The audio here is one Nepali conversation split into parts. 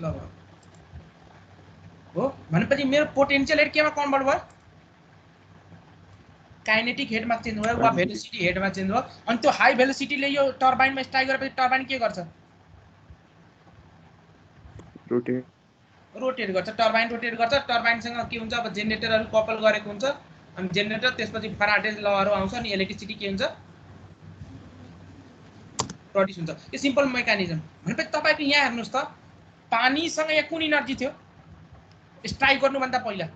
ल हो भनेपछि मेरो पोटेन्शियल हेड केमा कन्भर्ट भयो काइनेटिक हेडमा चेन्ज भयो वा भेलोसिटी हेडमा चेन्ज भयो अनि त्यो हाई भेलोसिटीले यो टर्बाइनमा स्ट्राइक गरेपछि टर्बाइन के गर्छ रोटेट गर्छ टर्बाइन रोटेट गर्छ टर्बाइनसँग के हुन्छ अब जेनेरेटरहरु कपल गरेको हुन्छ अनि जेनेरेटर त्यसपछि फ्याराडेज लहरु आउँछ अनि इलेक्ट्रिसिटी के हुन्छ प्रोड्युस हुन्छ यो सिम्पल मेकानिजम भनेपछि तपाईको यहाँ हेर्नुस् त पानीसँग यहाँ कुन एनर्जी थियो स्ट्राइक गर्नुभन्दा पहिला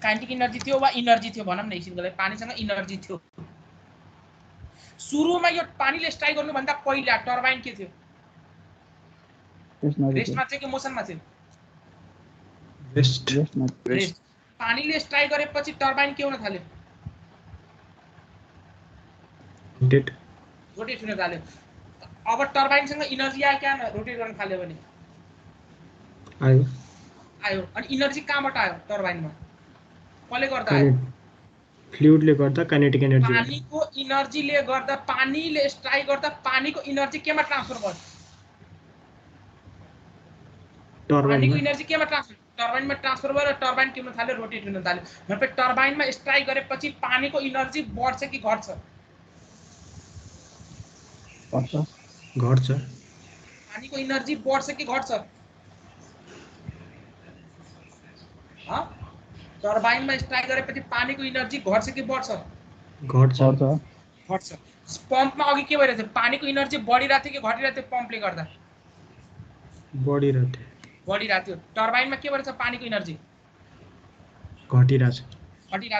काइनेटिक एनर्जी थियो वा एनर्जी थियो भनौं न एकछिनको लागि पानीसँग एनर्जी थियो सुरुमा यो पानीले स्ट्राइक गर्नुभन्दा पहिला टर्बाइन के थियो रेस्टमा थियो कि मोसनमा थियो रेस्ट पानीले स्ट्राइक गरेपछि टर्बाइन के हुन थाल्यो रोटेट हुन थाल्यो अब टर्बाइनसँग एनर्जी आयो क्या रोटेट गर्न थाल्यो भने आयो अनि एनर्जी कहाँबाट आयो टर्बाइनमा कसले गर्दा आयो फ्लुइडले गर्दा काइनेटिक एनर्जी पानीको एनर्जीले गर्दा पानीले स्ट्राइक गर्दा पानीको एनर्जी केमा ट्रान्सफर भयो पानीको एनर्जी केमा ट्रान्सफर टर्बाइनमा ट्रान्सफर भयो र टर्बाइन के हुन थाल्यो रोटेट हुन थाल्यो भनेपछि टर्बाइनमा स्ट्राइक गरेपछि पानीको एनर्जी बढ्छ कि घट्छ घट्छ पानीको एनर्जी बढ्छ कि घट्छ टर्बाइनमा स्ट्राइक गरेपछि पानीको एनर्जी घट्छ कि बढ्छ घट्छ पम्पमा अघि के भइरहेछ पानीको एनर्जी बढिरहेको थियो कि घटिरहेको थियो पम्पले गर्दा बढिरहेको थियो टर्बाइनमा के भइरहेछ पानीको एनर्जी घटिरहेछ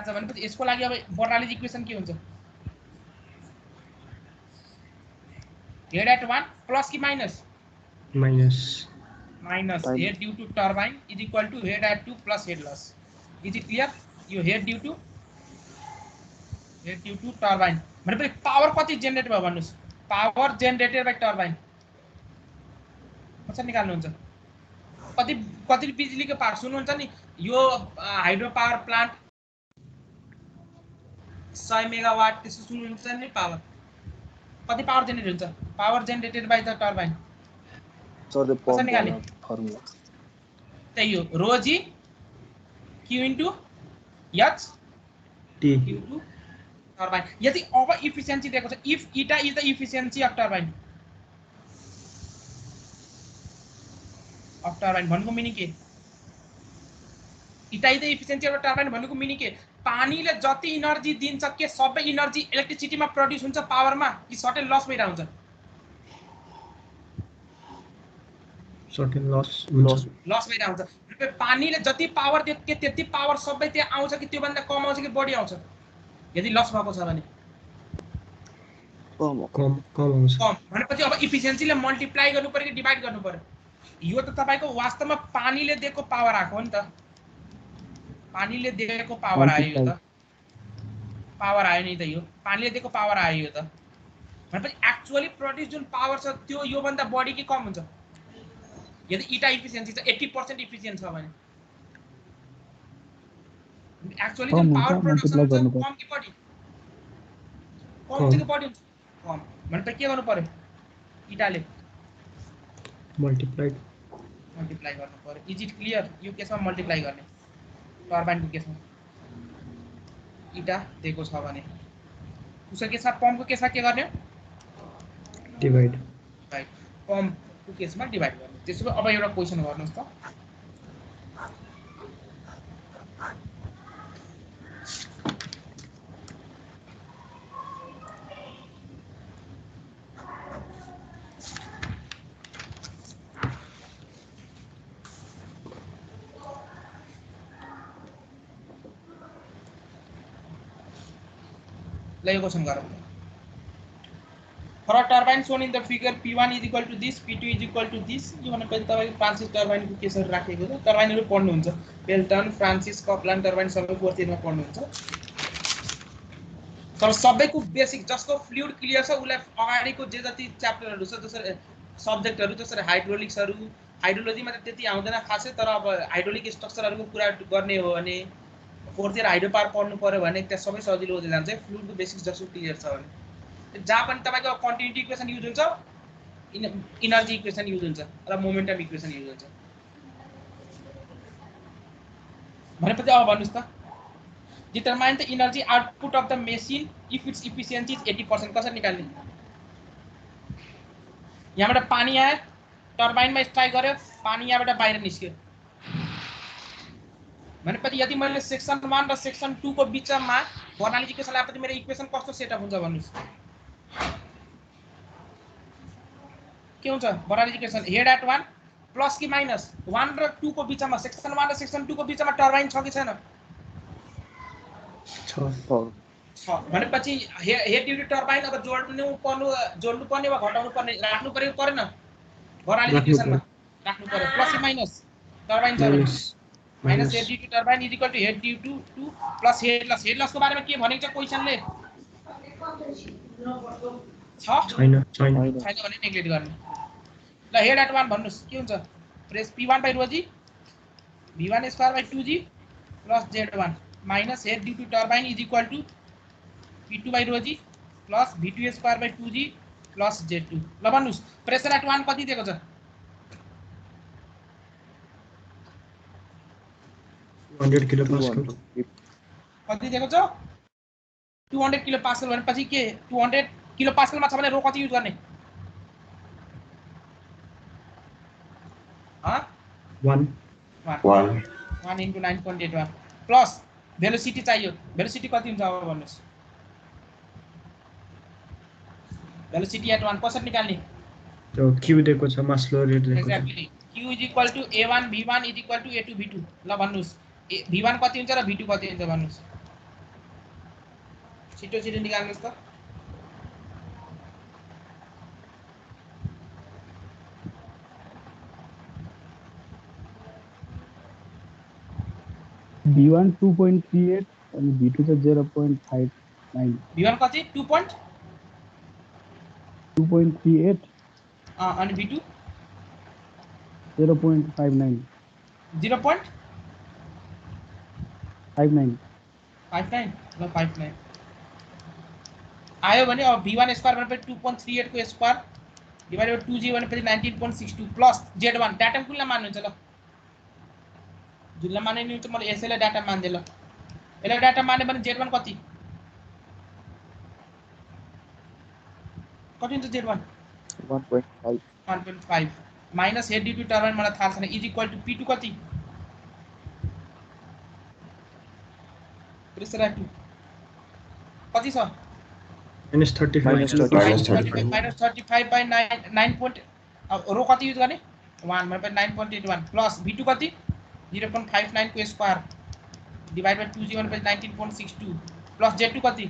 भनेपछि यसको लागि अब बर्नालीज इक्वेसन के हुन्छ हेड एट 1 प्लस कि minus head due to turbine is equal to head at 2 plus head loss is it clear यो हेड ड्यू टू टर्बाइन भनेपछि पावर कति जेनेरेट भयो भन्नुस् पावर जेनेरेटेड बाइ टर्बाइन कसरी निकाल्नुहुन्छ कति बिजुलीको पावर सुन्नुहुन्छ नि यो हाइड्रो पावर प्लान्ट 100 मेगावाट त्यसो सुन्नुहुन्छ नि पावर कति पावर जेनेरेट हुन्छ power generated by the turbine कसरी निकाल्ने फर्मुला त्यही हो रो g Q into H T into turbine यदि अब इफिसिएन्सी दिएको छ इफ इटा is the efficiency of turbine भन्नुको मिनिङ के इटा is the efficiency of turbine भन्नुको मिनिङ के पानीले जति एनर्जी दिन्छ के सबै एनर्जी इलेक्ट्रिसिटीमा प्रोड्युस हुन्छ पावरमा कि सर्टेन लस भइरा हुन्छ सर्टेन लस भइरा हुन्छ पानीले जति पावर दियो के त्यति पावर सबै त्यहाँ आउँछ कि त्यो भन्दा कम आउँछ कि बढी आउँछ यदि लस भएको छ भने कम आउँछ भनेपछि अब इफिसिएन्सीले मल्टिप्लाई गर्नु पर्यो कि डिभाइड गर्नु पर्यो यो त तपाईको वास्तवमा पानीले दिएको पावर आको हो नि त पानीले दिएको पावर आयो यो त पावर आयो नि त यो पानीले दिएको पावर आयो यो त भनेपछि एक्चुअली प्रोड्युस जुन पावर छ त्यो यो भन्दा बढी कि कम हुन्छ यदि इटा इफिसिएन्सी छ 80% इफिसिएन्ट छ भने एक्चुअली जुन पावर प्रोडक्सन हुन्छ कम कि बढी कम हुन्छ कि बढी हुन्छ कम भनेपछि के गर्नु पर्यो इटाले मल्टिप्लाई गर्नु पर्यो इज इट क्लियर यो केसमा मल्टिप्लाई गर्ने टर्बाइनको केसमा इटा दिएको छ भने उसको केसमा पम्पको केसमा के गर्ने डिभाइड पम्पको केसमा डिभाइड गर्ने त्यसो भए अब एउटा क्वेशन गर्नुस् त ले क्वेश्चन गरौँ For a turbine shown in the figure P1 is equal to this, P2 is equal to this. यो भनेपछि तपाईको फ्रान्सिस टर्बाइन को केसहरु राखेको छ टर्बाइनहरु पढ्नु हुन्छ बेल्टन फ्रान्सिस कपलान टर्बाइन सबै कोर्समा पढ्नु हुन्छ तर सबैको बेसिक जसको फ्लुइड क्लियर छ उलाई अगाडिको जे जति च्याप्टरहरु छ जसरी सब्जेक्टहरु जसरी हाइड्रोलिक्सहरु हाइड्रोलोजीमा त त्यति आउँदैन खासै तर अब हाइड्रोलिक स्ट्रक्चरहरुको कुरा गर्ने हो भने फोर्थ इयर हाइड्रो पावर पढ्नु पर्यो भने त्यहाँ सबै सजिलो हुँदै जान्छ फ्लुइडको बेसिक्स जसो क्लियर छ भने जहाँ पनि तपाईको कन्टिन्युटी इक्वेसन युज हुन्छ इनर्जी इक्वेसन युज हुन्छ र मोमेन्टम इक्वेसन युज हुन्छ। भनेपछि अब भन्नुस् त determine the energy output of the machine if it's efficiency is 80%। कसरी निकाल्ने? यहाँबाट पानी आयो, टर्बाइनमा स्ट्राइक गर्यो, पानी यहाँबाट बाहिर निस्क्यो भनेपछि यदि मैले सेक्सन 1 र सेक्सन 2 को बीचमा बर्नौली इक्वेसन लगाएपछि मेरो इक्वेसन कस्तो सेटअप हुन्छ भन्नुस्? के हुन्छ Bernoulli equation? Head at 1 plus कि माइनस 1 र 2 को बीचमा, सेक्सन 1 र सेक्सन 2 को बीचमा टर्बाइन छ कि छैन? छ। भनेपछि हेड ड्युटी टर्बाइन अब जोड्नु पर्ने वा घटाउनु पर्ने, राख्नु पर्यो परेन? बर्नौली इक्वेसनमा राख्नु पर्यो। प्लस कि माइनस टर्बाइन छ भने minus head due to turbine is equal to head due to to plus head loss. Head लसको बारेमा के भनेको छ क्वेशनले? छैन भने नेग्लेक्ट गर्ने। ल हेड एट 1 भन्नुस् के हुन्छ? Press P1 by rho g V1 square by 2G plus Z1 minus head due to turbine is equal to P2 by rho g plus V2 square by 2G plus Z2। ल भन्नुस् प्रेसर एट 1 कति दिएको छ? 200 किलो पास्कल। कति दिएको छ? 200 किलो पास्कल। भनेपछि के 200 किलो पास्कलमा छ भने रो कति युज गर्ने? 1 into 9.81 प्लस भेलोसिटी चाहियो। भेलोसिटी कति हुन्छ अब भन्नुस्? भेलोसिटी एट 1 कसरी निकाल्ने? त्यो क्यू दिएको छ, मास फ्लो रेट दिएको छ। Exactly q is equal to a1 v1 is equal to a2 v2। ल भन्नुस् v1 कति हुन्छ र v2 कति हुन्छ भन्नुस्? छिटो छिटो निकाल्नुस् त। v1 2.38 अनि v2 चाहिँ 0.59। v1 कति? 2.38 अनि v2 0.59। 0.59 ल 59 आयो भने अब v1 स्क्वायर भनेपछि 2.38 को स्क्वायर डिवाइडेड बाइ 2g भनेपछि 19.62 प्लस z1 डाटा कुनलाई मान्नुहुन्छ? ल जुनलाई माने नि त मैले यसैलाई डाटा मान्दै। ल यसलाई डाटा माने भने z1 कति हुन्छ? z1 1.5 minus head due to turbine मलाई थाहा छैन इज इक्वल टु P2 कति? प्रेसर एट 2 कति छ? -35 माइनस 35 बाइ 9 रो कति युज गर्ने? 1 भनेपछि 9.81 प्लस v2 कति? 0.59 को स्क्वायर डिवाइड बाइ 2g भनेपछि 19.62 प्लस z2 कति?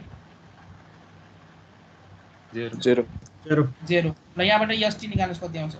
0 ल यहाँबाट st निकाल्नुस् कति आउँछ?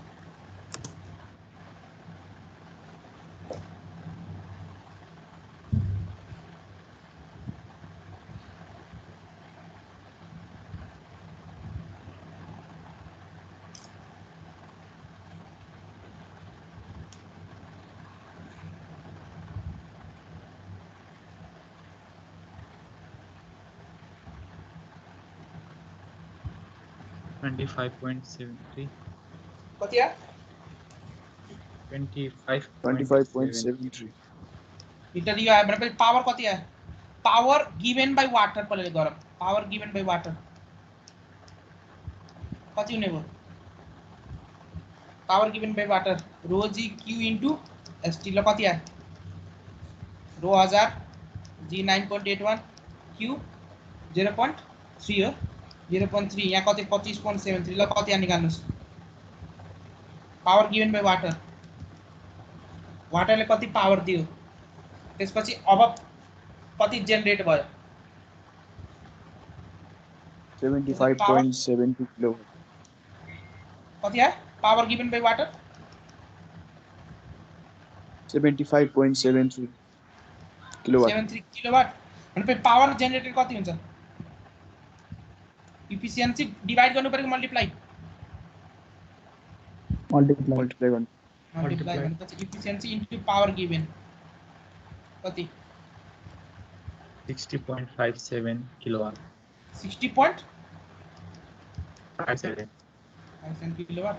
कति यार? 25.73 लिटर दियो आयो भनेपछि पावर कति आयो? पावर गिवन बाइ वाटर पहिले गरौँ। पावर गिवन बाइ वाटर कति हुने भयो? Power given by water rho g Q into ST. ल कति आयो? रो 1000 जी 9.81 क्यू 0.3 हो 0.3 यहाँ कति 25.73। ल कति यहाँ निकाल्नुस्? पावर गिवन बाइ वाटर वाटरले कति पावर दियो त्यसपछि अब कति जेनरेट भयो? 75.72 किलो। कति आयो power given by water? 75.73 kilowatt. 73 kilowatt भनेपछि पावर जेनरेटेड कति हुन्छ? इफिसिएन्सी डिवाइड गर्नु पर्यो मल्टिप्लाई भनेपछि इफिसिएन्सी इन्टु पावर गिवन कति? 60.57 किलोवाट। 60.57 किलोवाट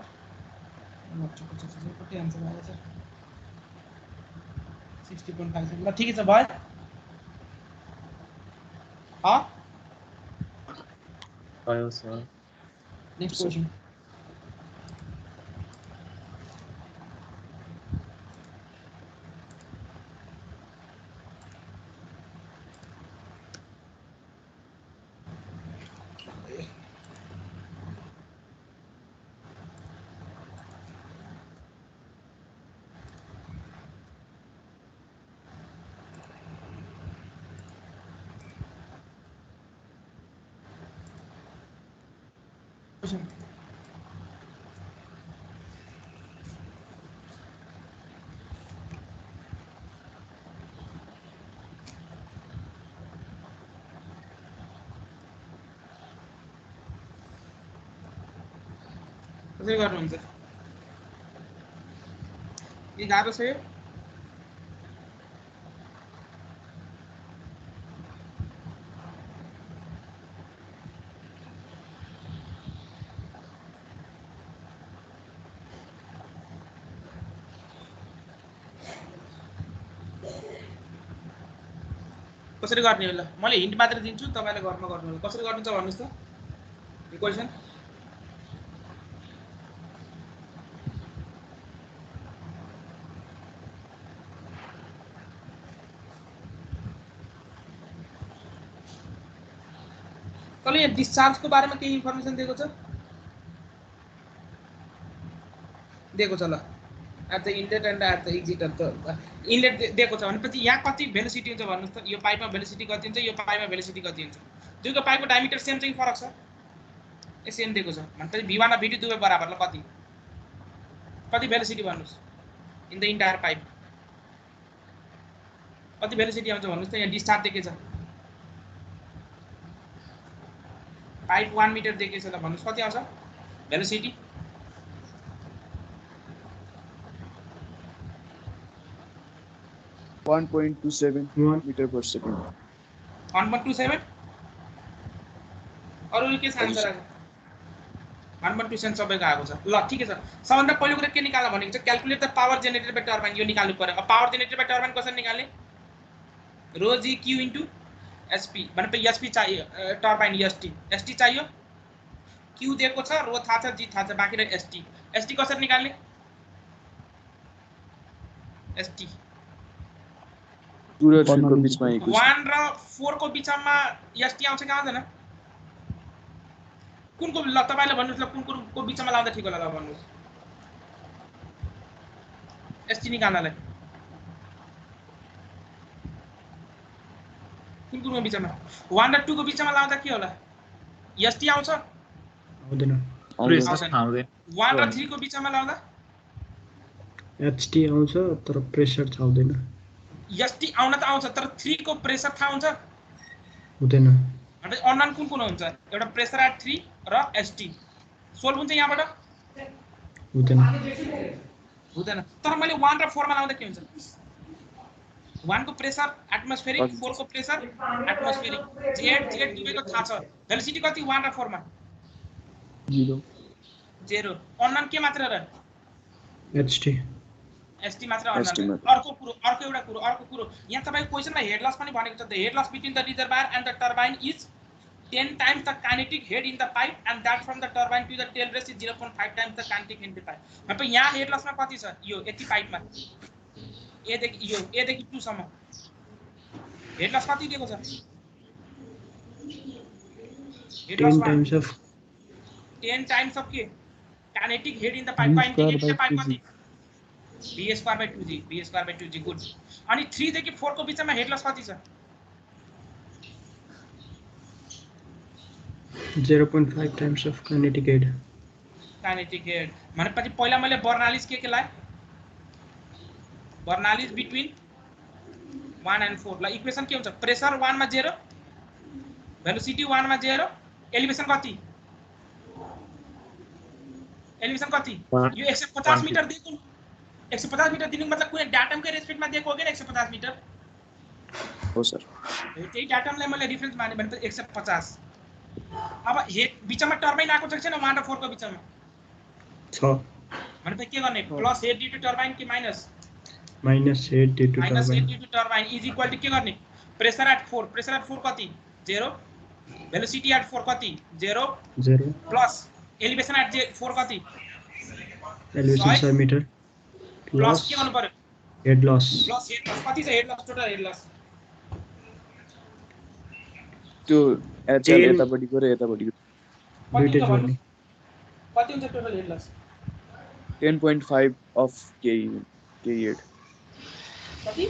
कति आन्सर आयो सर 60.5 ल ठिकै छ भयो भयो सर नेक्स्ट क्वेशन कसरी गर्नुहुन्छ यो गाह्रो छ यो कसरी गर्ने होला मैले हिन्ट मात्र दिन्छु तपाईले घरमा गर्नु होला कसरी गर्नुहुन्छ भन्नुस् त इक्वेसन कसले यहाँ डिस्चार्ज को बारेमा केही इन्फर्मेसन दिएको छ ल at the inlet and at the exit of the inlet दिएको छ भनेपछि यहाँ कति भेलोसिटी हुन्छ भन्नुस् त यो पाइपमा भेलोसिटी कति हुन्छ यो पाइपमा भेलोसिटी कति हुन्छ दुईको पाइपको डायमिटर सेम चाहिँ फरक छ ए सेम दिएको छ भनेपछि v1 र v2 दुवै बराबर ल कति भेलोसिटी भन्नुस् इन द इन्टायर पाइप कति भेलोसिटी आउँछ भन्नुस् त यहाँ डिस्चार्ज दिएको छ पाइप 1 मिटर दिएको छ ल भन्नुस् कति आउँछ भेलोसिटी 1.27 meter per second 1.27 अरु के आन्सर आयो 1.27 सबैको आएको छ ल ठिकै छ सबभन्दा पहिलो कुरा के निकाल्न भनेको छ calculate the power generated by turbine यो निकाल्नु पर्यो अब पावर जेनेरेटेड बाइ टर्बाइन कसरी निकाल्ने रो जी क्यू इन्टु एसपी भनेपछि एसपी चाहियो टर्बाइन एसटी चाहियो क्यू दिएको छ रो थाहा छ जी थाहा छ बाँकी रह्यो एसटी कसरी निकाल्ने एसटी 2 र 3 को बीचमा 1 र 4 को बीचमा एसटी आउँछ कि आउँदैन कुनको ल तपाईले भन्नुस् ल कुनको बीचमा लाउँदा ठीक होला ल भन्नुस् एसटी निकाल्नलाई कुनको बीचमा 1 र 2 को बीचमा लाउँदा के होला एसटी आउँछ आउँदैन आउँदैन 1 र 3 को बीचमा लाउँदा एचटी आउँछ तर प्रेसर चाहिँ आउँदैन एसटी आउन त आउँछ तर 3 को प्रेसर थाहा हुन्छ हुँदैन अनि अननोन कुन हुन्छ एउटा प्रेसर एट 3 र एसटी सोल्भ हुन्छ यहाँबाट हुँदैन तर मैले 1 र 4 मा लाउँदा के हुन्छ 1 को प्रेसर एटमोस्फेरिक 4 को प्रेसर एटमोस्फेरिक जेड दुवैको थाहा छ भेलोसिटी कति 1 र 4 मा 0 अननोन के मात्र र एसटी मात्र अननोन अर्को एउटा कुरो यहाँ तपाईको क्वेशनमा हेड लस पनि भनेको छ the head loss between the reservoir and the turbine is 10 times the kinetic head in the pipe and that from the turbine to the tail race is 0.5 times the kinetic head in the pipe मतलब यहाँ हेड लसमा कति छ यो यति पाइपमा ए देखि 2 सम्म हेड लस कति दिएको छ हेड लस 10 times of के kinetic head in the pipe का इंटीग्रेट पाइप कति b²/2g गुड अनि 3 देखि 4 को बीचमा हेड लस कति छ 0.5 times of kinetic head भनेपछि पहिला मैले बर्नालिस के लाए बर्नालिस बिट्विन 1 and 4 ल इक्वेसन के हुन्छ प्रेसर 1 मा 0 भेलोसिटी 1 मा 0 एलिवेशन कति यो 150 मिटर दिएको 150 मिटर दिनु मतलब कुनै डाटमकै रेस्पेक्टमा दिएको हो कि 150 मिटर हो सर त्यही डाटमलाई मैले रेफरेन्स माने भने 150 अब हेड बीचमा टर्बाइन आएको छ छैन 1 र 4 को बीचमा छ भनेपछि के गर्ने plus head due to turbine कि minus minus head due to minus head turbine due to turbine is equal to के गर्ने प्रेशर एट 4 कति 0 वेलोसिटी एट 4 कति 0 0 प्लस एलिवेशन एट 4 कति एलिवेसन 100 मिटर प्लस प्लस के गर्नु पर्यो head loss plus head loss कति छ head loss total head loss त्यो एचएल Tail- यतापट्टिको र यतापट्टिको कति दुईटै हुन्छ भन्नु जोड्ने कति हुन्छ total head loss 10.5 of K8 कति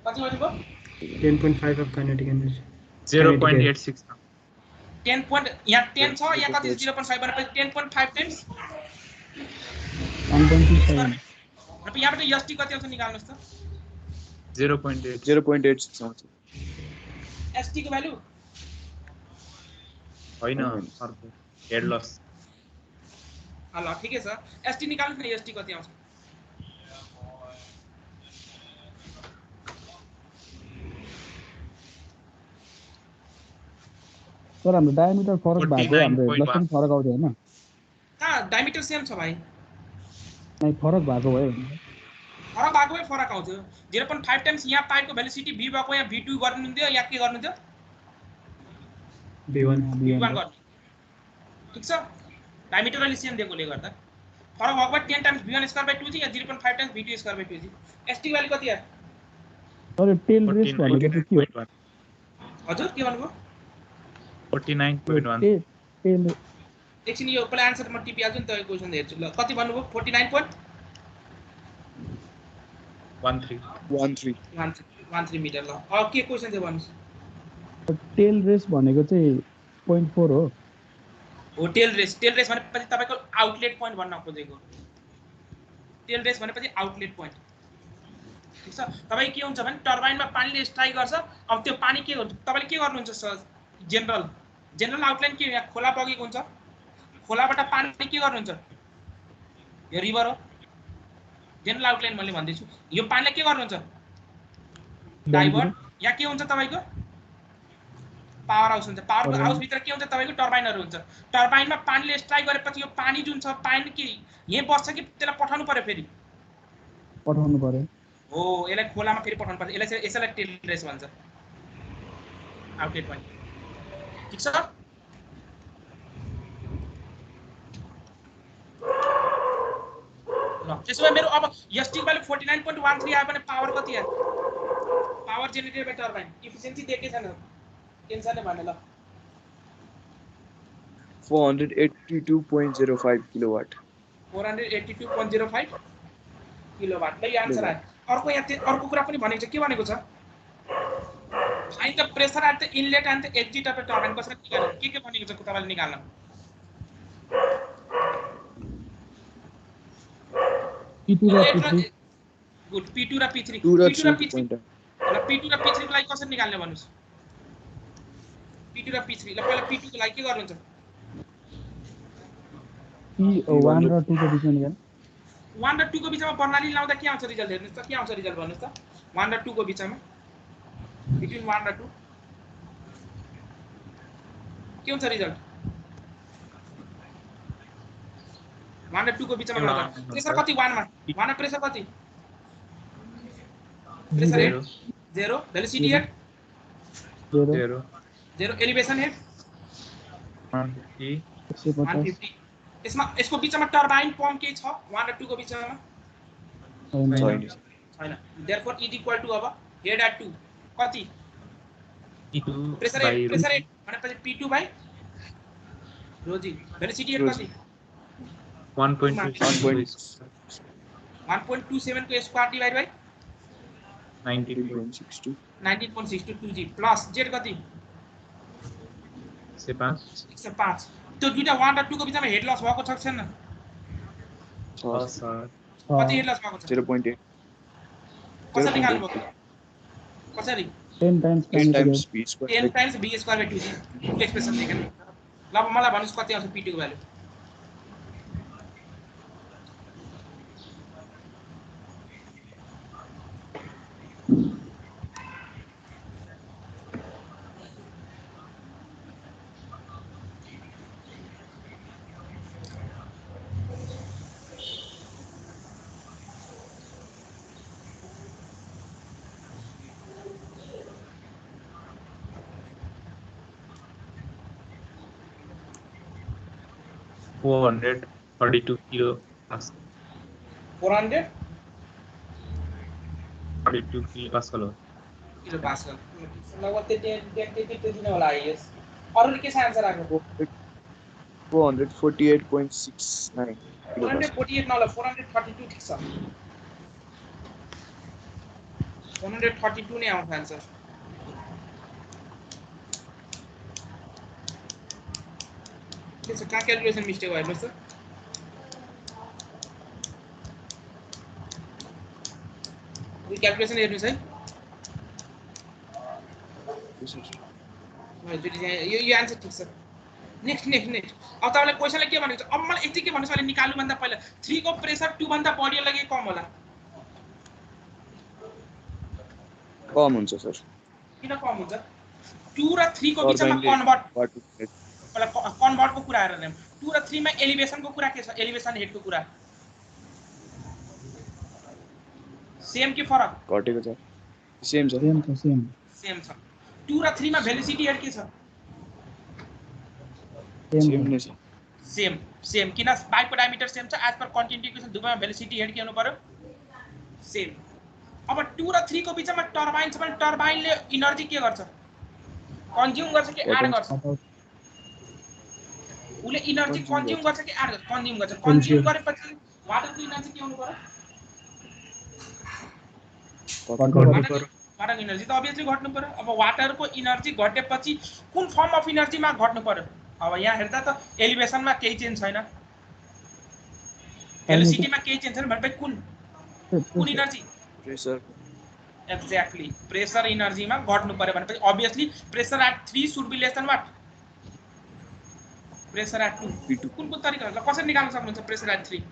कति भन्नुभयो 10.5 of kinetic energy 0.86 10 point यहाँ 10 छ यहाँ कति 0.5 भनेपछि 10.5 टाइम्स 1.27 भनेपछि यहाँबाट एसटी कति आउँछ निकाल्नुस् त 0.86 आउँछ एसटी को भ्यालु होइन हेड लस ल ठिकै छ एसटी निकाल्नुस् न एसटी कति आउँछ सर हाम्रो डायमिटर फरक भएको हाम्रो हेड लस पनि फरक आउँछ हैन कहाँ डायमिटर सेम छ भाइ नै फरक भएको भयो फरक भएकोमै फरक आउँछ 0.5 टाइम्स यहाँ पाइपको भेलोसिटी v भएको यहाँ v2 गर्नु दियो यहाँ के गर्नु दियो b1 v1 गर्नु ठीक छ डायमिटर अलि सेम दिएकोले गर्दा फरक भएको भए 10 टाइम्स v1 स्क्वायर बाइ 2 थियो या 0.5 टाइम्स v2 स्क्वायर बाइ 2 थियो एसटी भ्यालु कति आयो सर टेल रेस भनेको चाहिँ के हो हजुर के भन्नुभयो 49.1 टेल एकछिन यो पहिला आन्सर म टिपिहाल्छु नि त क्वेसन हेर्छु ल कति भन्नुभयो 49.13 मिटर ल अब के क्वेसन थियो भन्नुस् टेल रेस भनेको चाहिँ 0.4 हो हो टेल रेस भनेपछि तपाईको आउटलेट पोइन्ट भन्न खोजेको टेल रेस भनेपछि आउटलेट पोइन्ट ठीक छ तपाई के हुन्छ भने टर्बाइनमा पानीले स्ट्राइक गर्छ अब त्यो पानी के हुन्छ तपाईले के गर्नुहुन्छ सर जनरल आउटलाइन के यहाँ खोला बगेको हुन्छ खोलाबाट पानी के गर्नुहुन्छ यो रिभर हो जनरल आउटलाइन मैले भन्दैछु यो पानीले के गर्नुहुन्छ डाइभर्ट यहाँ के हुन्छ तपाईको पावर हाउस हुन्छ पावर हाउस भित्र के हुन्छ तपाईको टर्बाइनहरु हुन्छ टर्बाइनमा पानीले स्ट्राइक गरेपछि यो पानी जुन छ पानी के यही बस्छ कि त्यसलाई पठाउनु पर्यो फेरि पठाउनु पर्यो हो यसलाई खोलामा फेरि पठाउनु पर्छ यसलाई टेल रेस भन्छ आउटलेट पोइन्ट ठीक छ ल त्यसो भए मेरो अब एसटी भ्यालु 49.13 आयो भने पावर कति आयो power generated by turbine efficiency दिएकै छैन टेन्सनले भने ल 482.05 किलोवाट 482.05 किलोवाट ल यो आन्सर आयो अर्को कुरा पनि भनेको छ के भनेको छ find the pressure at the inlet and the exit of the turbine कसरी निकाल्नु के भनेको छ तपाईले निकाल्न P2 र P3 गुड P2 र P3 2 र P2 र P3 ल P2 र P3 को लागि कसरी निकाल्ने भन्नुस् P2 र P3 ल पहिला P2 को लागि के गर्नुहुन्छ P1 र 2 को बिचमा निकाल्नु 1 र 2 को बिचमा प्रणाली लाउँदा के आउँछ रिजल्ट हेर्नुस् त के आउँछ रिजल्ट भन्नुस् त 1 र 2 को बिचमा बिट्विन 1 र 2 के हुन्छ रिजल्ट 1 र 2 को बिचमा लाउँदा प्रेशर कति 1 मा 1 मा प्रेशर कति प्रेशर 0 वेलोसिटी 0 एलिवेशन हेड 150 यसको बिचमा टर्बाइन पंप के छ 1 र 2 को बिचमा छैन देयरफोर इज इक्वल टु अब हेड एट 2 कति प्रेशर हेड भनेपछि P2 by Roji velocity head कति 1.27 को square divide by 19.62 g plus z कति 105 त्यो दुईटा 1 र 2 को बिचमा हेड लस भएको छ कि छैन कति हेड लस भएको छ 0.8 कसरी निकाल्नु भयो कसरी 10 times 10 times v 10 times v square by 2 g expression लेख्नु ल अब मलाई भन्नुस् कति आउँछ P2 को value 442 kilo Pascal. 42 kilo Pascal हो किलो पास्कल लगभग त्यति दिन होला आइएस अरूले के छ आन्सर आएको 448.69 kilo Pascal. 448 नहोला 432 ठिक छ 432 नै आउँछ आन्सर के छ कहाँ क्याल्कुलेसन मिस्टेक भयो हेर्नुहोस् त यो क्याल्कुलेसन हेर्नुहोस् है Yes, sir. यो आन्सर ठिक छ नेक्स्ट अब तपाईले क्वेशनले के भनेको छ अब मलाई यति के भन्नुस् अहिले निकाल्नु भन्दा पहिला 3 को प्रेसर 2 भन्दा बढी होला कि कम होला कम हुन्छ सर किन कम हुन्छ 2 र 3 को बीचमा कन्भर्ट को कुरा हेर्नु 2 र 3 मा एलिभेसन को कुरा के छ एलिभेसन हेड को कुरा सेम कि फरक घटेको छ सेम छ सेम छ 2 र 3 मा भेलोसिटी हेड के छ सेम नै छ सेम किन पाइपको डायमिटर सेम छ एज पर कन्टिन्युटी इक्वेसन दुवैमा भेलोसिटी हेड के हुनु पर्यो सेम अब 2 र 3 को बीचमा टर्बाइन छ भने टर्बाइनले एनर्जी के गर्छ कन्ज्युम गर्छ कि एड गर्छ उले एनर्जी कन्ज्युम गर्छ कि एड गर्छ कन्ज्युम गरेपछि वाटरको एनर्जी के हुनु पर्यो वाटर एनर्जी त अभियसली घट्नु पर्यो अब वाटरको एनर्जी घटेपछि कुन फर्म अफ एनर्जीमा घट्नु पर्यो अब यहाँ हेर्दा त एलिभेसनमा केही चेन्ज छैन भेलोसिटीमा केही चेन्ज छैन भनेपछि कुन एनर्जी प्रेसर एक्ज्याक्टली प्रेसर एनर्जीमा घट्नु पर्यो भनेपछि obviously pressure at 3 should be less than what pressure at 2 कुन तरिका ल कसरी निकाल्न सक्नुहुन्छ प्रेसर एट 3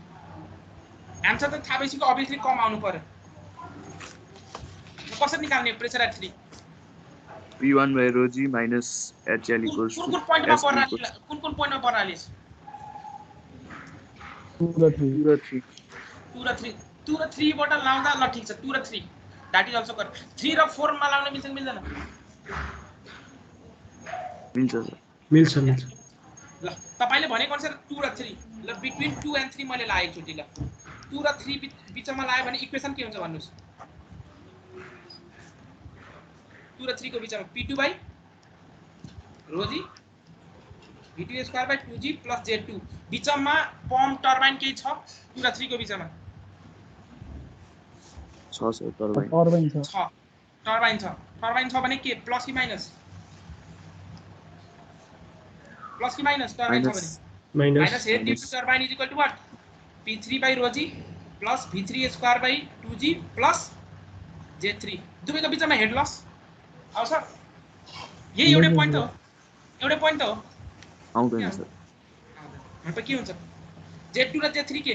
आन्सर त थाहा भएपछि अभियसली कम आउनु पर्यो कसरी निकाल्ने pressure at 3 P1 by rho g minus HL equals to कुन पोइन्टमा पर्नालिस 2 र 3 बाट लाउँदा ल ठीक छ 2 र 3 दैट इज आल्सो करेक्ट 3 र 4 मा लाउन मिल्छ कि मिल्दैन मिल्छ ल तपाईले भनेको अनुसार 2 र 3 ल बिट्विन 2 एन्ड 3 मैले लाएको छु ल 2 र 3 बीचमा लायो भने इक्वेसन के हुन्छ भन्नुस् 2 र 3 को बीचमा P2 by rho g V2 square by 2g plus Z2 बीचमा पम्प टर्बाइन के छ 2 र 3 को बीचमा छ सर टर्बाइन टर्बाइन छ भने के प्लस कि माइनस टर्बाइन छ भने minus head due to turbine is equal to what P3 by rho g plus V3 square by 2g plus Z3 दुवैको बीचमा हेड लस आउँछ यही एउटै पोइन्ट हो आउँदैन सर भनेपछि के हुन्छ Z2 र Z3 के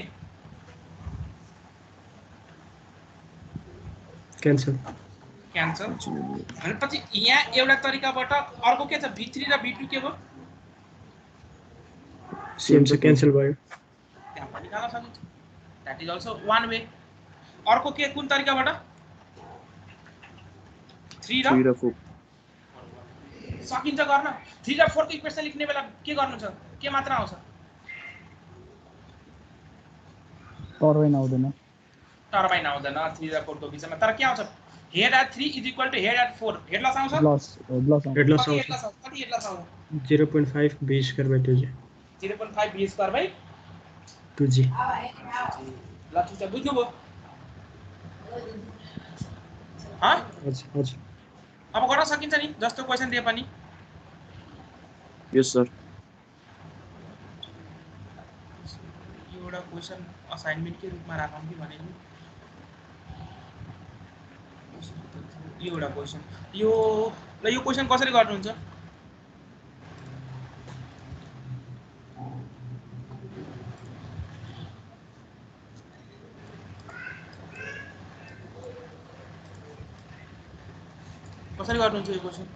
क्यान्सल भनेपछि यहाँ एउटा तरिकाबाट अर्को के छ V3 र V2 के भयो सेम छ क्यान्सल भयो त्यहाँ पनि निकाल्न सकिन्छ that is also one way अर्को के कुन तरिकाबाट 3 र 4 सकिन्छ गर्न 3 र 4 को इक्वेसन लेख्ने बेला के गर्नु छ के मात्र आउँछ टर्बाइन आउँदैन 3 र 4 को बीचमा तर के आउँछ head at 3 is equal to head at 4 head loss आउँछ हेड लस कति हेड लस आउँछ 0.5 b square by 2g 0.5 b square by 2g ल ठीक छ बुझ्नुभयो ह हजुर अब गर्न सकिन्छ नि जस्तो क्वेशन दिए पनि यस सर एउटा क्वेशन असाइनमेन्ट के रूपमा राखौँ कि भने नि यो एउटा क्वेशन यो क्वेशन कसरी गर्नुहुन्छ कसरी गर्नुहुन्छ यो question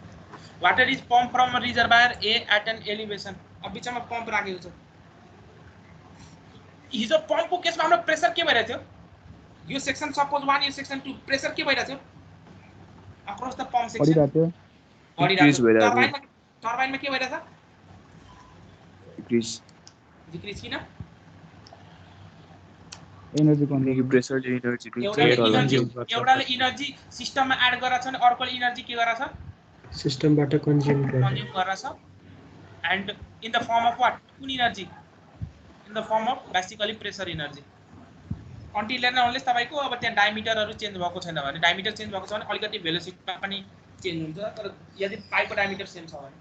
water is pump from reservoir A at an elevation अब बीचमा पम्प राखेको छ हिजो पम्पको केसमा हाम्रो प्रेसर के भइरहेको थियो यो सेक्सन सपोज 1 यो सेक्सन 2 प्रेसर के भइरहेको थियो अक्रॉस द पम्प सेक्सन बढिरहेको टर्बाइनमा के भइरहेछ डिक्रिज डिक्रिज किन एनर्जी किनकि कन्जर्भ प्रेसरले इनर्जी लिन्छ एउटाले इनर्जी सिस्टममा एड गरेछ अनि अर्कोले इनर्जी के गरेछ सिस्टमबाट कन्ज्युम गर्छ कन्ज्युम गरेछ and in the form of what कुन energy in the form of basically pressure energy until and unless तपाईको अब त्यहाँ डायमिटरहरु चेन्ज भएको छैन भने डायमिटर चेन्ज भएको छ भने अलिकति भेलोसिटीमा पनि चेन्ज हुन्छ तर यदि पाइपको डायमिटर सेम छ भने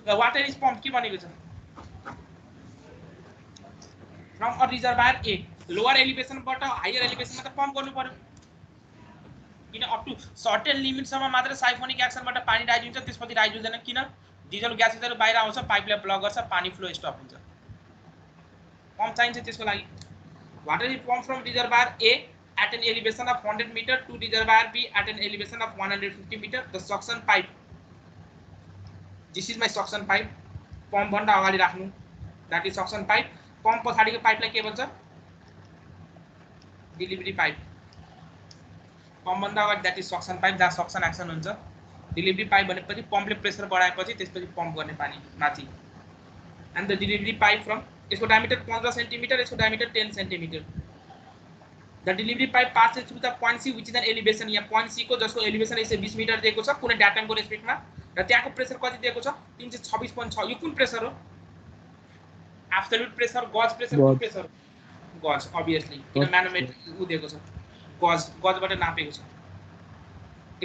द वाटर इज पम्प के भनेको छ from a reservoir a lower एलिभेसनबाट हायर एलिभेसनमा त पम्प गर्नु पर्यो किन अप टु सर्टेन लिमिटसम्म मात्र साइफोनिक एक्सनबाट पानी राइज हुन्छ त्यसपछि राइज हुँदैन किन डिजल ग्यासेसहरु बाहिर आउँछ पाइपले ब्लक गर्छ पानी फ्लो स्टप हुन्छ पम्प चाहिन्छ त्यसको लागि water is pumped from reservoir A at an elevation of 100 meter to reservoir B at an elevation of 150 meter. The suction pipe. This is my suction pipe. Pump भन्दा अगाडि राख्नु. That is suction pipe. Pump पछाडिको पाइपलाई के भन्छ? Delivery pipe. Pump भन्दा अगाडि that is suction pipe जहाँ suction action हुन्छ. Delivery pipe भनेपछि पम्पले प्रेसर बढाएपछि त्यसपछि पम्प गर्ने पानी माथि. And the delivery pipe from इसको diameter 15 cm, इसको diameter 10 cm. The delivery pipe passes through the point C, which is an elevation. यहाँ point C को जसको elevation इसे 20 मीटर दिएको छ कुनै डाटम को रेस्पेक्टमा र त्यहाँको प्रेसर कति दिएको छ 326.6. यो कुन प्रेसर हो? Absolute pressure, gauge pressure, कुन प्रेसर? Gauge obviously. किन म्यानोमेटर उ दिएको छ. गजबाट नापेको छ.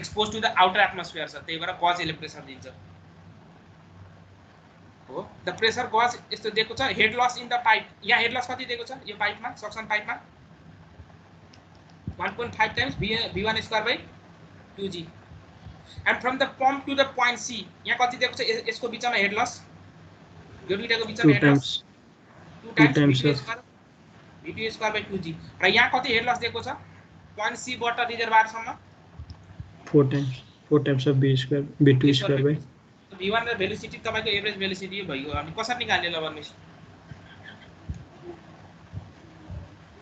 Exposed to the outer atmosphere छ. त्यही भएर गजले प्रेसर दिन्छ. The pressure gauge यस्तो दिएको छ head loss in the pipe. यहाँ head loss कति दिएको छ यो पाइपमा suction पाइपमा 1.5 times v1 square by 2g. And from the pump to the point C यहाँ कति दिएको छ यसको बीचमा head loss यो दुईटाको बीचमा head loss 2 times v2 square by 2g. र यहाँ कति head loss दिएको छ point C बाट रिजर्वायर सम्म 4 times of v2 square by v1 र भेलोसिटी तपाईको एभरेज भेलोसिटी भयो अनि कसरी निकाल्ने ल भन्नुस्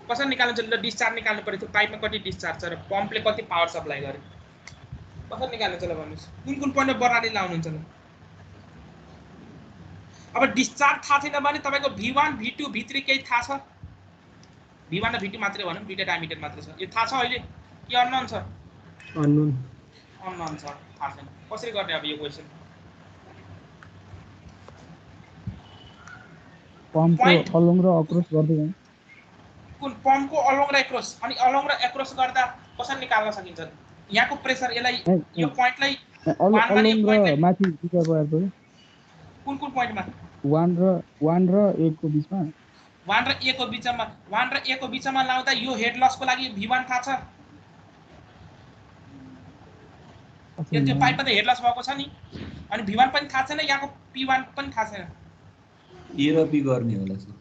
कसरी निकाल्नु छ ल डिस्चार्ज निकाल्नु पर्यो त्यो पाइपमा कति डिस्चार्ज छ र पम्पले कति पावर सप्लाई गर्यो कसरी निकाल्नु छ ल भन्नुस् कुन पोइन्टमा बर्नाली लाउनुहुन्छ ल अब डिस्चार्ज थाहा छैन भने तपाईको v1 v2 v3 केही थाहा छ v1 र v2 मात्रै भनौं दुईटा डायमिटर मात्र छ यो थाहा छ अहिले के अननोन छ अननोन छ थाहा छैन कसरी गर्ने अब यो क्वेशन पम्पको अलोङ र अक्रोस गर्दै जाउँ कुन पम्पको अलोङ र एक्रॉस अनि अलोङ र एक्रॉस गर्दा कसरी निकाल्न सकिन्छ यहाँको प्रेसर यसलाई यो पोइन्टलाई अलोङ र माथि रिजर्वायर पर्यो कुन पोइन्टमा 1 र 1 को बीचमा 1 र a को बीचमा लाउँदा यो हेड लसको लागि v1 थाहा छ यो पाइपमा त हेड लस भएको छ नि अनि v1 पनि थाहा छैन यहाँको p1 पनि थाहा छैन A र B गर्ने होला सर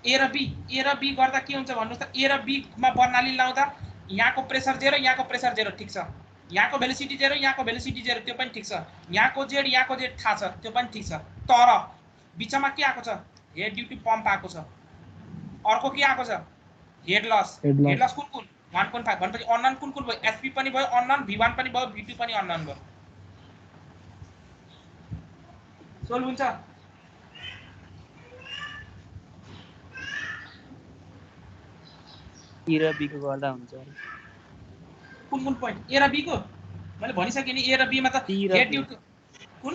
A र B गर्दा के हुन्छ भन्नुस् त A र B मा बर्नाली लाउँदा यहाँको प्रेसर 0 यहाँको प्रेसर 0 ठीक छ यहाँको भेलोसिटी 0 यहाँको भेलोसिटी 0 त्यो पनि ठीक छ यहाँको z थाहा छ त्यो पनि ठीक छ तर बीचमा के आको छ हेड ड्युटी पम्प आको छ अर्को के आको छ हेड लस कुन 1.5 भनेपछि अननोन कुन भयो SP पनि भयो अननोन v1 पनि भयो v2 पनि अननोन भयो सोल्भ हुन्छ A र B को गर्दा हुन्छ कुन पोइन्ट A र B को मैले भनिसके नि A र B मा त हेड ड्युटी कुन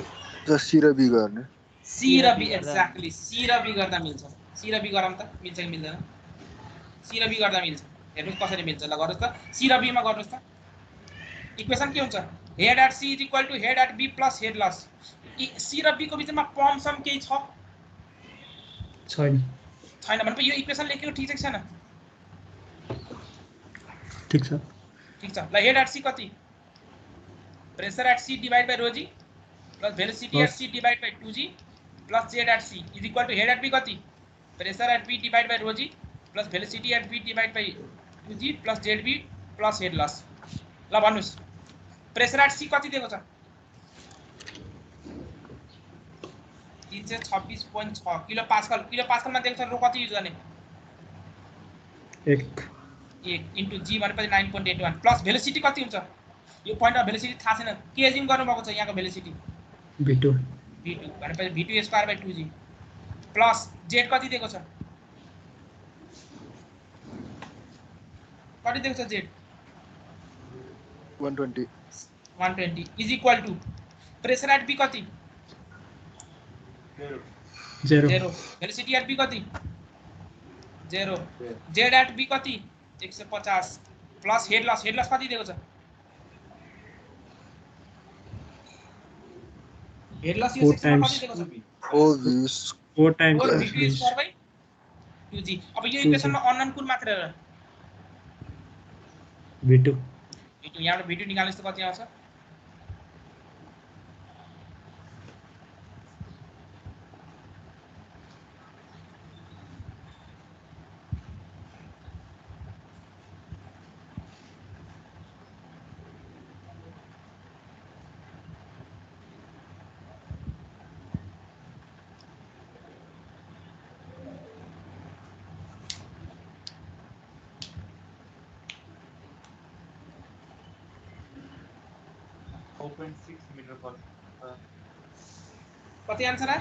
C र B गर्ने C र B एक्ज्याक्टली C र B गर्दा मिल्छ C र B गरम त मिल्छ कि मिल्दैन C र B गर्दा मिल्छ हेर्नुस् कसरी मिल्छ ल गर्नुस् त C र B मा गर्नुस् त इक्वेसन के हुन्छ head at C is equal to head at B plus head loss C र B को बीचमा पम्प सम केही छ छैन भनेपछि यो इक्वेसन लेखेको ठीक छैन ठीक छ ल हेड एट C कति pressure at C divide by rho g plus velocity at C divide by 2g plus z at C is equal to head at B कति pressure at B divide by rho g plus velocity at B divide by 2g plus zb plus head loss ल भन्नुस् प्रेसर एट C कति दिएको छ 326.6 किलो पास्कल मा दिएको छ रो कति युज गर्ने 1 into g भनेपछि 9.81 प्लस भेलोसिटी कति हुन्छ यो पोइन्टमा भेलोसिटी थाहा छैन के एज्युम गर्नु भएको छ यहाँको भेलोसिटी v2 भनेपछि v2 square by 2g plus z कति दिएको छ कति दिएको छ Z 120 is equal to pressure at B कति 0 वेलोसिटी एट बी कति 0 जेड एट बी कति 150 प्लस हेड लस कति दिएको छ हेड लस यो 4 सेक्सनमा times. कति दिएको छ 4 times 4 of v2 this. Square by 2g अब यो इक्वेसनमा अननोन कुन मात्रा र v2 v2 यहाँबाट v2 निकाल्नुस् त कति आउँछ कति आन्सर आयो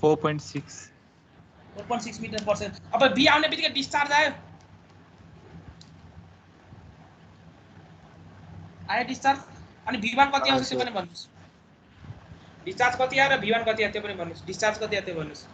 4.6 4.6 मीटर पर सेकेन्ड अब बी आउने बित्तिकै डिस्चार्ज आयो डिस्चार्ज अनि v1 कति आउँछ त्यो पनि भन्नुस् डिस्चार्ज कति आयो र v1 कति आयो त्यो पनि भन्नुस् डिस्चार्ज कति आयो त्यो भन्नुस्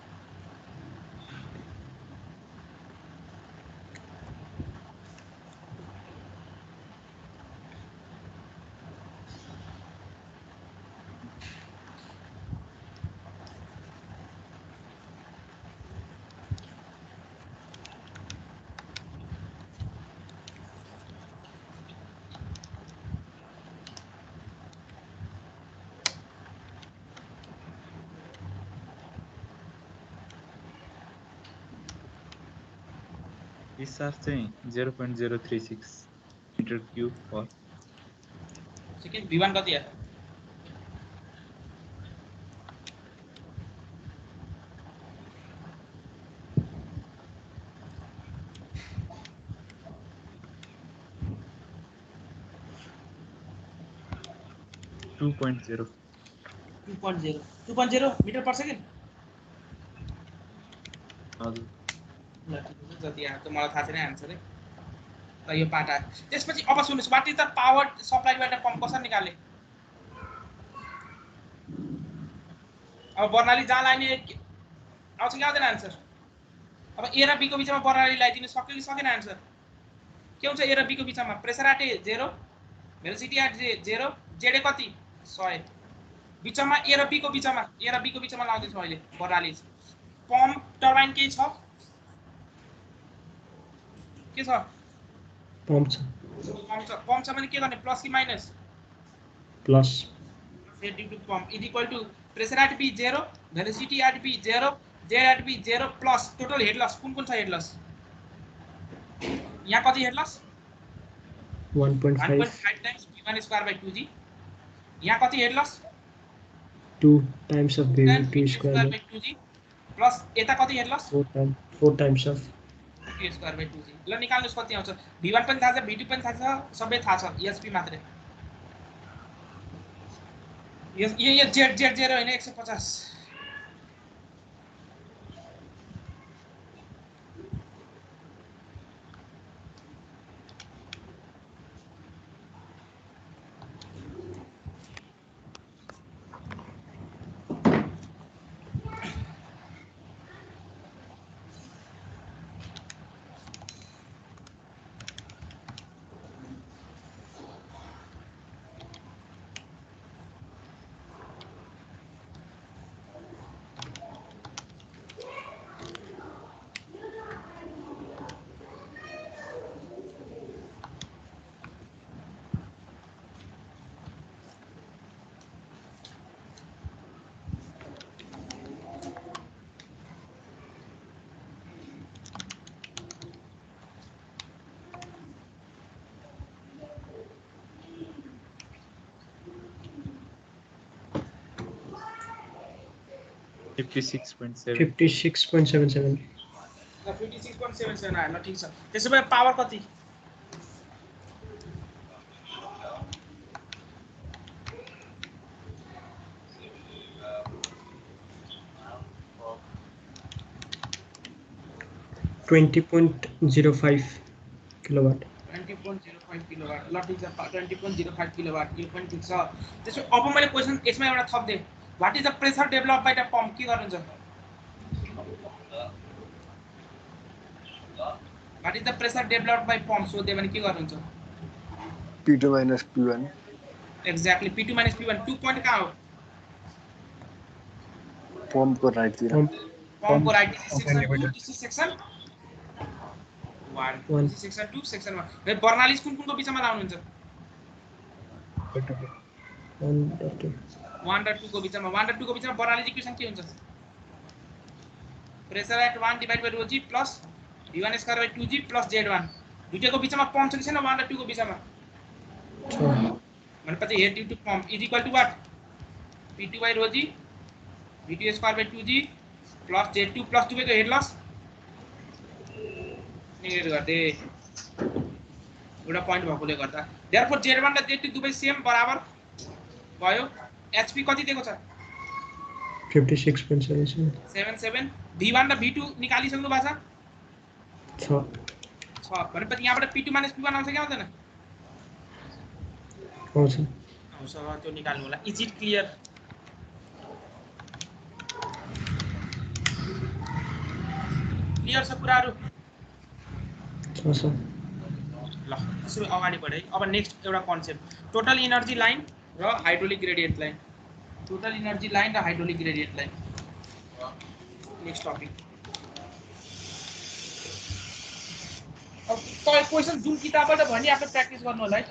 डिस्चार्ज चाहिँ 0.036 metre cube per second v1 कति आयो two point zero metre per second हजुर ल जति आयो त मलाई थाहा छैन आन्सर है त यो पार्ट आयो त्यसपछि अब सुन्नुस् वाट इज द पावर सप्लाइबाट पम्प कसरी निकाल्ने अब बर्नाली जहाँ लाने आउँछ कि आउँदैन आन्सर अब ए र बी को बिचमा बर्नाली लगाइदिनु सक्यो कि सकेन आन्सर के हुन्छ ए र बी को बिचमा pressure at 0 velocity at 0 z कति 100 बिचमा ए र बी को बिचमा लाउँदैछु अहिले बर्नाली पम्प टर्बाइन के छ के छ पम्प छ भने के गर्ने प्लस कि minus plus due to pump is equal to pressure at B 0 velocity at B 0 z at B 0 plus total head loss कुन छ हेड लस यहाँ कति head loss 1.5 times v1 square by 2g यहाँ कति head loss 2 times of v2 square by 2g plus यता कति head loss 4 times of v square by 2g ल निकाल्नुस् कति आउँछ v1 पनि थाहा छ v2 पनि थाहा छ सबै थाहा छ एसपी मात्रै यो जेड 0 हैन 150 56.77 56.77 आयो ल ठीक छ त्यसो भए पावर कति 20.05 किलोवाट 20.05 किलोवाट ल ठीक छ 20.05 किलोवाट यो पनि ठीक छ त्यसो अब मैले क्वेशन यसमा एउटा थप they what is the pressure develop by the pump के गर्नुहुन्छ what is the pressure develop by pump सोधे भने के गर्नुहुन्छ P2 minus P1 exactly P2 minus P1 2 point कहाँ हो पंप को राइट तिर पम्प को right section 2 this is section 1 this is section 2 section 1 रे बर्नालिस कुन कुनको बीचमा लाउनुहुन्छ 1 र 2 को बीचमा 1 र 2 को बीचमा बर्नालिस इक्वेसन के हुन्छ pressure at 1 divide by rho g plus v1 square by 2g plus z1 दुईटैको बीचमा पम्प छ कि छैन 1 र 2 को बीचमा भनेपछि head due to pump is equal to what p2 by rho g v2 square by 2g plus z2 plus 2 को हेड लस नेगेट गर्दे एउटा पॉइंट भएकोले गर्दा देयरफोर z1 र z2 दुबै सेम बराबर भयो hp कति दिएको छ 56.77 v1 र v2 निकालिसक्नु भएको छ छ भनेपछि यहाँबाट p2 माइनस p1 आउँछ कि आउँदैन आउँछ आउँछ त्यो निकाल्नु होला इज इट क्लियर क्लियर छ कुराहरु छ सर ल त्यसो अगाडि बढे अब नेक्स्ट एउटा कन्सेप्ट टोटल एनर्जी लाइन र hydraulic gradient line total energy line र hydraulic gradient line next topic अब तपाईं क्वेशन जुन किताबबाट भनि आफ्नो प्र्याक्टिस गर्नु होला है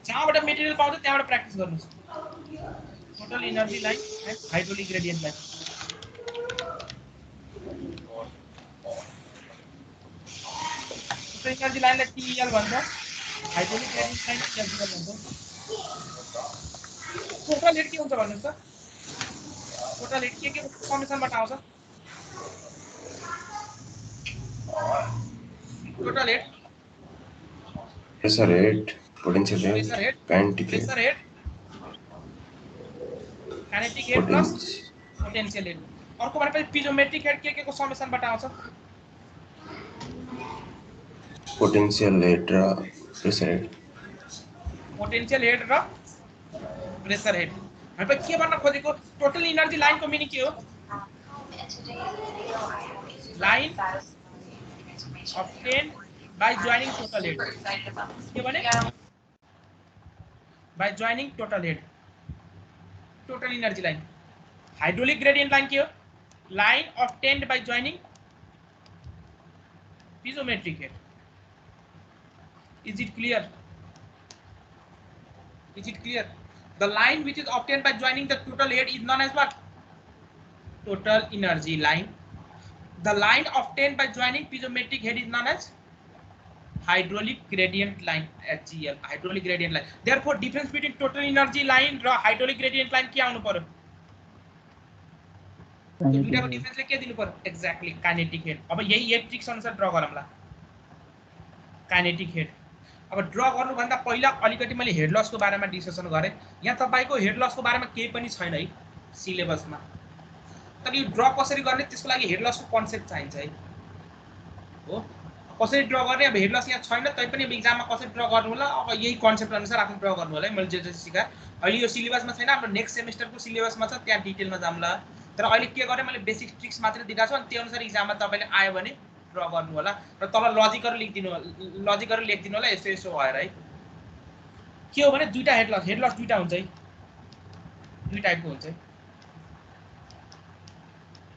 जहाँबाट मेटेरियल पाउँछ त्यहाँबाट प्र्याक्टिस गर्नुस् total energy line and hydraulic gradient line total energy लाइनलाई TEL भन्छ हाइड्रोलिक ग्रेडियन्ट लाइन TEL भन्छ टोटल हेड के हुन्छ भन्नुस् त टोटल हेड के समेसनबाट आउँछ total head pressure head potential head kinetic head kinetic head plus potential head अर्को भनेपछि पिजोमेट्रिक हेड के को समेसनबाट आउँछ पोटेंशियल हेड र प्रेशर हेड पोटेंशियल हेड र प्रेशर हेड भनेपछि के भन्न खोजेको टोटल एनर्जी लाइन को मिनिङ के हो line obtained by joining total head के भने by joining total head total energy line hydraulic gradient line के हो line obtained by joining piezometric head is it clear the line which is obtained by joining the total head is known as what total energy line. The line obtained by joining piezometric head is known as hydraulic gradient line HGL hydraulic gradient line. Therefore difference between total energy line र hydraulic gradient line के आउनु पर्यो दुईटाको डिफरेन्सले के दिनु पर्यो एक्ज्याक्टली काइनेटिक हेड अब यही एक ट्रिक्स अनुसार ड्रा गरौँला काइनेटिक हेड अब ड्रा गर्नु भन्दा पहिला अलिकति मैले हेड लसको बारेमा डिस्कसन गरे यहाँ तपाईको हेड लसको बारेमा केही पनि छैन है सिलेबसमा तर यो ड्रा कसरी गर्ने त्यसको लागि हेड लसको कन्सेप्ट चाहिन्छ है हो कसरी ड्रा गर्ने अब हेड लस यहाँ छैन तै पनि अब एक्जाममा कसरी ड्रा गर्नु होला अब यही कन्सेप्ट अनुसार आफ्नो ड्रा गर्नु होला है मैले जे सिकाए अहिले यो सिलेबसमा छैन हाम्रो नेक्स्ट सेमेस्टरको सिलेबसमा छ त्यहाँ डिटेलमा जामला तर अहिले के गरे मैले बेसिक ट्रिक्स मात्र दिइराछु अनि त्यो अनुसार एक्जाममा तपाईले आयो भने ड्रा गर्नु होला र तल लजिकहरु लेखिदिनु होला यसो भएर है के हो भने दुईटा हेड लस दुईटा हुन्छ है दुई टाइपको हुन्छ है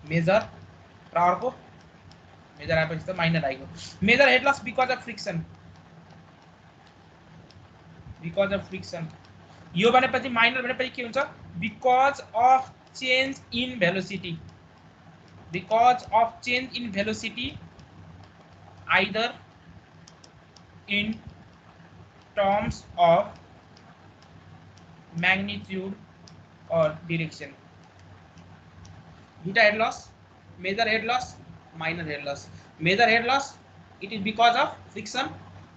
मेजर र अर्को मेजर आएपछि त माइनर आइगयो major head loss because of friction यो भनेपछि माइनर भनेपछि के हुन्छ because of change in velocity either in terms of magnitude or direction. Beta head loss, major head loss, minor head loss. Major head loss, it is because of friction.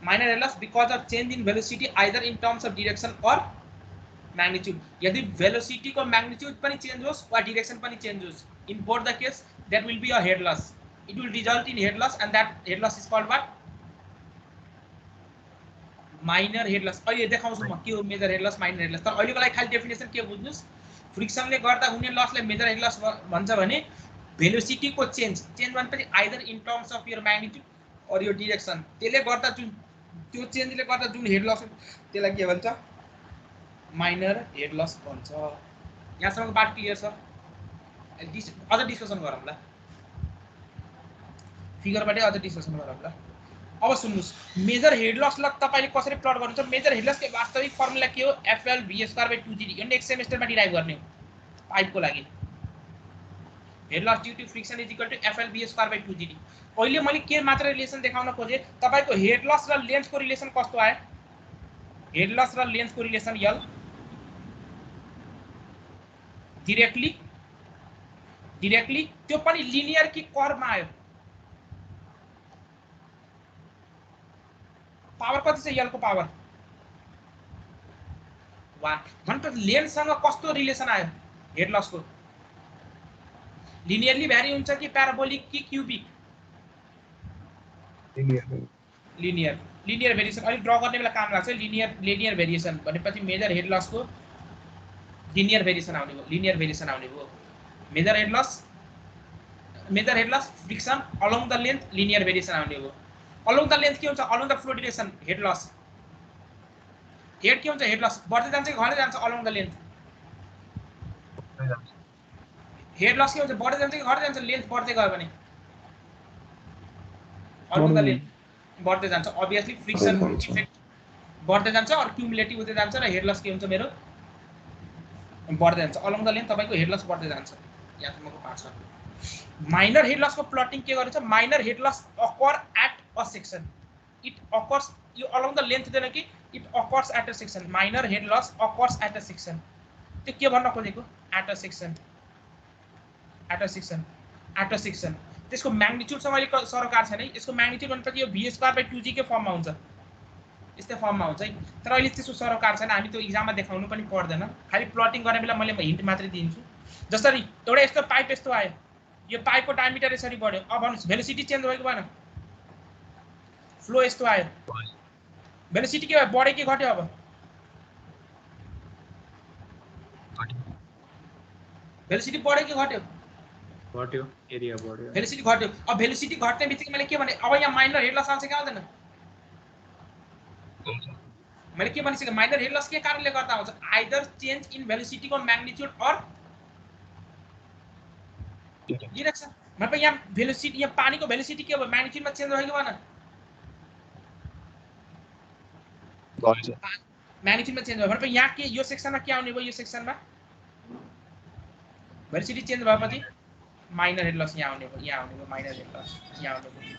Minor head loss because of change in velocity either in terms of direction or magnitude. यदि velocity को magnitude पनि change होस् वा direction पनि change होस्, in both the case that will be a head loss. it will result in head loss, and that head loss is called what? Minor head loss. अहिले देखाउँछु म के हो major head loss, minor head loss. तर अहिलेको लागि खाली डेफिनेसन के बुझ्नुस्, फ्रिक्सनले गर्दा हुने लसलाई मेजर हेड लस भन्छ भने भेलोसिटीको चेन्ज भनेपछि either in terms of your magnitude or यो डिरेक्सन, त्यसले गर्दा जुन त्यो चेन्जले गर्दा जुन हेड लस त्यसलाई के भन्छ? माइनर हेड लस भन्छ। यहाँसम्मको बात क्लियर छ? अझ डिस्कसन गरौँला, फिगरबाटै अझ डिस्कसन गरौँला। अब सुन्नुस्, मेजर हेड लसलाई तपाईले कसरी प्लट गर्नुहुन्छ? मेजर हेड लसको वास्तविक फर्मुला के हो? FL/V²/2GD। यो नेक्स्ट सेमेस्टरमा डिराइभ गर्ने हो पाइपको लागि। Head loss due to friction is equal to FL/V²/2GD। अहिले मैले के मात्र रिलेसन देखाउन खोजे, तपाईको हेड लस र लेन्थको रिलेसन कस्तो आयो? हेड लस र लेन्थको रिलेसन L डाइरेक्टली त्यो पनि लिनियर कि कर्वमा आयो? पावर कति छ L को पावर 1। भनेपछि लेन्थसँग कस्तो रिलेसन आयो हेड लसको? लिनियरली भ्यारी हुन्छ कि प्याराबोलिक कि क्युबिक? Linear variation. अहिले ड्र गर्ने बेला काम लाग्छ। लिनियर भेरिएसन भनेपछि मेजर हेड लसको लिनियर भेरिएसन आउने भयो। Major head loss friction along the length linear variation आउने भयो। अलोङ द लेन्थ के हुन्छ? Along the flow direction head loss. Head के हुन्छ? हेड लस बढ्दै जान्छ कि घट्दै जान्छ? Along the length head loss के हुन्छ? बढ्दै जान्छ कि घट्दै जान्छ? लेन्थ बढ्दै गयो भने अलोङ द लेन्थ बढ्दै जान्छ। अभियसली फ्रिक्सन इफेक्ट बढ्दै जान्छ और क्युमुलेटिभ हुँदै जान्छ र हेड लस के हुन्छ मेरो? बढ्दै जान्छ। अलोङ द लेन्थ तपाईको हेड लस बढ्दै जान्छ। यहाँसम्मको पार्ट छ। माइनर हेड लसको प्लटिङ के गरिन्छ? Minor head loss occur at a section. It occurs, यो अलोङ द लेन्थ दिएन कि it occurs at a section. Minor head loss occurs at a section. त्यो के भन्न खोजेको? At a section. त्यसको म्याग्निट्युडसँग अहिले सरोकार छैन है। यसको म्याग्निट्युड भनेपछि यो V²/2G के फर्ममा हुन्छ, यस्तै फर्ममा हुन्छ है। तर अहिले त्यसको सरोकार छैन, हामी त्यो इक्जाममा देखाउनु पनि पर्दैन। खाली प्लटिङ गर्ने बेला मैले हिन्ट मात्रै दिन्छु। जसरी एउटा यस्तो पाइप यस्तो आयो, यो पाइपको डायमिटर यसरी बढ्यो। अब भन्नुस् भेलोसिटी चेन्ज भएको भएन? फ्लो यस्तो आयो, भेलोसिटी के भयो? बढ्यो कि घट्यो? अब भेलोसिटी बढ्यो कि घट्यो? घट्यो, एरिया बढ्यो। भेलोसिटी घट्यो। अब भेलोसिटी घट्ने बित्तिकै मैले के भने? अब यहाँ माइनर हेड लस आउँछ कि आउँदैन? मैले के भनिसकेँ? माइनर हेड लस के कारणले गर्दा आउँछ? आइदर चेन्ज इन भेलोसिटीको म्याग्निट्युड अर डिरेक्सन। मतलब यहाँ भेलोसिटी, यहाँ पानीको भेलोसिटी के भयो? म्याग्निट्युडमा चेन्ज भयो कि भएन? म्याग्निट्युडमा चेन्ज भयो भनेपछि यहाँ के यो सेक्सनमा के आउने भयो? यो सेक्सनमा भेलोसिटी चेन्ज भएपछि माइनर हेड लस यहाँ आउने भयो। माइनर हेड लस यहाँ आउने भयो।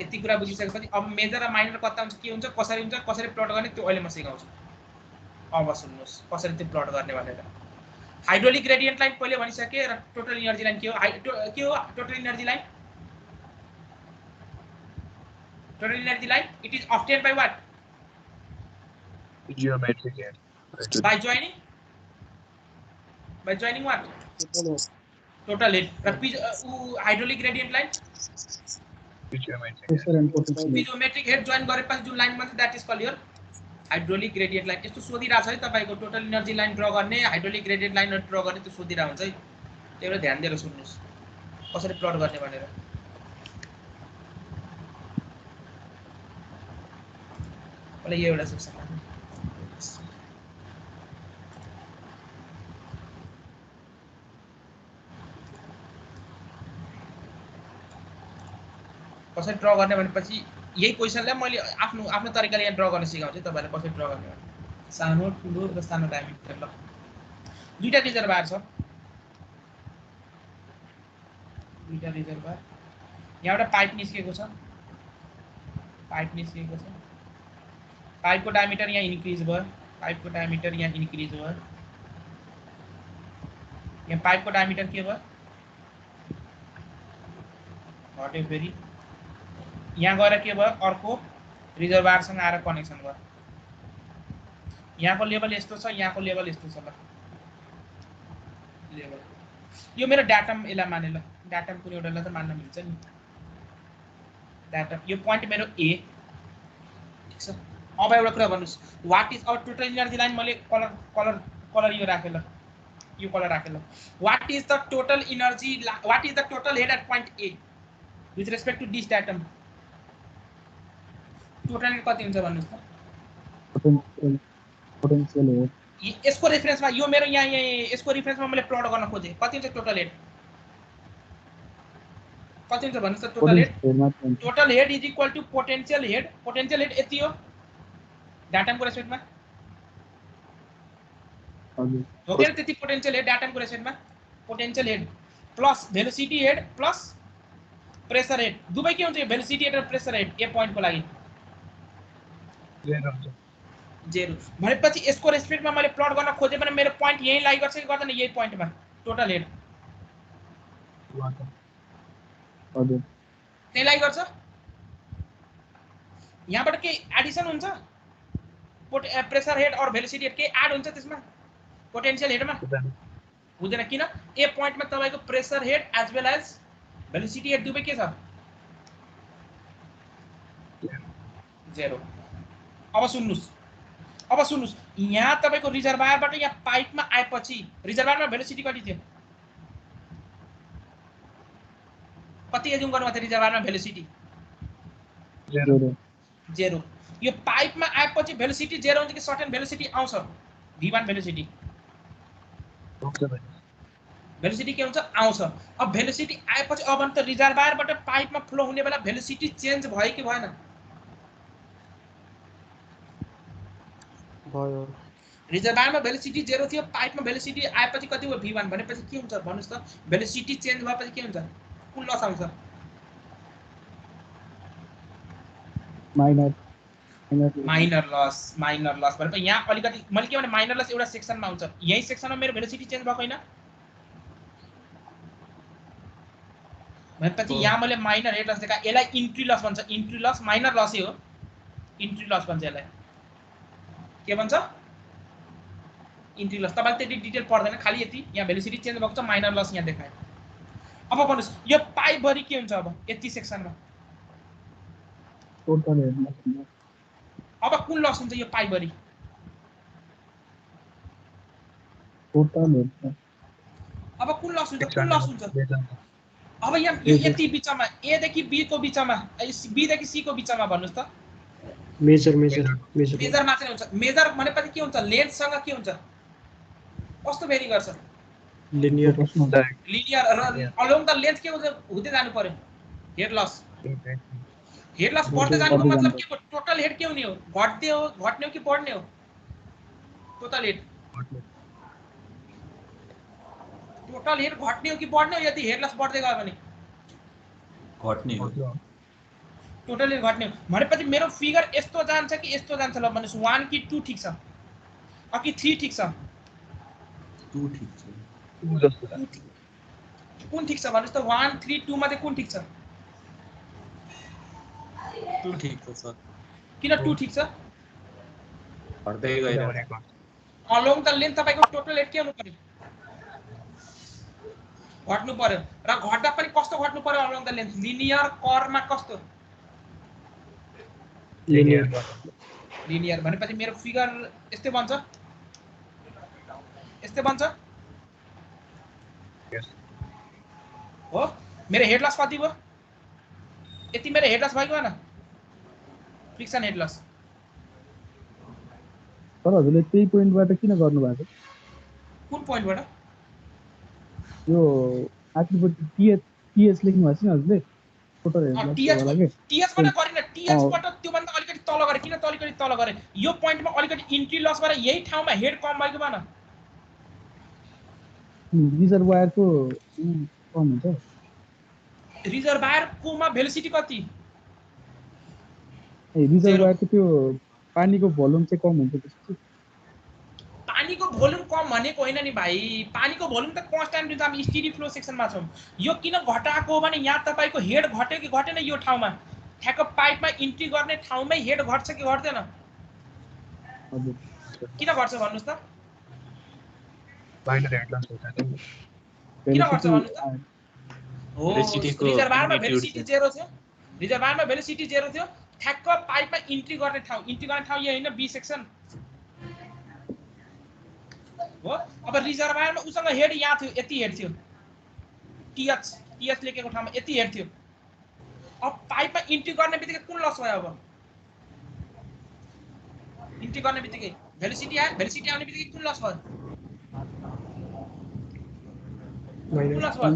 यति कुरा बुझिसकेपछि अब मेजर र माइनर कता हुन्छ, के हुन्छ, कसरी प्लट गर्ने त्यो अहिले म सिकाउँछु। अब सुन्नुहोस् कसरी त्यो प्लट गर्ने भनेर। हाइड्रोलिक ग्रेडियन्ट लाइन पहिले भनिसके र टोटल एनर्जी लाइन के हो? Total energy line it is obtained by what? Geometric head. By joining what? Total head. Hydraulic gradient line? Piezometric head join गरेपछि जुन लाइन बन्छ that is called your hydraulic gradient line. यस्तो सोधिरहेछ है तपाईको टोटल एनर्जी लाइन ड्रा गर्ने, हाइड्रोलिक ग्रेडियन्ट लाइन ड्रा गर्ने, त्यो सोधिरहेको हुन्छ है। त्यही भएर ध्यान दिएर सुन्नुस् कसरी प्लट गर्ने भनेर। मलाई यो एउटा सेक्सन कसरी ड्रा गर्ने भनेपछि यही क्वेसनलाई मैले आफ्नो तरिकाले यहाँ ड्रा गर्न सिकाउँछु तपाईहरुलाई कसरी ड्रा गर्ने। सानो ठुलो र सानो डायमिटर। ल दुईटा रिजर्भर छ, यहाँ एउटा पाइप निस्केको छ, पाइपको डायमिटर यहाँ इन्क्रिज भयो, यहाँ पाइपको डायमिटर के भयो? घट्यो। फेरि यहाँ गएर के भयो? अर्को रिजर्भरसँग आएर कनेक्सन भयो। यहाँको लेभल यस्तो छ, यहाँको लेभल यस्तो छ। ल लेभल यो मेरो डाटम यसलाई माने। ल डाटम कुनै एउटालाई त मान्न मिल्छ नि डाटम यो पोइन्ट मेरो ए ठीक छ अब एउटा कुरा भन्नुस् what is our total energy line मैले कलर यो राखे ल यो कलर राखे ल what is the total energy what is the total head at point A with respect to this datum total head कति हुन्छ भन्नुस् त पोटेन्शियल हेड यसको रेफरेन्समा यो मेरो यहाँ यसको रेफरेन्समा मैले प्लट गर्न खोजे कति हुन्छ टोटल हेड कति हुन्छ भन्नुस् त total head is equal to potential head यति हो डाटमको रेस्पेक्टमा हो के त्यति पोटेन्शियल हेड डाटमको रेस्पेक्टमा potential head plus velocity head plus pressure head दुवै के हुन्छ भेलोसिटी हेड र प्रेसर हेड ए पोइन्टको लागि जेरो भनेपछि यसको रेस्पेक्टमा मैले प्लट गर्न खोजे भने मेरो पोइन्ट यही लाई गर्छ कि गर्दैन यही पोइन्टमा टोटल हेड हजुर त्यही लाई गर्छ यहाँबाट के एडिसन हुन्छ प्रेसर हेड और भेलोसिटी हेड के एड हुन्छ त्यसमा पोटेन्शियल हेडमा हुँदैन किन ए पोइन्टमा तपाईको pressure head as well as velocity head दुवै के छ जेरो अब सुन्नुस् यहाँ तपाईको रिजर्वायरबाट यहाँ पाइपमा आएपछि रिजर्वायरमा भेलोसिटी कति थियो कति एज्युम गर्नुभएको थियो रिजर्वायरमा भेलोसिटी जेरो यो पाइपमा आएपछि भेलोसिटी जेरो हुन्छ कि सर्टेन भेलोसिटी आउँछ v1 भेलोसिटी के हुन्छ आउँछ अब भेलोसिटी आएपछि अब अन्त रिजर्वायरबाट पाइपमा फ्लो हुने बेला भेलोसिटी चेन्ज भयो कि भएन भयो रिजर्वायरमा भेलोसिटी जेरो थियो पाइपमा भेलोसिटी आएपछि कति हो v1 भनेपछि के हुन्छ भन्नुस् त भेलोसिटी चेन्ज भएपछि के हुन्छ कुन लस आउँछ माइनर लस भनेपछि यहाँ अलिकति मैले के भने माइनर लस एउटा सेक्सनमा आउँछ यही सेक्सनमा मेरो भेलोसिटी चेन्ज भएको हैन भनेपछि यहाँ मैले माइनर हेड लस देखा यसलाई इन्ट्री लस भन्छ इन्ट्री लस माइनर लसै हो इन्ट्री लस भन्छ यसलाई के भन्छ इन्ट्री लस तपाईले त्यति डिटेल पढ्दैन खाली यति यहाँ भेलोसिटी चेन्ज भएको छ माइनर लस यहाँ देखाए अब भन्नुस् यो पाइप भरि के हुन्छ अब यति सेक्सनमा टोटल हेड अब कुन लस हुन्छ यो पाइप भरि टोटल हेड अब कुन लस हुन्छ अब यहाँ यति बिचमा ए देखि बी को बिचमा बी देखि सी को बिचमा भन्नुस् त मेजर मेजरमा चाहिँ हुन्छ मेजर भनेपछि के हुन्छ लेन्थ सँग के हुन्छ कस्तो भेरी गर्छ लिनियर र अलोङ द लेन्थ के हुँदै जानु पर्यो हेड लस बढ्दै जानुको मतलब के हो टोटल हेड के हुने हो घट्ने हो कि बढ्ने हो टोटल हेड घट्ने हो कि बढ्ने हो यदि हेड लस बढ्दै गयो भने घट्ने हो टोटल हेड घट्ने हो भनेपछि मेरो फिगर यस्तो जान्छ कि यस्तो जान्छ ल भन्नुस् 1 कि 2 ठीक छ कि 3 ठीक छ 2 ठीक छ 2 जस्तो कुन ठीक छ भन्नुस् त 1 3 2 मध्ये कुन ठीक छ 2 ठीक छ सर किन 2 ठीक छ घट्दै गइरहेको अलोङ द लेन्थ तपाईको टोटल हेड के हुनु पर्यो घट्नु पर्यो र घट्दा पनि कस्तो घट्नु पर्यो अलोङ द लेन्थ लिनियर कर्वमा कस्तो लिनियर भनेपछि मेरो फिगर यस्तै बन्छ हो मेरो हेड लस कति भयो यति मेरो हेड लस भयो कि भएन फ्रिक्सन हेड लस तर हजुरले त्यही पोइन्टबाट किन गर्नु भएको कुन पोइन्टबाट यो आखिरपट्टि टीएस लेख्नु भएको छ नि हजुरले टोटल हेड टीएस बाट गरिन टीएस बाट त्यो भन्दा अलिकति तल गरे किन अलिकति तल गरे यो पोइन्टमा अलिकति इन्ट्री लस गरे यही ठाउँमा हेड कम भयो कि भएन रिजर्वायरको कम हुन्छ रिजर्वायरकोमा भेलोसिटी कति रिजर्वायरको त्यो पानीको भोल्युम चाहिँ कम हुन्छ त्यसपछि पानीको भोल्युम कम भनेको होइन नि भाइ पानीको भोल्युम त कन्स्ट्यान्ट हुन्छ हामी स्टेडी फ्लो सेक्सनमा छौं यो किन घटाएको भने यहाँ तपाईको हेड घट्यो कि घटेन यो ठाउँमा ठ्याक्क पाइपमा इन्ट्री गर्ने ठाउँमै हेड घट्छ कि घट्दैन किन घट्छ भन्नुस् त माइनर हेड लस हुन्छ किन घट्छ भन्नुस् त हो भेलोसिटीको रिजर्भरमा magnitude भेलोसिटी चाहिँ। 0 थियो रिजर्भरमा भेलोसिटी 0 थियो ठ्याक्क पाइपमा इन्ट्री गर्ने ठाउँ यो हैन बी सेक्सन हो अब रिजर्भरमा उसँग हेड यहाँ थियो यति हेड थियो टीएच लेखेको ठाउँमा यति हेड थियो अब पाइपमा इन्ट्री गर्ने बित्तिकै कुन लस भयो अब इन्ट्री गर्ने बित्तिकै भेलोसिटी आउने बित्तिकै कुन लस भयो कुन लस भयो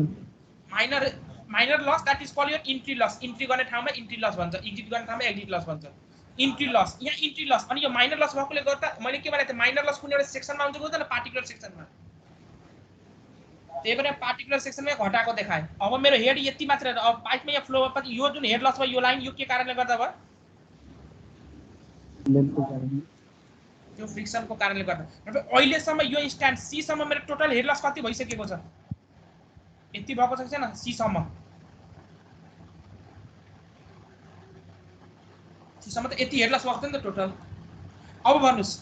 minor loss that is called your entry loss entry गर्ने ठाउँमा इन्ट्री लस भन्छ एक्जिट गर्ने ठाउँमा एक्जिट लस भन्छ इन्ट्री लस यहाँ इन्ट्री लस अनि यो माइनर लस भएकोले गर्दा मैले के भनेको थिएँ माइनर लस कुन एउटा सेक्सनमा हुन्छ बुझ्दैन पार्टिकुलर सेक्सनमा त्यही भएर पार्टिकुलर सेक्सनमा घटाएको देखाए अब मेरो हेड यति मात्र अब पाइपमा यहाँ फ्लो भएपछि यो जुन हेड लस भयो यो लाइन यो के कारणले गर्दा भयो त्यो फ्रिक्सनको कारणले गर्दा अहिलेसम्म यो इन्स्ट्यान्ट सी सम्म मेरो टोटल हेड लस कति भइसकेको छ यति भएको छ छैन सी सम्म त यति हेड लस भएको थियो नि त टोटल अब भन्नुस्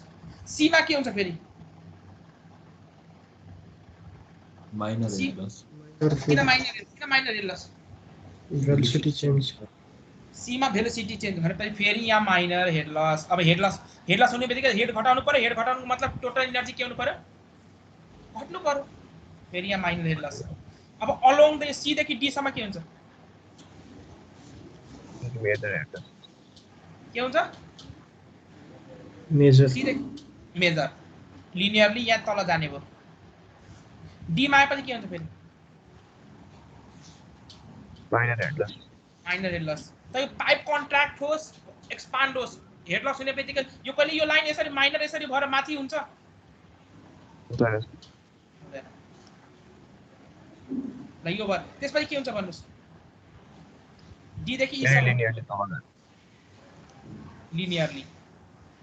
सी मा के हुन्छ फेरि माइनर सी लस किन minor head loss velocity change C मा भेलोसिटी चेन्ज भनेपछि फेरि यहाँ माइनर हेड लस अब हेड लस हुने बित्तिकै हेड घटाउनु पर्यो हेड घटाउनुको मतलब टोटल एनर्जी के हुनु पर्यो घट्नु पर्यो फेरि यहाँ माइनर हेड लस अब अलोङ द सी देखि डी सम्म के हुन्छ के हुन्छ मेजर सी देखि मेजर लिनियरली यहाँ तल जाने भयो डी मा आएपछि के हुन्छ फेरि माइनर हेड लस त यो पाइप कन्ट्र्याक्ट होस् एक्सपान्ड होस् हेड लस हुने बित्तिकै यो कहिले यो लाइन यसरी माइनर यसरी भएर माथि हुन्छ ल यो भयो त्यसपछि के हुन्छ भन्नुस् डी देखि ई सम्म लिनियरली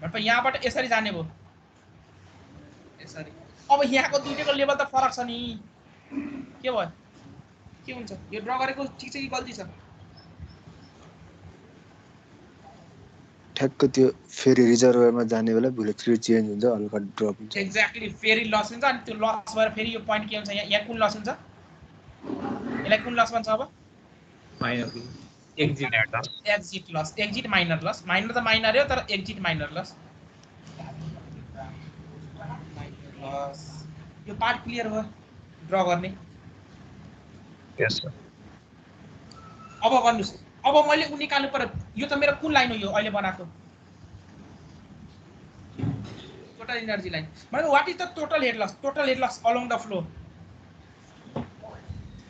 मतलब यहाँबाट यसरी जाने भयो यसरी अब यहाँको दुईटैको लेभल त फरक छ नि के भयो के हुन्छ यो ड्र गरेको ठीक छ कि गल्ती छ ठ्याक्क त्यो फेरि रिजर्भरमा जाने बेला भेलोसिटी चेन्ज हुन्छ हल्का ड्रप हुन्छ एक्ज्याक्टली फेरि लस हुन्छ अनि त्यो लस भएर फेरि यो पोइन्ट के हुन्छ यहाँ कुन लस हुन्छ यसलाई कुन लस भन्छ अब minor exit loss exit minor loss minor त माइनर हो तर एक्जिट माइनर लस यो पार्ट क्लियर भयो ड्र गर्ने यस सर अब भन्नुस् अब मैले उ निकाल्नु पर्यो यो त मेरो कुन लाइन हो यो अहिले बनाएको टोटल एनर्जी लाइन मतलब what is the total head loss along the flow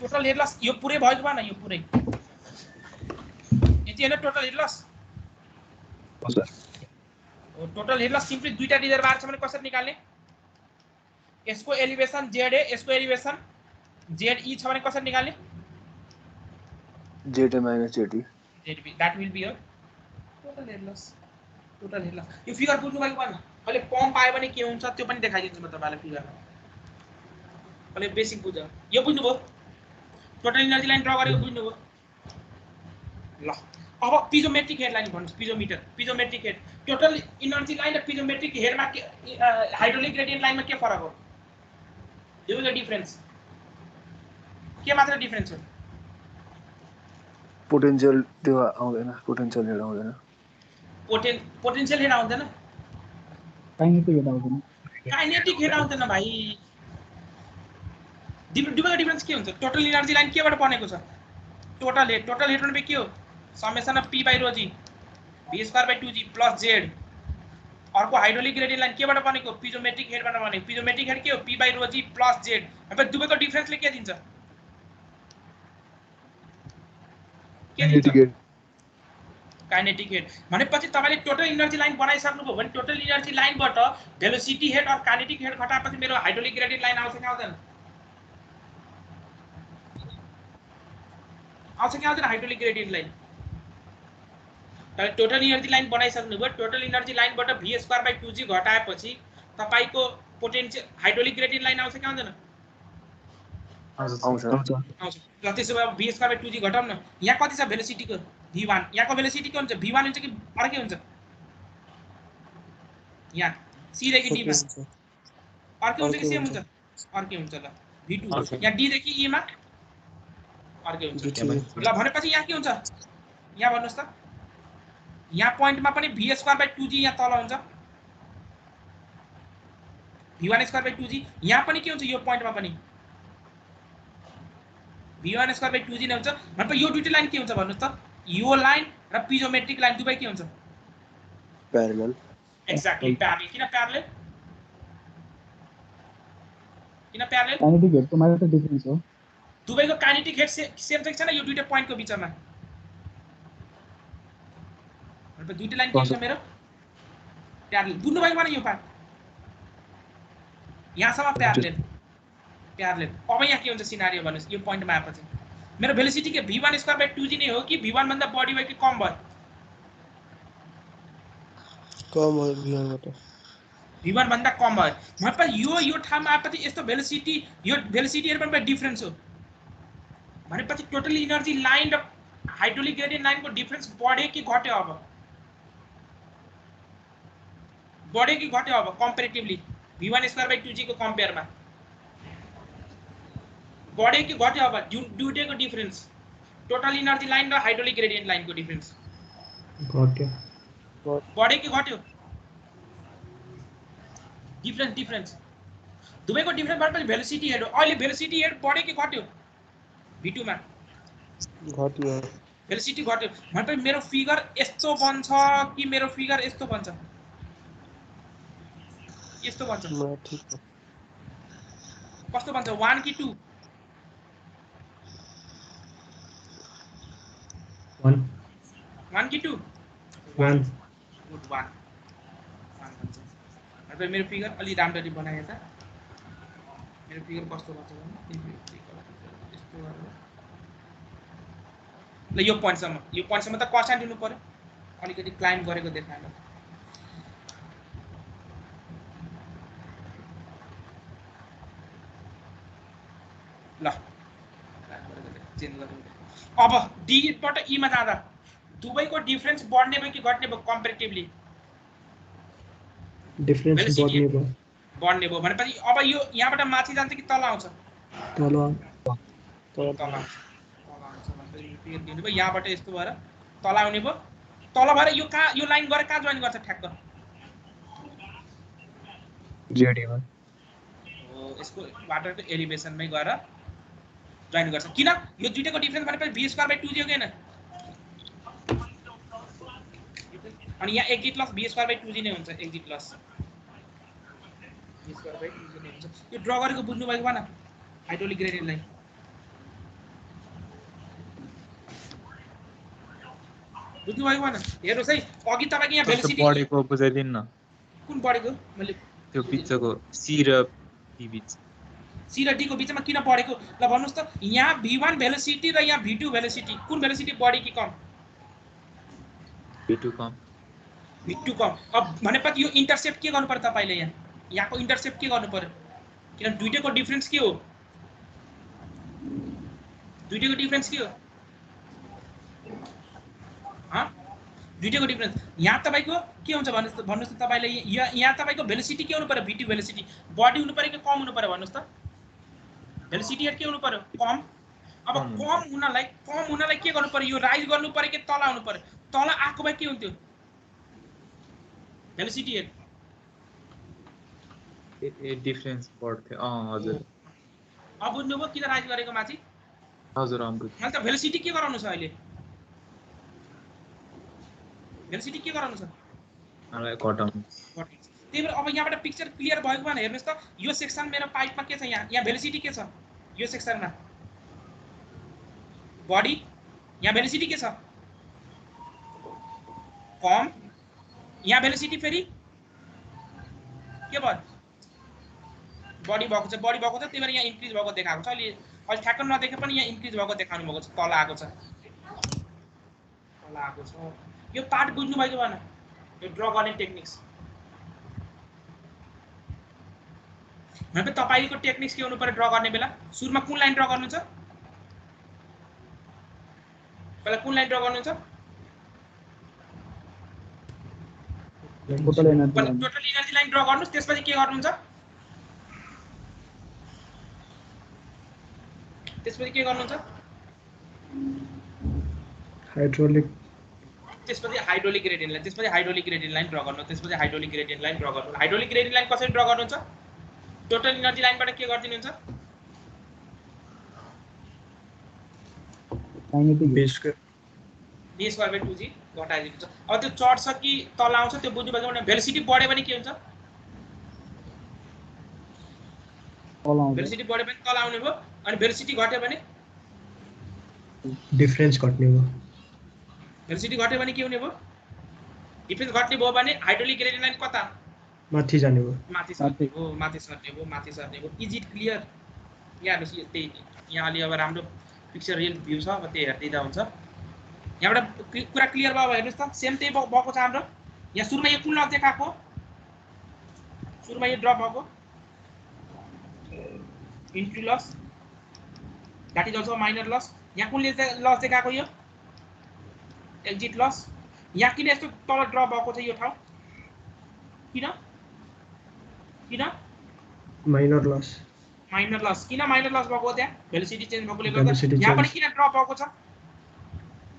total head loss यो पुरै भयो कि भएन यो पुरै यति हैन टोटल हेड लस हो sir total head loss simply दुईटा रिजर्भर छ भने कसरी निकाल्ने यसको एलिभेसन जेड ए यसको एलिभेसन जेड ई छ भने कसरी निकाल्ने z minus z z B that will be your total head loss यो फिगर बुझ्नु भएको भएन अहिले पम्प आयो भने के हुन्छ त्यो पनि देखाइदिन्छु म तपाईलाई फिगरमा अहिले बेसिक बुझ यो बुझ्नुभयो टोटल एनर्जी लाइन ड्र गरेको बुझ्नुभयो ल अब पिजोमेट्रिक हेड लाइन भन्नुस् piezometric head total energy line र पिजोमेट्रिक हेडमा के हाइड्रोलिक ग्रेडियन्ट लाइनमा के फरक हो यो इज द डिफरेन्स के मात्र डिफरेन्स हो पोटेन्शियल त्यो आउँदैन पोटेन्शियल हेड आउँदैन पोटेन्शियल हेड आउँदैन काइनेटिक हेड आउँदैन भाइ दुवैको डिफरेन्स के हुन्छ टोटल एनर्जी लाइन केबाट बनेको छ टोटल हेड भनेको के हो summation of p by rho g v square by 2g plus z अर्को हाइड्रोलिक ग्रेडियन्ट लाइन केबाट बनेको पिजोमेट्रिक हेडबाट बनेको पिजोमेट्रिक हेड के हो p by rho g plus z अब दुवैको डिफरेन्सले के दिन्छ काइनेटिक हेड भनेपछि तपाईले टोटल एनर्जी लाइन बनाइसक्नुभयो भने टोटल एनर्जी लाइनबाट भेलोसिटी हेड र काइनेटिक हेड घटाएपछि मेरो हाइड्रोलिक ग्रेडियन्ट लाइन आउँछ कि आउँदैन hydraulic gradient line total energy line बनाइसक्नुभयो टोटल एनर्जी लाइनबाट v स्क्वायर बाइ 2g घटाएपछि तपाईको पोटेन्शियल हाइड्रोलिक ग्रेडियन्ट लाइन आउँछ कि आउँदैन आउँछ ल त्यसो भए v स्क्वायर बाइ 2g घटाउँ न यहाँ कति छ भेलोसिटीको v1 यहाँको भेलोसिटी के हुन्छ v1 हुन्छ कि अर्कै हुन्छ यहाँ c देखि d मा अर्कै हुन्छ कि सेम हुन्छ अर्कै हुन्छ ल v2 यहाँ d देखि e मा अर्कै हुन्छ दुईटै ल भनेपछि यहाँ के हुन्छ यहाँ भन्नुस् त यहाँ पोइन्टमा पनि v²/2g यहाँ तल हुन्छ v1²/2g यहाँ पनि के हुन्छ यो पोइन्टमा पनि v1²/2g नै हुन्छ भनेपछि यो दुईटै लाइन के हुन्छ भन्नुस् त यो लाइन र पिजोमेट्रिक लाइन दुवै के हुन्छ प्यारलल एक्ज्याक्टली प्यारलल किन प्यारलल काइनेटिक हेडको मात्र डिफरेन्स हो दुवैको काइनेटिक हेड सेम छैन यो दुईटा पोइन्टको बीचमा भनेपछि दुईटा लाइन के छ मेरो प्यारलल बुझ्नु भएको भएन यो पार्ट यहाँसम्म प्यारलल अब यहाँ के हुन्छ सिनारियो भन्नुस् यो पोइन्टमा आएपछि मेरो भेलोसिटी के v1²/2g नै हो कि v1 भन्दा बढी भयो कि कम भयो कम हो v1 बाट v1 भन्दा कम भयो मतलब यो ठाउँमा आएपछि यस्तो भेलोसिटी यो भेलोसिटीहरुमा डिफरेन्स हो भनेपछि टोटल एनर्जी लाइन र हाइड्रोलिक ग्रेडियन्ट लाइनको डिफरेन्स बढ्यो कि घट्यो अब बढ्यो कि घट्यो अब कम्पेरेटिभली v1²/2g को कम्पेयरमा बढ्यो कि घट्यो अब दुईटैको डिफरेन्स टोटल एनर्जी लाइन र हाइड्रोलिक ग्रेडियन्ट लाइनको डिफरेन्स घट्यो बढ्यो कि घट्यो डिफरेन्स दुवैको डिफरेन्स भनेपछि भेलोसिटी हेड हो अहिले भेलोसिटी हेड बढ्यो कि घट्यो v2 मा घट्यो भेलोसिटी घट्यो भनेपछि मेरो फिगर यस्तो बन्छ कि मेरो फिगर यस्तो बन्छ यस्तो बन्छ म ठीक हो कस्तो बन्छ 1 कि 2 1 कि 2 1 गुड 1 बन्छ भनेपछि मेरो फिगर अलि राम्ररी बनाए त मेरो फिगर कस्तो बन्छ भने यस्तो गरेर ल यो पोइन्टसम्म त कन्स्ट्यान्ट दिनु पर्यो अलिकति क्लाइम्ब गरेको देखाएन ल चेन्ज गर्नु अब डी बाट ई मा जाँदा दुवैको डिफरेन्स बढ्ने भयो कि घट्ने भयो कम्पेरेटिभली डिफरेन्स बढ्ने भयो भनेपछि अब यो यहाँबाट माथि जान्छ कि तल आउँछ तल आउँछ भनेपछि फिगर दिनु भयो यहाँबाट यस्तो भएर तल आउने भयो तल भएर यो लाइन गरे कहाँ जोइन गर्छ ठ्याक्क जेडीमा यसको वाटरको एलिभेसनमै गएर जोइन गर्छ किन यो दुईटाको डिफरेन्स भनेपछि v²/2g हो हैन अनि यहाँ एक्जिट लस v²/2g नै हुन्छ एक्जिट लस v²/2g नै हुन्छ यो ड्रा गरेको बुझ्नु भएको भएन हाइड्रोलिक ग्रेडियन्टलाई बुझ्नु भएको भएन हेर्नुस् है अघि तपाईको यहाँ भेलोसिटी बढेको बुझाइदिन न कुन बढेको मैले त्यो बिचको सी र डी बिच सी र डी को बीचमा किन बढेको ल भन्नुस् त यहाँ v1 भेलोसिटी र यहाँ v2 भेलोसिटी कुन भेलोसिटी बढी कि कम v2 कम अब भनेपछि यो इन्टरसेप्ट के गर्नु पर्यो तपाईले यहाँको इन्टरसेप्ट के गर्नु पर्यो किन दुईटैको डिफरेन्स के हो दुईटैको डिफरेन्स यहाँ तपाईको के हुन्छ भन्नुस् त तपाईले यहाँ तपाईको भेलोसिटी के हुनु पर्यो v2 भेलोसिटी बढी हुनु पर्यो कि कम हुनु पर्यो भन्नुस् त भेलोसिटी के हुनु पर्यो कम अब कम हुनलाई के गर्नु पर्यो यो राइज गर्नु पर्यो कि तल आउनु पर्यो तल आएको भए के हुन्थ्यो भेलोसिटी डिफरेन्स बढ्थ्यो हजुर अब बुझ्नुभयो किन राइज गरेको माथि हजुर अमृत मैले त भेलोसिटी के गराउनु छ अहिले भेलोसिटी के गराउनु छ मलाई घटाउनु त्यही भएर अब यहाँबाट पिक्चर क्लियर भएको भएन हेर्नुस् त यो सेक्सन मेरो पाइपमा के छ यहाँ भेलोसिटी के छ यो सेक्सनमा बडी यहाँ भेलोसिटी के छ कम यहाँ भेलोसिटी फेरि के भयो बडी भएको छ त्यही भएर यहाँ इन्क्रिज भएको देखाएको छ अहिले ठ्याक्क नदेखे पनि यहाँ इन्क्रिज भएको देखाउनु भएको छ तल आएको छ यो पार्ट बुझ्नु भएको भएन यो ड्र गर्ने टेक्निक्स भनेपछि तपाईको टेक्निक्स के हुनु पर्यो ड्र गर्ने बेला सुरुमा कुन लाइन ड्र गर्नुहुन्छ पहिला कुन लाइन ड्र गर्नुहुन्छ टोटल एनर्जी लाइन ड्र गर्नुस् त्यसपछि के गर्नुहुन्छ हाइड्रोलिक त्यसपछि हाइड्रोलिक ग्रेडियन्ट लाइन, त्यसपछि हाइड्रोलिक ग्रेडियन्ट लाइन ड्रा गर्नु, त्यसपछि हाइड्रोलिक ग्रेडियन्ट लाइन ड्रा गर्नु। हाइड्रोलिक ग्रेडियन्ट लाइन कसरी ड्रा गर्नुहुन्छ? टोटल इनर्जी लाइनबाट के गरिदिनुहुन्छ? काइनेटिक बेस कर b स्क्वायर बाइ 2g घटाइदिनुहुन्छ। अब त्यो चढ्छ कि तल आउँछ त्यो बुझ्नुभएको भने भेलोसिटी बढ्यो भने के हुन्छ? तल आउँछ, भेलोसिटी बढ्यो भने तल आउने भयो, अनि भेलोसिटी घट्यो भने डिफरेंस घट्ने भयो। भेलोसिटी घट्यो भने के हुने भयो? डिफरेन्स घट्ने भयो भने हाइड्रोलिक ग्रेडियन्ट लाइन कता? माथि जाने भयो। माथि सर्ने भयो, माथि सर्ने भयो, माथि सर्ने भयो। Is it clear? यहाँ हेर्नुहोस्, त्यही यहाँ अलि अब राम्रो पिक्चर रियल भ्यू छ, अब त्यही हेर्दै हुन्छ। यहाँबाट कुरा क्लियर भयो हेर्नुहोस् त, सेम त्यही भएको छ हाम्रो। यहाँ सुरुमा यो कुन लस देखाएको, सुरुमा यो ड्रप भएको entry loss that is also minor loss. यहाँ कुन लस देखाएको, यो एक्जिट लस। यहाँ किन यस्तो तल ड्रप भएको छ यो ठाउँ? किन किन माइनर लस माइनर लस किन माइनर लस भएको? त्यहाँ भेलोसिटी चेन्ज भएकोले गर्दा। Velocity यहाँ पनि change. किन ड्रप भएको छ?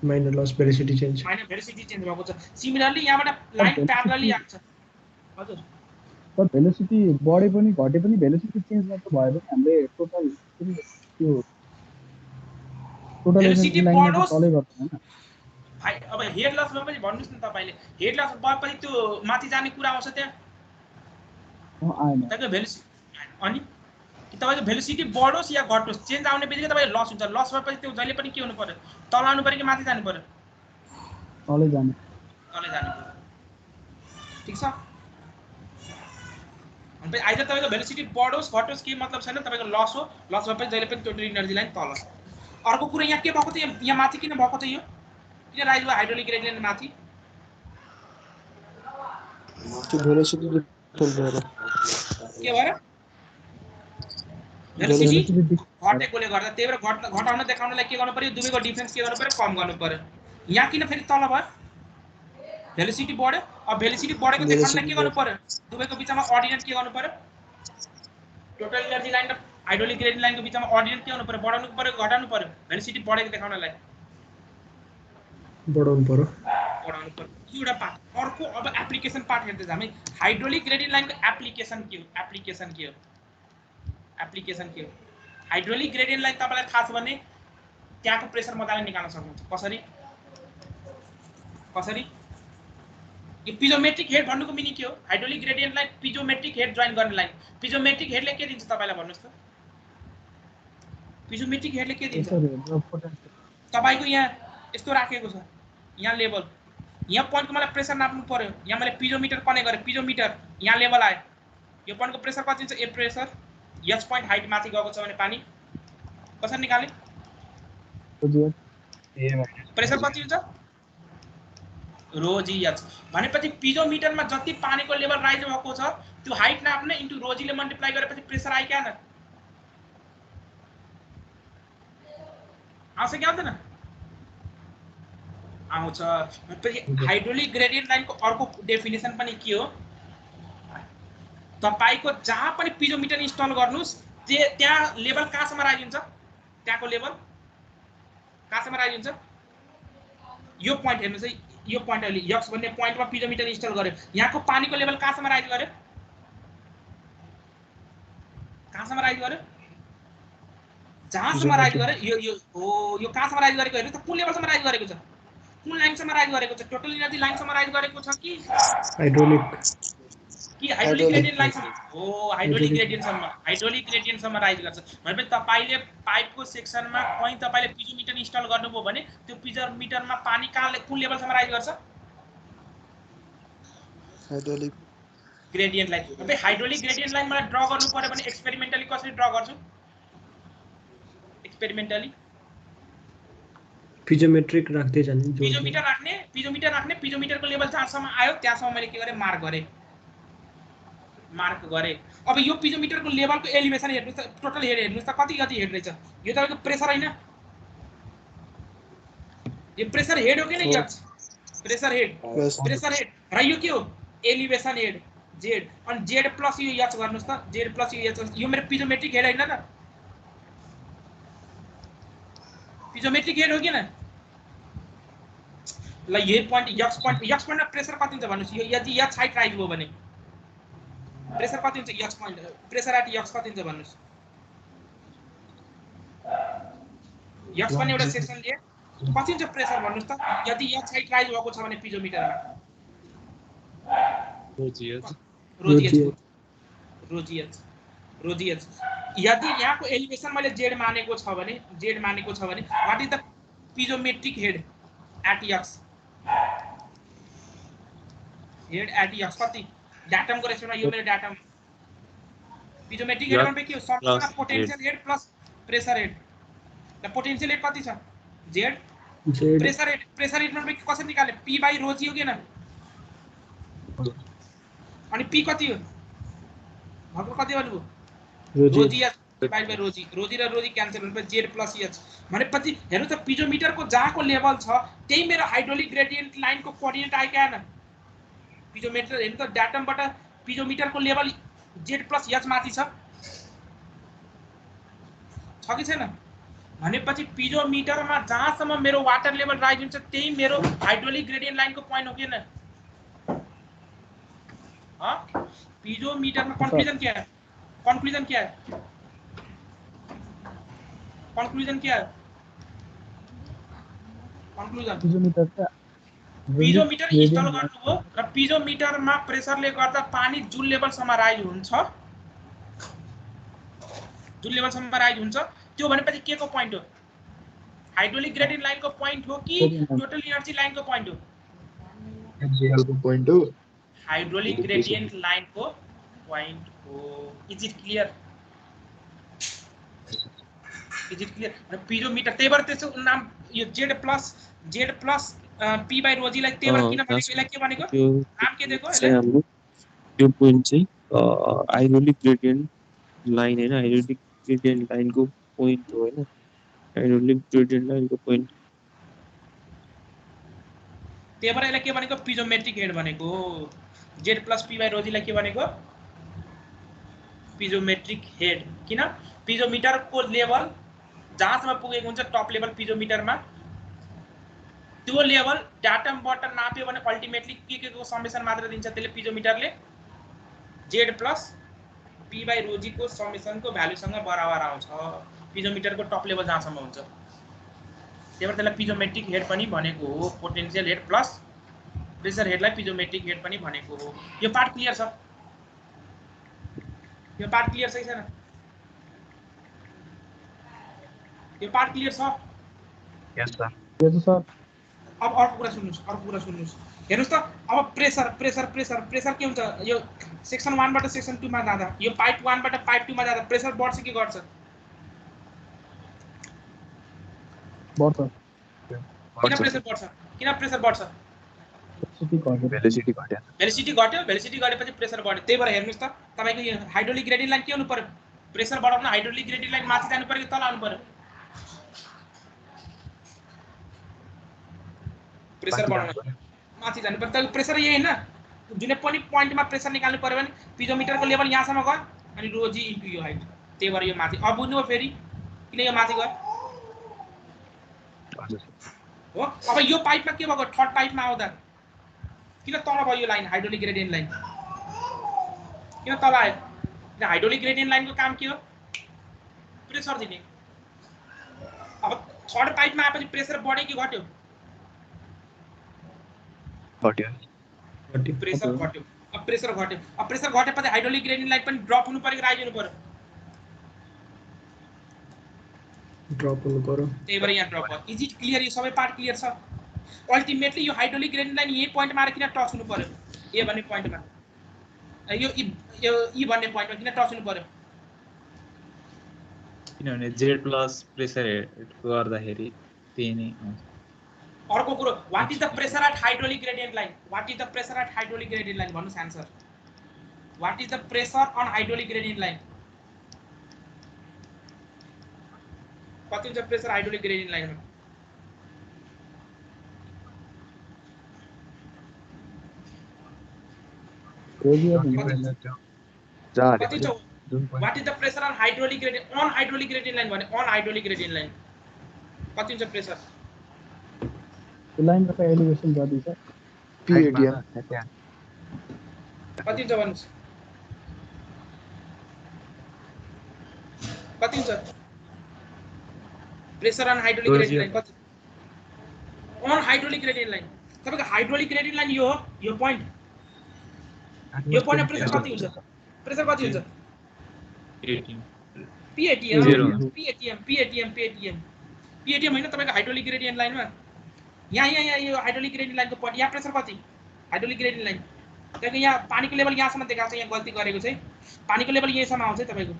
Minor loss velocity change. Minor velocity change भएको छ। सिमिलरली यहाँबाट लाइन प्यारलली आउँछ। हजुर तर भेलोसिटी बढे पनि घटे पनि भेलोसिटी चेन्ज मात्र भयो भने हामीले टोटल त्यो टोटल Velocity एनर्जी लाइन बढोस्। तलै गर्छ हैन। भाइ अब हेड लसमा पनि भन्नुस् न तपाईले। हेड लस भएपछि त्यो माथि जाने कुरा आउँछ त्यहाँ। आएन तपाईको भेलोसिटी अनि कि तपाईको भेलोसिटी बढोस् या घटोस्, चेन्ज आउने बित्तिकै तपाईको लस हुन्छ। लस भएपछि त्यो जहिले पनि के हुनु पर्यो? तल आउनु पर्यो कि माथि जानु पर्यो? तलै जाने। तलै जानु पर्यो। ठीक छ? अनि आइदर तपाईको भेलोसिटी बढोस् घटोस् के मतलब छैन, तपाईको लस हो। लस भएपछि जहिले पनि टोटल एनर्जी लाइन तल। अर्को कुरा यहाँ के भएको थियो? यहाँ माथि किन भएको थियो? यो किन राइज भयो हाइड्रोलिक ग्रेडियन्ट माथि? त्यो भेलोसिटी डिफरेन्ट भएर के भएर? भेलोसिटी भेलोसिटी घटेकोले गर्दा। त्यही भएर घटाउन देखाउनलाई के गर्नु पर्यो? दुवैको डिफरेन्स के गर्नु पर्यो? कम गर्नु पर्यो। यहाँ किन फेरि तल भयो? भेलोसिटी बढ्यो। अब भेलोसिटी बढेको देखाउनलाई के गर्नु पर्यो? दुवैको बिचमा अर्डिनेट के गर्नु पर्यो? टोटल एनर्जी लाइन र हाइड्रोलिक ग्रेडियन्ट लाइनको बिचमा अर्डिनेट के गर्नु पर्यो? बढाउनु पर्यो घटाउनु पर्यो? भेलोसिटी बढेको देखाउनलाई बढाउनु पर्यो। बढाउनु पर्यो। यो एउटा पार्ट। अर्को अब एप्लिकेसन पार्ट हेर्दै जाम है। हाइड्रोलिक ग्रेडियन्ट लाइनको एप्लिकेसन के हो? एप्लिकेसन के हो? एप्लिकेसन के हो? हाइड्रोलिक ग्रेडियन्ट लाइन तपाईलाई थाहा छ भने त्यहाँको प्रेसर मजाले निकाल्न सक्नुहुन्छ। कसरी? कसरी? यो पिजोमेट्रिक हेड भन्नुको मिनिङ के हो? Hydraulic gradient line पिजोमेट्रिक head join गर्ने लाइन। पिजोमेट्रिक हेडले के दिन्छ तपाईलाई भन्नुस् त? पिजोमेट्रिक हेडले के दिन्छ? तपाईको यहाँ यस्तो राखेको छ, यहाँ लेभल, यहाँ पोइन्टको मलाई प्रेसर नाप्नु पर्यो। यहाँ मैले पिजोमिटर कनेक्ट गरेँ, पिजोमिटर यहाँ लेभल आयो। यो पोइन्टको प्रेसर कति दिन्छ? ए प्रेसर एच पोइन्ट हाइट माथि गएको छ भने पानी कसरी निकाले? प्रेसर कति हुन्छ? रो जी एच। भनेपछि पिजोमिटरमा जति पानीको लेभल राइज भएको छ त्यो हाइट नाप्ने इन्टु रो जीले मल्टिप्लाई गरेपछि प्रेसर आयो क्या न? आउँछ कि आउँदैन? आउँछ। हाइड्रोलिक ग्रेडियन्ट लाइनको अर्को डेफिनेसन पनि के हो? तपाईको जहाँ पनि पिजोमिटर इन्स्टल गर्नुस् त्यहाँ लेभल कहाँसम्म राइज हुन्छ? त्यहाँको लेभल कहाँसम्म राइज हुन्छ? यो पोइन्ट हेर्नुस् है, यो पोइन्ट अहिले यक्स भन्ने पोइन्टमा पिजोमिटर इन्स्टल गर्यो। यहाँको पानीको लेभल कहाँसम्म राइज गर्यो? कहाँसम्म राइज गर्यो? जहाँसम्म राइज गर्यो। यो यो हो, यो कहाँसम्म राइज गरेको हेर्नु त? कुन लेभलसम्म राइज गरेको छ? कुन लाइनसम्म राइज गरेको छ? टोटल एनर्जी लाइनसम्म राइज गरेको छ कि हाइड्रोलिक कि हाइड्रोलिक ग्रेडियन्ट लाइनसम्म? हो, हाइड्रोलिक ग्रेडियन्टसम्म। हाइड्रोलिक ग्रेडियन्टसम्म राइज गर्छ। भनेपछि तपाईले पाइपको सेक्सनमा कहीँ तपाईले पिजोमिटर इन्स्टल गर्नुभयो भने त्यो पिजोमिटरमा पानी कहाँ कुन लेभलसम्म राइज गर्छ? Hydraulic gradient line. अब हाइड्रोलिक ग्रेडियन्ट लाइन मलाई ड्रा गर्नु पर्यो भने एक्सपेरिमेन्टली कसरी ड्रा गर्छु? एक्सपेरिमेन्टली पिजोमेट्रिक राख्दै जाने। पिजोमिटर राख्ने, पिजोमिटरको लेभल जहाँसम्म आयो त्यहाँसम्म मैले के गरेँ? मार्क गरेँ। अब यो पिजोमिटरको लेभलको एलिभेसन हेर्नुस् त, टोटल हेड हेर्नुस् त कति हेड रहेछ? यो तपाईको प्रेसर हैन? यो प्रेसर हेड हो कि नै? यक्स प्रेसर हेड र यो के हो? Elevation head Z. अनि जेड प्लस यो एच गर्नुस् त, जेड प्लस यो एच। यो मेरो पिजोमेट्रिक हेड हैन त? पिजोमेट्रिक हेड हो कि न? ल यही पोइन्ट x पोइन्टमा प्रेसर कति हुन्छ भन्नुस् यो यदि x हाइट राइज भयो भने प्रेसर कति हुन्छ x point pressure at x कति हुन्छ भन्नुस् x पनि एउटा सेक्सन लिए कति हुन्छ प्रेसर भन्नुस् त यदि x हाइट राइज भएको छ भने पिजोमिटरमा रोजीएच यदि यहाँको एलिभेसन मैले z मानेको छ भने what is the piezometric head at x head at x कति डाटम को रेस्पेक्टमा यो मेरो डाटम पिजोमेट्रिक हेड भनेको के हो sum of potential head plus pressure head the potential head कति छ z प्रेसर हेड भनेको कसरी निकाल्ने p बाइ rho g हो के न अनि p कति हो भागको कति भन्नुभयो rho g divide by rho g र rho g क्यान्सल भनेपछि z प्लस h भनेपछि हेर्नु त पिजोमिटरको जहाँको लेभल छ त्यही मेरो हाइड्रोलिक ग्रेडियन्ट लाइनको कोअर्डिनेट आयो क्या न पिजोमिटर हेर्नु त डाटमबाट पिजोमिटरको लेभल z प्लस h माथि छ कि छैन भनेपछि पिजोमिटरमा जहाँसम्म मेरो वाटर लेभल राइज हुन्छ त्यही मेरो हाइड्रोलिक ग्रेडियन्ट लाइनको पोइन्ट हो कि न पिजोमीटर में कंक्लूजन क्या है पिजोमीटर इन्स्टल गर्नुभयो र पिजोमीटरमा प्रेसरले गर्दा पानी जुल लेभलसम्म राइज हुन्छ त्यो भनेपछि के को पोइन्ट हो हाइड्रोलिक ग्रेडियन्ट लाइनको पोइन्ट हो कि टोटल एनर्जी लाइनको पोइन्ट हो हाइड्रोलिक ग्रेडियन्ट लाइनको पोइन्ट हो इज इट क्लियर पिजोमीटर त्यही भएर त्यसको नाम यो z plus p by rho g लाई त्यही भएर किन भनेको यसलाई के भनेको नाम के दिएको हाम्रो त्यो पोइन्ट चाहिँ हाइड्रोलिक ग्रेडियन्ट लाइन हैन हाइड्रोलिक ग्रेडियन्ट लाइनको पोइन्ट हो हैन हाइड्रोलिक ग्रेडियन्ट लाइनको पोइन्ट त्यही भएर यसलाई के भनेको पिजोमेट्रिक हेड भनेको z plus p by rho g लाई के भनेको पिजोमेट्रिक हेड किन पिजोमिटरको लेभल जहाँसम्म पुगेको हुन्छ टप लेभल पिजोमिटरमा त्यो लेभल डाटमबाट नाप्यो भने अल्टिमेटली के को समेसन मात्र दिन्छ त्यसले पिजोमिटरले z plus p by rho g को समेसनको भ्यालुसँग बराबर आउँछ पिजोमिटरको टप लेभल जहाँसम्म हुन्छ त्यही भएर त्यसलाई पिजोमेट्रिक हेड पनि भनेको हो पोटेन्शियल हेड प्लस प्रेसर हेडलाई पिजोमेट्रिक हेड पनि भनेको हो यो पार्ट क्लियर छ सही छैन यो पार्ट क्लियर छ यस सर अब अर्को कुरा सुन्नुस् हेर्नुस् त अब प्रेसर के हुन्छ यो सेक्सन 1 बाट सेक्सन 2 मा जाँदा यो पाइप 1 बाट पाइप 2 मा जाँदा प्रेसर बढ्छ कि घट्छ किन प्रेसर बढ्छ भेलोसिटी घटेपछि प्रेसर बढ्यो त्यही भएर हेर्नुस् त तपाईको यो हाइड्रोलिक ग्रेडियन्ट लाइन के हुनु पर्यो प्रेसर बढाउन हाइड्रोलिक ग्रेडियन्ट लाइन माथि जानु पर्यो कि तल आउनु पर्यो प्रेसर बढाउन माथि जानु पर्यो तर प्रेसर यही हैन जुनै पनि पोइन्टमा प्रेसर निकाल्नु पर्यो भने पिजोमिटरको लेभल यहाँसम्म गयो अनि rho g इन्टु यो हाइट त्यही भएर यो माथि अब बुझ्नु फेरि किन यो माथि गयो हो अब यो पाइपमा के भएको थर्ड पाइपमा आउँदा किन तल भयो यो लाइन हाइड्रोलिक ग्रेडियन्ट लाइन किन तल आयो हाइड्रोलिक ग्रेडियन्ट लाइनको काम के हो प्रेसर दिने अब थर्ड पाइपमा आएपछि प्रेसर बढ्यो कि घट्यो प्रेसर घट्यो अब प्रेसर घटेपछि हाइड्रोलिक ग्रेडियन्ट लाइन पनि ड्रप हुनु पर्यो राइज हुनु पर्यो त्यही भएर यहाँ ड्रप भयो इज इट क्लियर यो सबै पार्ट क्लियर छ अल्टिमेटली यो हाइड्रोलिक ग्रेडियन्ट लाइन यही पोइन्टमा आएर किन टच हुनु पर्यो ए भन्ने पोइन्टमा यो ई भन्ने पोइन्टमा किन टच हुनु पर्यो किनभने z प्लस प्रेसर हेडको गर्दाखेरि त्यही नै हुन्छ अर्को कुरो what is the pressure at hydraulic gradient line भन्नुस् answer what is the pressure on hydraulic gradient line कति हुन्छ प्रेसर हाइड्रोलिक ग्रेडियन्ट लाइनमा what is the pressure on hydraulic gradient line भने अन हाइड्रोलिक ग्रेडियन्ट लाइन कति हुन्छ प्रेसर त्यो लाइनको एलिभेसन जति छ PATM कति हुन्छ भन्नुस् कति हुन्छ pressure on hydraulic gradient line कति अन हाइड्रोलिक ग्रेडियन्ट लाइन तपाईको हाइड्रोलिक ग्रेडियन्ट लाइन यो हो यो पोइन्ट मा प्रेसर कति हुन्छ प्रेसर कति हुन्छ 18 PATM Zero. PATM हैन तपाईको हाइड्रोलिक ग्रेडियन्ट लाइनमा यहाँ यो हाइड्रोलिक ग्रेडियन्ट लाइनको पोइन्ट यहाँ प्रेसर कति हाइड्रोलिक ग्रेडियन्ट लाइन किनकि यहाँ पानीको लेभल यहाँसम्म देखाएको छ यहाँ गल्ती गरेको चाहिँ पानीको लेभल यहीसम्म आउँछ तपाईको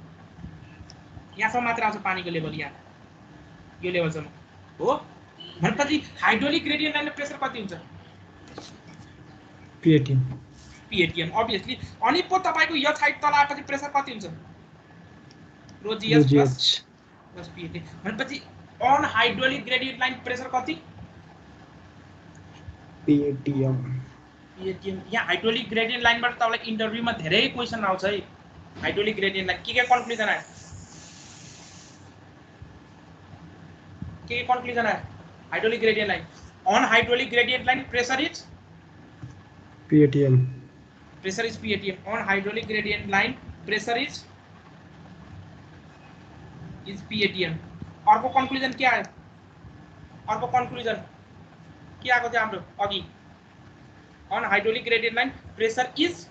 यहाँसम्म मात्र आउँछ पानीको लेभल यहाँ यो लेभलसम्म हो भनेपछि हाइड्रोलिक ग्रेडियन्ट लाइनमा प्रेसर कति हुन्छ PATM obviously अनि पो तपाईको यो साइड तल आएपछि प्रेसर कति हुन्छ ρGS प्लस PATM भनेपछि on hydraulic gradient line pressure कति PATM यहाँ हाइड्रोलिक ग्रेडियन्ट लाइनबाट तपाईलाई इन्टरभ्यूमा धेरै क्वेशन आउँछ है हाइड्रोलिक ग्रेडियन्ट लाइन के कन्क्लुजन आयो के कन्क्लुजन आयो hydraulic gradient line on hydraulic gradient line pressure is PATM on hydraulic gradient line pressure is PATM अर्को कन्क्लुजन के आयो अर्को कन्क्लुजन के आको थियो हाम्रो अघि on hydraulic gradient line pressure is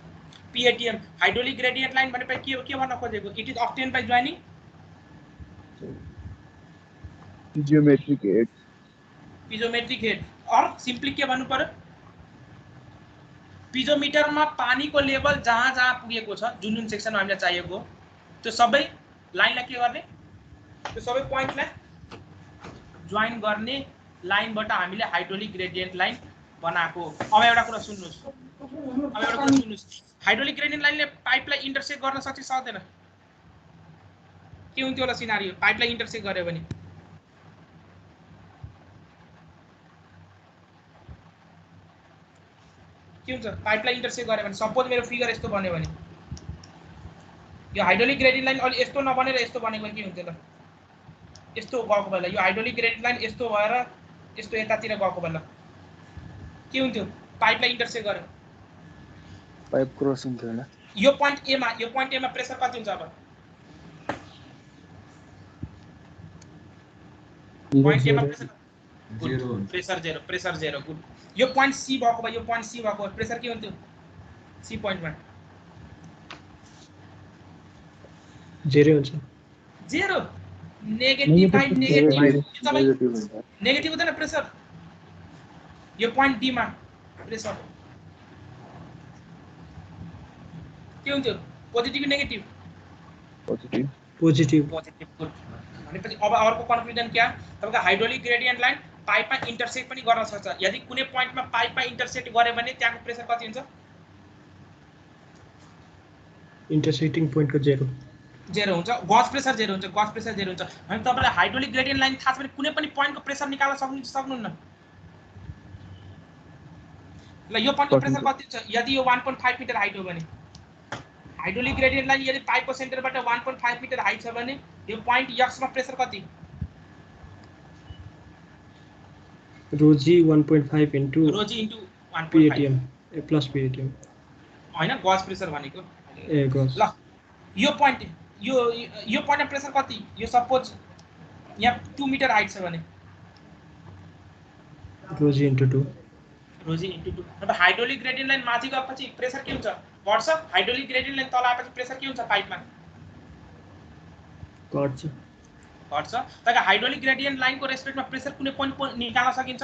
PATM hydraulic gradient line भनेपछि के भन्न खोजेको it is obtained by joining piezometric head और सिम्पली के भन्नु पर्यो पिजोमिटरमा पानीको लेभल जहाँ जहाँ पुगेको छ जुन जुन सेक्सनमा हामीलाई चाहिएको त्यो सबै लाइनलाई के गर्ने त्यो सबै पोइन्टलाई जोइन गर्ने लाइनबाट हामीले हाइड्रोलिक ग्रेडियन्ट लाइन बनाएको अब एउटा कुरा सुन्नुस् हाइड्रोलिक ग्रेडियन्ट लाइनले पाइपलाई इन्टरसेक्ट गर्न सक्छ सक्दैन के हुन्थ्यो होला सिनारियो पाइपलाई इन्टरसेक्ट गर्यो भने के हुन्छ पाइपलाई इन्टरसेक्ट गरे भने सपोज मेरो फिगर यस्तो बन्यो भने यो हाइड्रोलिक ग्रेडियन्ट लाइन अलि यस्तो नबनेर यस्तो बनेको के हुन्छ त यस्तो गएको बेला यो हाइड्रोलिक ग्रेडियन्ट लाइन यस्तो भएर यस्तो यतातिर गएको बेला के हुन्थ्यो पाइपलाई इन्टरसेक्ट गरे पाइप क्रस हुन्थ्यो हैन यो पोइन्ट ए मा प्रेसर कति हुन्छ अब पोइन्ट ए मा प्रेसर जेरो गुड यो पोइन्ट सी भएको प्रेसर के हुन्थ्यो सी पोइन्टमा जेरो नेगेटिभ हुँदैन प्रेसर यो पोइन्ट डी मा प्रेसर के हुन्थ्यो पोजिटिभ नेगेटिभ पोजिटिभ भनेपछि अब अर्को कन्क्लुजन क्या तपाईको हाइड्रोलिक ग्रेडियन्ट लाइन पाइपमा इन्टरसेक्ट पनि गर्न सक्छ यदि कुनै पोइन्टमा पाइपमा इन्टरसेक्ट गरे भने त्यहाँको प्रेसर कति हुन्छ इन्टरसेक्टिङ पोइन्टको जेरो हुन्छ गज प्रेसर जेरो हुन्छ अनि तपाईलाई हाइड्रोलिक ग्रेडियन्ट लाइन थाहा छ भने कुनै पनि पोइन्टको प्रेसर निकाल्न सक्नुहुन्न ल यो पोइन्टको प्रेसर कति हुन्छ यदि यो 1.5 मिटर हाइट हो भने हाइड्रोलिक ग्रेडियन्ट लाइन यदि पाइपको सेन्टरबाट 1.5 मिटर हाइट छ भने यो पोइन्ट एक्स मा प्रेसर कति ρg 1.5 into ρg 1.5 PATM plus PATM हैन गज प्रेसर भनेको ए गज ल यो पोइन्टमा प्रेसर कति यो सपोज यहाँ 2 मिटर हाइट छ भने ρg into 2 अब हाइड्रोलिक ग्रेडियन्ट लाइन माथि गएपछि प्रेसर के हुन्छ बढ्छ हाइड्रोलिक ग्रेडियन्ट लाइन तल आएपछि प्रेसर के हुन्छ पाइपमा घट्छ तर हाइड्रोलिक ग्रेडियन्ट लाइनको रेस्पेक्टमा प्रेसर कुनै पोइन्ट निकाल्न सकिन्छ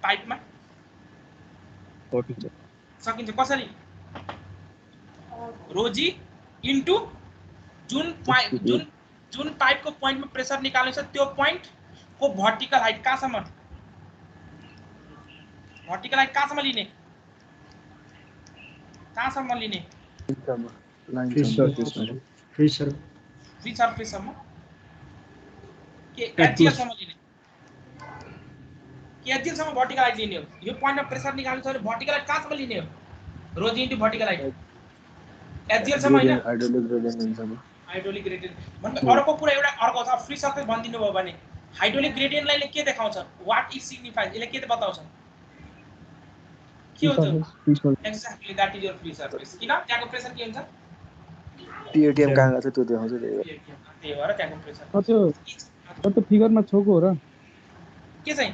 पाइपमा सकिन्छ कसरी ρg इन्टु जुन पाइपको पोइन्टमा प्रेसर निकाल्नु छ त्यो पोइन्टको भर्टिकल हाइट कहाँसम्म लिने फ्री सर्फेससम्म के एचजीएलसम्म लिने एचजीएलसम्म भर्टिकल हाइट लिने हो यो पोइन्टमा प्रेसर निकाल्नु छ भने भर्टिकल हाइट कहाँसम्म लिने हो ρg इन्टु भर्टिकल हाइट एचजीएलसम्म हैन हाइड्रोलिक ग्रेडियन्ट भन्दा अर्को कुरा एउटा अर्को छ फ्री सर्फेस भनिदिनु भयो भने हाइड्रोलिक ग्रेडियन्ट लाइनले के देखाउँछ व्हाट इज सिग्निफाइज यसले के बताउँछ के हो त free surface exactly that is your free surface किन त्यहाँको प्रेसर के हुन्छ पिएटिएम कहाँ गएको छ त्यो देखाउँछ त्यही त्यही भएर त्यहाँको प्रेसर त्यो फिगरमा छोको हो र के चाहिँ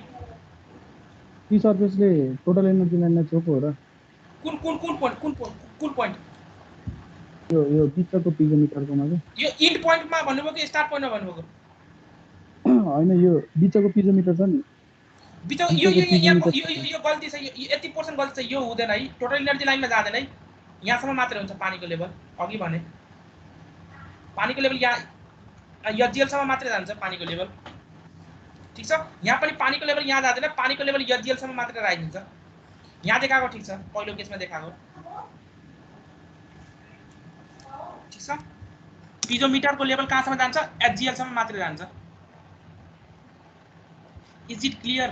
फ्री सर्फेसले टोटल एनर्जी लाइनलाई छोको हो र कुन पोइन्ट यो बिचको पिजोमिटरकोमा चाहिँ यो इन्ड पोइन्टमा भन्नुभयो कि स्टार्ट पोइन्टमा भन्नुभयो हैन यो बिचको पिजोमिटर छ नि बिचो यो गल्ती छ यति पर्सेन्ट गल्ती छ यो हुँदैन है टोटल एनर्जी लाइनमा जाँदैन है यहाँसम्म मात्रै हुन्छ पानीको लेभल अघि भने पानीको लेभल यहाँ यजिएलसम्म मात्रै जान्छ पानीको लेभल ठीक छ यहाँ पनि पानीको लेभल यहाँ जाँदैन पानीको लेभल यजिएलसम्म मात्रै राइदिन्छ यहाँ देखाएको ठीक छ पहिलो केसमा देखाएको ठीक छ पिजोमिटरको लेभल कहाँसम्म जान्छ एचजिएलसम्म मात्रै जान्छ इज इट क्लियर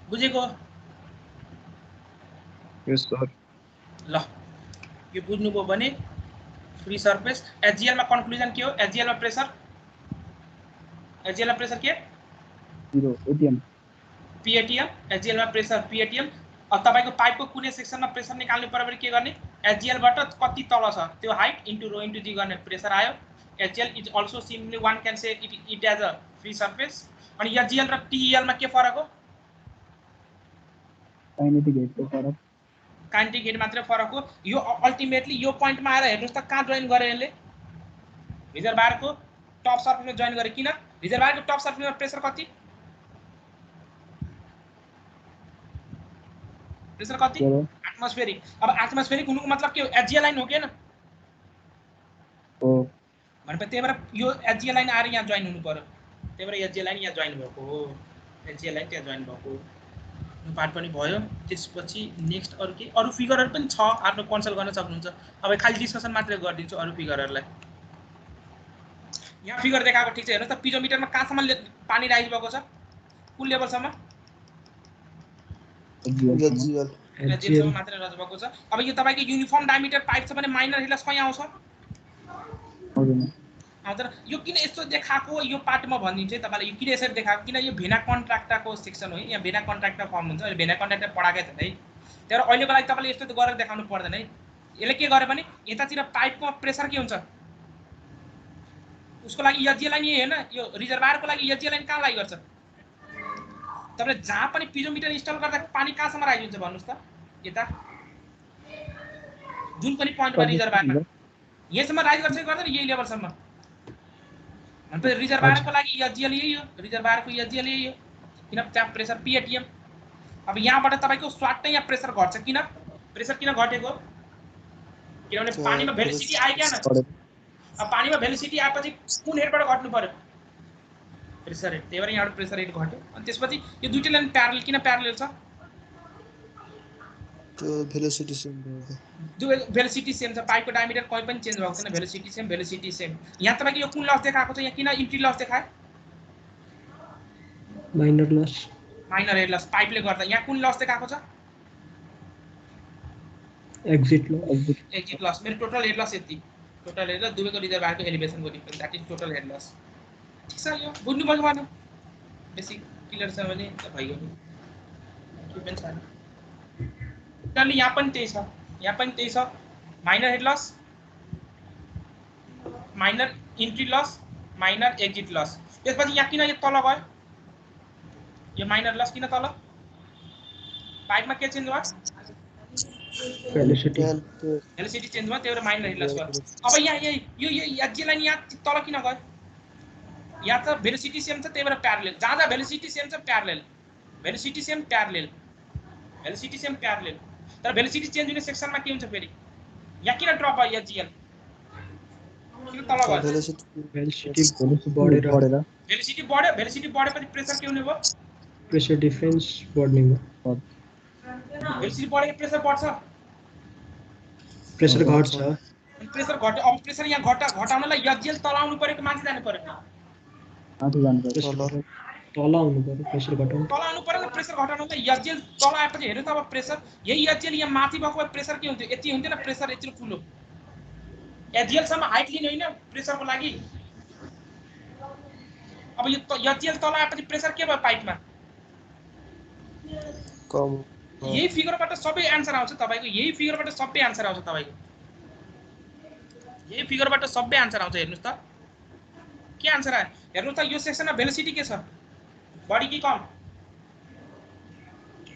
बुझेको यस सर ल यो बुझ्नुभयो भने फ्री सर्फेस एचजिएल मा कन्क्लुजन के हो एचजिएल मा प्रेशर के 0 एटीएम पीएटीएम एचजिएल मा प्रेशर पीएटीएम अब तपाईको पाइपको कुनै सेक्सनमा प्रेशर निकाल्नु पर्यो भने के गर्ने एचजिएल बाट कति तल छ त्यो height into rho into g गर्ने प्रेशर आयो HGL is also simply one can say it as a free surface अनि एचजिएल र टीईएल मा के फरक हो काइनेटिक हेडको फरक काइनेटिक हेड मात्र फरक हो यो अल्टिमेटली यो पोइन्टमा आएर हेर्नुस् त कहाँ जोइन गरे यसले रिजर्भयरको टप सर्फेसमा जोइन गरे किन रिजर्भयरको टप सर्फेसमा प्रेशर कति एटमोस्फेरिक अब एटमोस्फेरिक हुनुको मतलब के हो एचजिएल लाइन हो हैन हो भनेपछि त्यही भएर यो एचजिएल लाइन आएर यहाँ जोइन हुनु पर्यो त्यही भएर एचजिएल लाइन यहाँ जोइन भएको हो एचजिएल लाइन त्यहाँ जोइन भएको पार्ट पनि भयो त्यसपछि नेक्स्ट अरु फिगरहरु पनि छ आफ्नो कन्सल्ट गर्न सक्नुहुन्छ अब खाली डिस्कसन मात्रै गर्दिन्छु अरु फिगरहरुलाई यहाँ फिगर देखाएको ठीक छ हेर्नुस् त पिजोमिटरमा कहाँसम्म पानी राइज भएको छ कुन लेभलसम्म एचजिएल मात्रै राइज भएको छ अब यो तपाईको युनिफर्म डायमिटर पाइप छ भने माइनर हिलस कहाँ आउँछ आउँदैन यो किन यस्तो देखाएको यो पार्टमा भनिदिन्छु तपाईलाई यो किन यसरी देखाएको किन यो भेना कन्ट्राक्टको सेक्सन हो यहाँ भेना कन्ट्राक्ट फर्म हुन्छ अहिले भेना कन्ट्राक्ट पढाकै छैन है तर अहिलेको लागि तपाईले यस्तो गरेर देखाउनु पर्दैन है यसले के गर्यो भने यतातिर पाइपको प्रेसर के हुन्छ उसको लागि एचजिएल लाइन यही हैन यो रिजर्भयरको लागि एचजिएल लाइन कहाँ लागि गर्छ तपाईले जहाँ पनि पिजोमिटर इन्स्टल गर्दा पानी कहाँसम्म राइज हुन्छ भन्नुस् त यता जुन पनि पोइन्टमा रिजर्भयरमा यहीसम्म राइज गर्छ गर्दैन यही लेभलसम्म अनि रिजर्भयरको लागि एचजिएल यही हो रिजर्भयरको एचजिएल यही हो किन त्यहाँ प्रेसर पीएटीएम अब यहाँबाट तपाईको स्वाटै यहाँ प्रेसर घट्छ किन प्रेसर किन घटेको किनभने पानीमा भेलोसिटी आयो क्या न अब पानीमा भेलोसिटी आएपछि कुन हेडबाट घट्नु पर्यो प्रेसर हेड त्यही भएर यहाँबाट प्रेसर हेड घट्यो अनि त्यसपछि यो दुईटै लाइन प्यारलल किन प्यारलल छ त्यो भेलोसिटी सेम भयो दुवै भेलोसिटी सेम छ पाइपको डायमिटर कहीं पनि चेन्ज भएको छैन भेलोसिटी सेम यहाँ तपाईको यो कुन लस देखाएको छ यहाँ किन इन्ट्री लस देखायो माइनर हेड लस पाइपले गर्दा यहाँ कुन लस देखाएको छ एक्जिट लस मेरो टोटल हेड लस यति टोटल हेड लस दुवैको रिजर्भयरको एलिभेसनको difference that is total head loss ठीक छ यो बुझ्नु भयो भने बेसिक क्लियर छ भने त भइगयो के पनि छैन टोटली यहाँ पनि त्यही छ minor head loss minor entry loss minor exit loss त्यसपछि यहाँ किन यो तल गयो यो माइनर लस किन तल पाइपमा के चेन्ज भयो भेलोसिटी चेन्ज भयो त्यही भएर माइनर हेड लस भयो अब यहाँ यो एचजिएल लाइन यहाँ तल किन गयो यहाँ त भेलोसिटी सेम छ त्यही भएर प्यारलल जहाँ भेलोसिटी सेम छ प्यारलल भेलोसिटी सेम प्यारलल तर भेलोसिटी चेन्ज हुने सेक्सनमा के हुन्छ फेरि यहाँ किन ड्रप भयो एचजिएल किन तल गयो भेलोसिटी बढेपछि प्रेसर के हुने भयो प्रेसर डिफरेन्स बढ्ने भयो भेलोसिटी बढेको प्रेसर बढ्छ प्रेसर घट्छ प्रेसर घट्यो अब प्रेसर यहाँ घटाउनलाई एचजिएल तल आउनु पर्यो कि माथि जानु पर्यो तल आउनु पर्यो प्रेसर घटाउनु तल आउनु पर्यो नि प्रेसर घटाउनलाई एचजिएल तल आएपछि हेर्नु त अब प्रेसर यही एचजिएल यहाँ माथि भएको भए प्रेसर के हुन्थ्यो यति हुन्थ्यो न प्रेसर यति ठुलो एचजिएल सम्म हाइट लिने हैन प्रेसरको लागि अब यो एचजीएल तल आएपछि प्रेसर के भयो पाइपमा कम यही फिगरबाट सबै आन्सर आउँछ तपाईको यही फिगरबाट सबै आन्सर आउँछ तपाईको यही फिगरबाट सबै आन्सर आउँछ हेर्नुस् त के आन्सर आयो हेर्नुस् त यो सेक्सनमा भेलोसिटी के छ बडी कि कम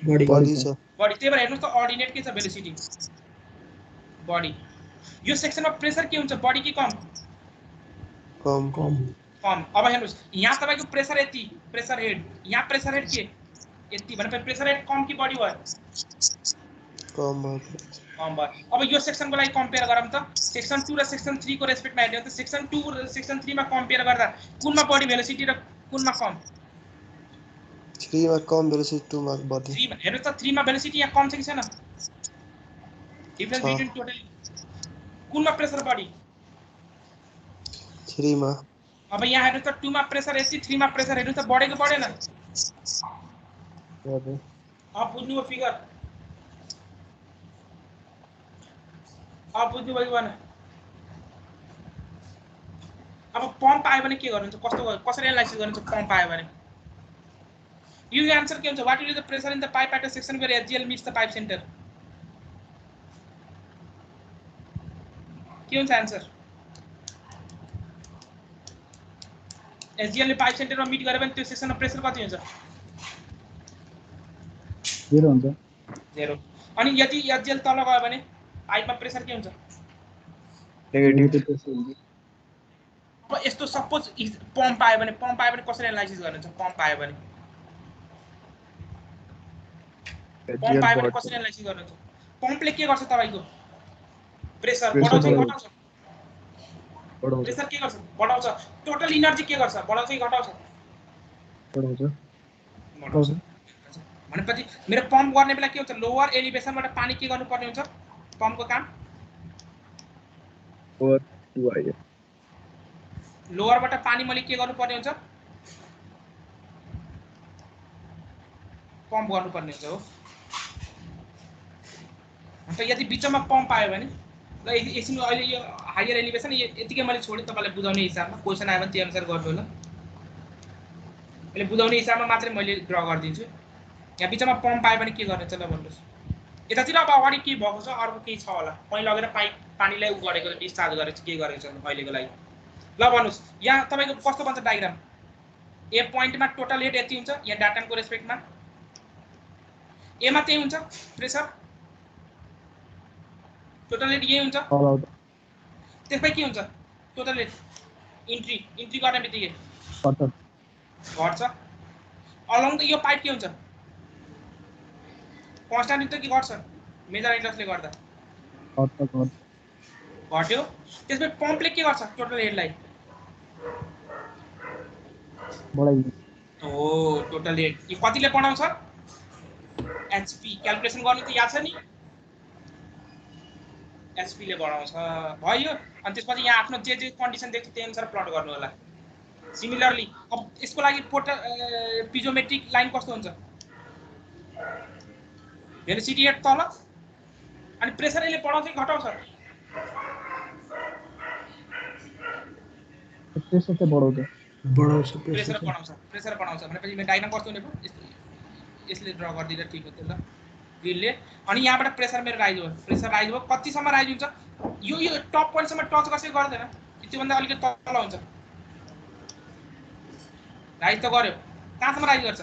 बडी बडी छ बडी त्यही भएर हेर्नुस् त अर्डिनेट के छ भेलोसिटी बडी यो सेक्सनमा प्रेसर के हुन्छ बडी कि कम कम कम कम अब हेर्नुस् यहाँ तपाईको प्रेसर यति प्रेसर हेड यहाँ प्रेसर हेड के यति भनेपछि प्रेसर हेड कम कि बडी भयो कम भयो कम भयो अब यो सेक्सनको लागि कम्पेयर गरौँ त सेक्सन 2 र सेक्सन 3 को रेस्पेक्टमा हेर्नु त सेक्सन 2 र सेक्सन 3 मा कम्पेयर गर्दा कुनमा बडी भेलोसिटी र कुनमा कम 3 मा कम भेलोसिटी 2 मा बढी 3 मा हेर्नु त 3 मा भेलोसिटी यहाँ कम छ कि छैन डिफरेन्स बिट्विन टोटली कुनमा प्रेसर बडी 3 मा अब यहाँ हेर्नु त 2 मा प्रेसर यति 3 मा प्रेसर हेर्नु त बढेको बढेन बढ्यो अब बुझ्नु फिगर अब बुझ्नु भयो भने अब पम्प आयो भने के गर्नुहुन्छ कस्तो कसरी एनालाइसिस गर्नुहुन्छ पम्प आयो भने यो आन्सर के हुन्छ what is the pressure in the pipe at a section where HGL meets the pipe centre के हुन्छ आन्सर एचजीएल ले पाइप सेन्टरमा मिट गरे भने त्यो सेक्सनमा प्रेसर कति हुन्छ 0 हुन्छ 0 अनि यदि एचजीएल तल गयो भने पाइपमा प्रेसर के हुन्छ नेगेटिभ प्रेसर हुन्छ अब यस्तो सपोज पम्प आयो भने कसरी एनालाइसिस गर्नुहुन्छ पम्प आयो भने कसरी एनालाइसिस गर्नुहुन्छ पम्पले के गर्छ तपाईको प्रेसर बढाउँछ कि घटाउँछ प्रेसर के गर्छ बढाउँछ टोटल एनर्जी के गर्छ बढाउँछ कि घटाउँछ बढाउँछ भनेपछि मेरो पम्प गर्ने बेला के हुन्छ लोअर एलिभेसनबाट पानी के गर्नुपर्ने हुन्छ पम्पको काम लोअरबाट पानी मैले के गर्नुपर्ने हुन्छ पम्प गर्नुपर्ने हुन्छ हो अन्त यदि बिचमा पम्प आयो भने ल एकछिन अहिले यो हायर एलिभेसन यतिकै मैले छोडेँ तपाईलाई बुझाउने हिसाबमा क्वेशन आयो भने त्यो अनुसार गर्नु होला अहिले बुझाउने हिसाबमा मात्रै मैले ड्र गरिदिन्छु यहाँ बिचमा पम्प आयो भने के गर्नुहुन्छ ल भन्नुहोस् यतातिर अब अगाडि के भएको छ अर्को केही छ होला कहीँ लगेर पानीलाई उ गरेको डिस्चार्ज गरेको के गरेको छ अहिलेको लागि ल भन्नुहोस् यहाँ तपाईको कस्तो बन्छ डायग्राम ए पोइन्टमा टोटल हेड यति हुन्छ यहाँ डाटाको रेस्पेक्टमा एमा त्यही हुन्छ प्रेसर टोटल हेड यही हुन्छ त्यसपछि के हुन्छ टोटल हेड इन्ट्री गर्ने बित्तिकै घट्छ अलङ द यो पाइप के हुन्छ कन्स्ट्यान्ट हुन्छ कि घट्छ मेजर इन्डक्सले गर्दा घट्यो त्यसपछि पम्पले के गर्छ टोटल हेडलाई हो टोटल हेड यो कतिले बढाउँछ एचपी क्याल्कुलेसन गर्ने त याद छ नि एचपी ले बढाउँछ भयो अनि त्यसपछि यहाँ आफ्नो जे कन्डिसन देख्छ त्यही अनुसार प्लट गर्नु होला सिमिलरली अब यसको लागि पिजोमेट्रिक लाइन कस्तो हुन्छ भेलोसिटी हेड तल अनि प्रेसर यसले बढाउँछ कि घटाउँछ प्रेसर चाहिँ बढाउँछ प्रेसर बढाउँछ भनेपछि मेरो डायग्राम कस्तो हुने भयो यसले ड्र गरिदिँदा ठिक हो त्यो ल ग्रिनले अनि यहाँबाट प्रेसर मेरो राइज भयो कतिसम्म राइज हुन्छ यो टप पोइन्टसम्म टच कसै गर्दैन त्योभन्दा अलिकति तल हुन्छ राइज त गर्यो कहाँसम्म राइज गर्छ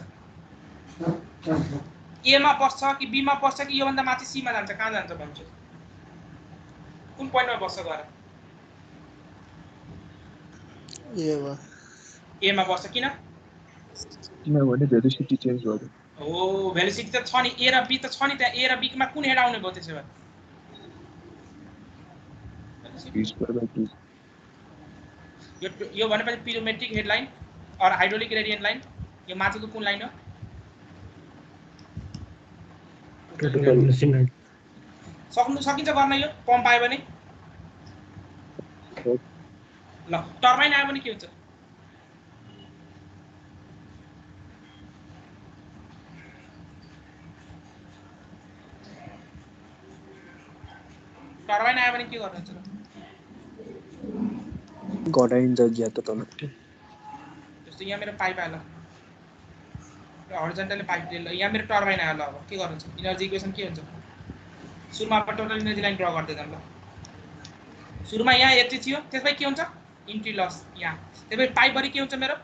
ए मा बस्छ कि बी मा बस्छ कि योभन्दा माथि सी मा जान्छ कहाँ जान्छ भन्छु कुन पोइन्टमा बस्छ गएर ए मा बस्छ किन किनभने भेलोसिटी चेन्ज भयो हो भेलोसिटी त छ नि ए र बी त छ नि त्यहाँ ए र बी मा कुन हेड आउने भयो त्यसो भए यो भनेपछि पिजोमेट्रिक हेड लाइन और हाइड्रोलिक ग्रेडियन्ट लाइन यो माथिको कुन लाइन हो सकिन्छ गर्न यो पम्प आयो भने ल टर्बाइन आयो भने के हुन्छ टर्बाइन आयो भने के गर्नुहुन्छ घटाइन्छ ज्ञात तल जस्तो यहाँ मेरो पाइप आयो ल हरिजन्टली पाइप दिए ल यहाँ मेरो टर्बाइन आयो ल अब के गर्नु छ इनर्जी इक्वेसन के हुन्छ सुरुमा अब टोटल इनर्जी लाइन ड्रा गर्दै जाम ल सुरुमा यहाँ एच थियो त्यसपछि के हुन्छ इन्ट्री लस यहाँ त्यसपछि पाइपभरि के हुन्छ मेरो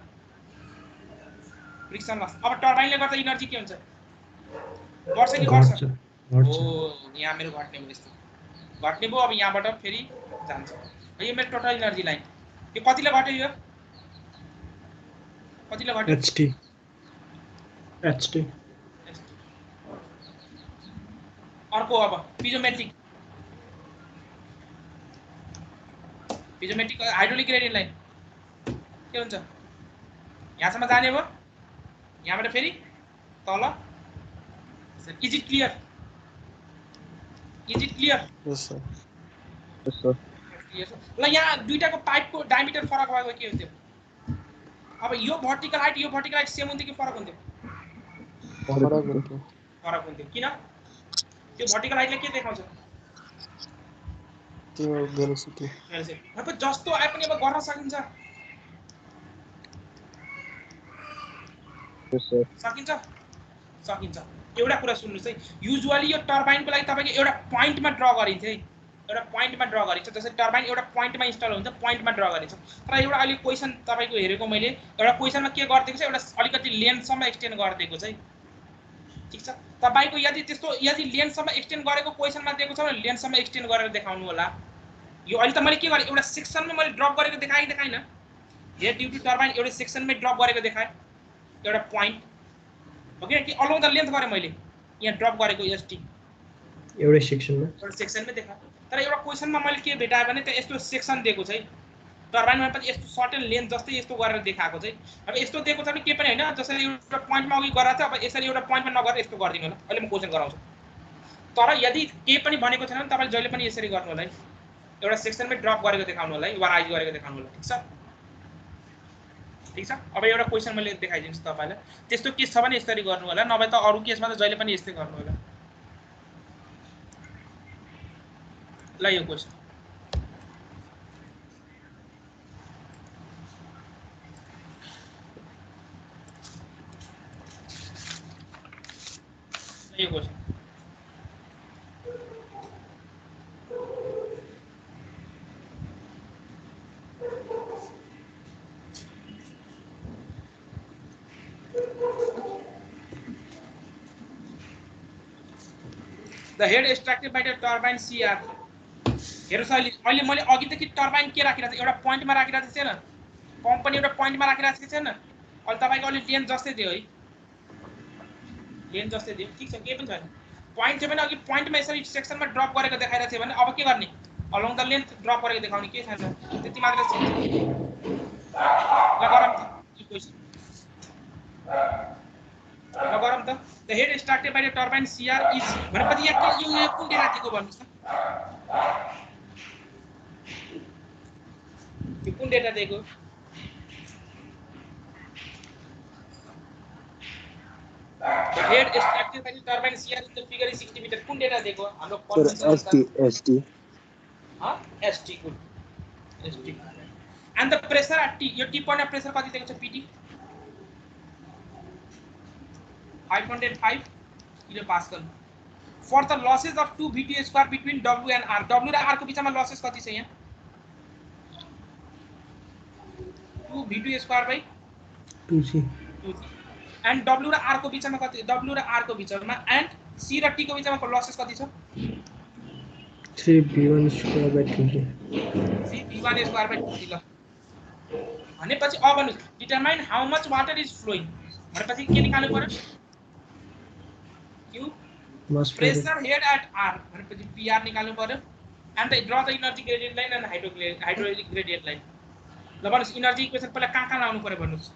फ्रिक्सन लस अब टर्बाइनले गर्दा इनर्जी के हुन्छ बढ्छ कि घट्छ ओ यहाँ मेरो घट्ने भयो यस्तो घट्ने भयो अब यहाँबाट फेरि जान्छ यो मेरो टोटल इनर्जी लाइन यो कतिले घट्यो यो कतिले घट्यो एचटी अर्को अब पिजोमेट्रिक हाइड्रोलिक ग्रेडियन्ट लाइन के हुन्छ यहाँसम्म जाने भयो यहाँबाट फेरि तल is it clear yes sir ल यहाँ दुईटाको पाइपको डायमिटर फरक भएको के हुन्थ्यो अब यो भर्टिकल हाइट सेम हुन्थ्यो कि फरक हुन्थ्यो फरक हुन्थ्यो किन त्यो भर्टिकल हाइटले के देखाउँछ त्यो भेलोसिटी अब जस्तो आए पनि अब गर्न सकिन्छ सकिन्छ एउटा कुरा सुन्नुस् है युजुअली यो टर्बाइनको लागि तपाईको एउटा पोइन्टमा ड्रा गरिन्छ है एउटा पोइन्टमा ड्रा गरिन्छ जस्तै टर्बाइन एउटा पोइन्टमा इन्स्टल हुन्छ पोइन्टमा ड्रा गरिन्छ तर एउटा अलि क्वेशन तपाईको हेरेको मैले एउटा क्वेशनमा के गर्दिएको छ एउटा अलिकति लेन्थसम्म एक्सटेन्ड गर्दिएको छ है ठीक छ तपाईको यदि लेन्थसम्म एक्सटेन्ड गरेको क्वेशनमा दिएको छ भने लेन्थसम्म एक्सटेन्ड गरेर देखाउनु होला यो अहिले त मैले के गरे एउटा सेक्सनमा मैले ड्रप गरेको देखाइन हेड ड्यू टु टर्बाइन एउटा सेक्सनमै ड्रप गरेको देखाए एउटा पोइन्ट ओके कि अलोङ द लेन्थ गरे मैले यहाँ ड्रप गरेको एसटी एउटै सेक्सनमै देखा तर एउटा क्वेशनमा मैले के भेटाए भने त यस्तो सेक्सन दिएको छ है टर्बाइनमा पनि यस्तो सर्टेन लेन्थ जस्तै यस्तो गरेर देखाएको छ अब यस्तो दिएको छ भने के पनि हैन जसरी एउटा पोइन्टमा अघि गराएको छ अब यसरी एउटा पोइन्टमा नगरेर यस्तो गर्दिनु होला अहिले म क्वेशन गराउँछु तर यदि के पनि भनेको छैन भने तपाईले जहिले पनि यसरी गर्नु होला है एउटा सेक्सनमै ड्रप गरेको देखाउनु होला है वा राइज गरेको देखाउनु होला ठीक छ अब एउटा क्वेशन मैले देखाइदिन्छु तपाईलाई त्यस्तो केस छ भने यसरी गर्नु होला नभए त अरु केसमा त जहिले पनि यस्तै गर्नु होला ल यो क्वेशन यो question The head extracted by the turbine CR. हेर्नुस् अहिले मैले अघिदेखि टर्बाइन के राखिरहेको छु एउटा पोइन्टमा राखिरहेको छैन पंप पनि एउटा पोइन्टमा राखिरहेको छैन अहिले तपाईको अलि लेन्थ जस्तै दियो है लेन्थ जस्तै दियो ठीक छ के पनि छैन पोइन्ट चाहिँ पनि अघि पोइन्टमा यसरी सेक्सनमा ड्रप गरेको देखाइरहेको थियो भने अब के गर्ने अलोङ द लेन्थ ड्रप गरेको देखाउने के छैन त्यति मात्र छ ल गरम त क्वेशन ल गरम त the head extracted by the turbine CR is भनेपछि यहाँ के यो कुन डेटा दिएको भन्नुस् त यो कुन डेटा दिएको the head extracted by the turbine CR in the figure is 60 meter कुन डेटा दिएको हाम्रो ST ST good ST and the pressure at T यो T point of pressure कति दिएको छ PT 505 kilopascal for the losses of 2 VT square between W and R W र R को बीचमा losses कति छ यहाँ 2 VT square by 2C and W र R को बीचमा कति W र R को बीचमा and C र T को बीचमा losses कति छ 3V1 square by 2C 3V1 square by 2C ल भनेपछि अब भन्नु determine how much water is flowing भनेपछि के निकाल्नु पर्यो Q pressure head at R भनेपछि PR निकाल्नु पर्यो and draw the energy gradient line and hydraulic gradient line ल भन्नुस् इनर्जी इक्वेसन पहिला कहाँ लाउनु पर्यो भन्नुस्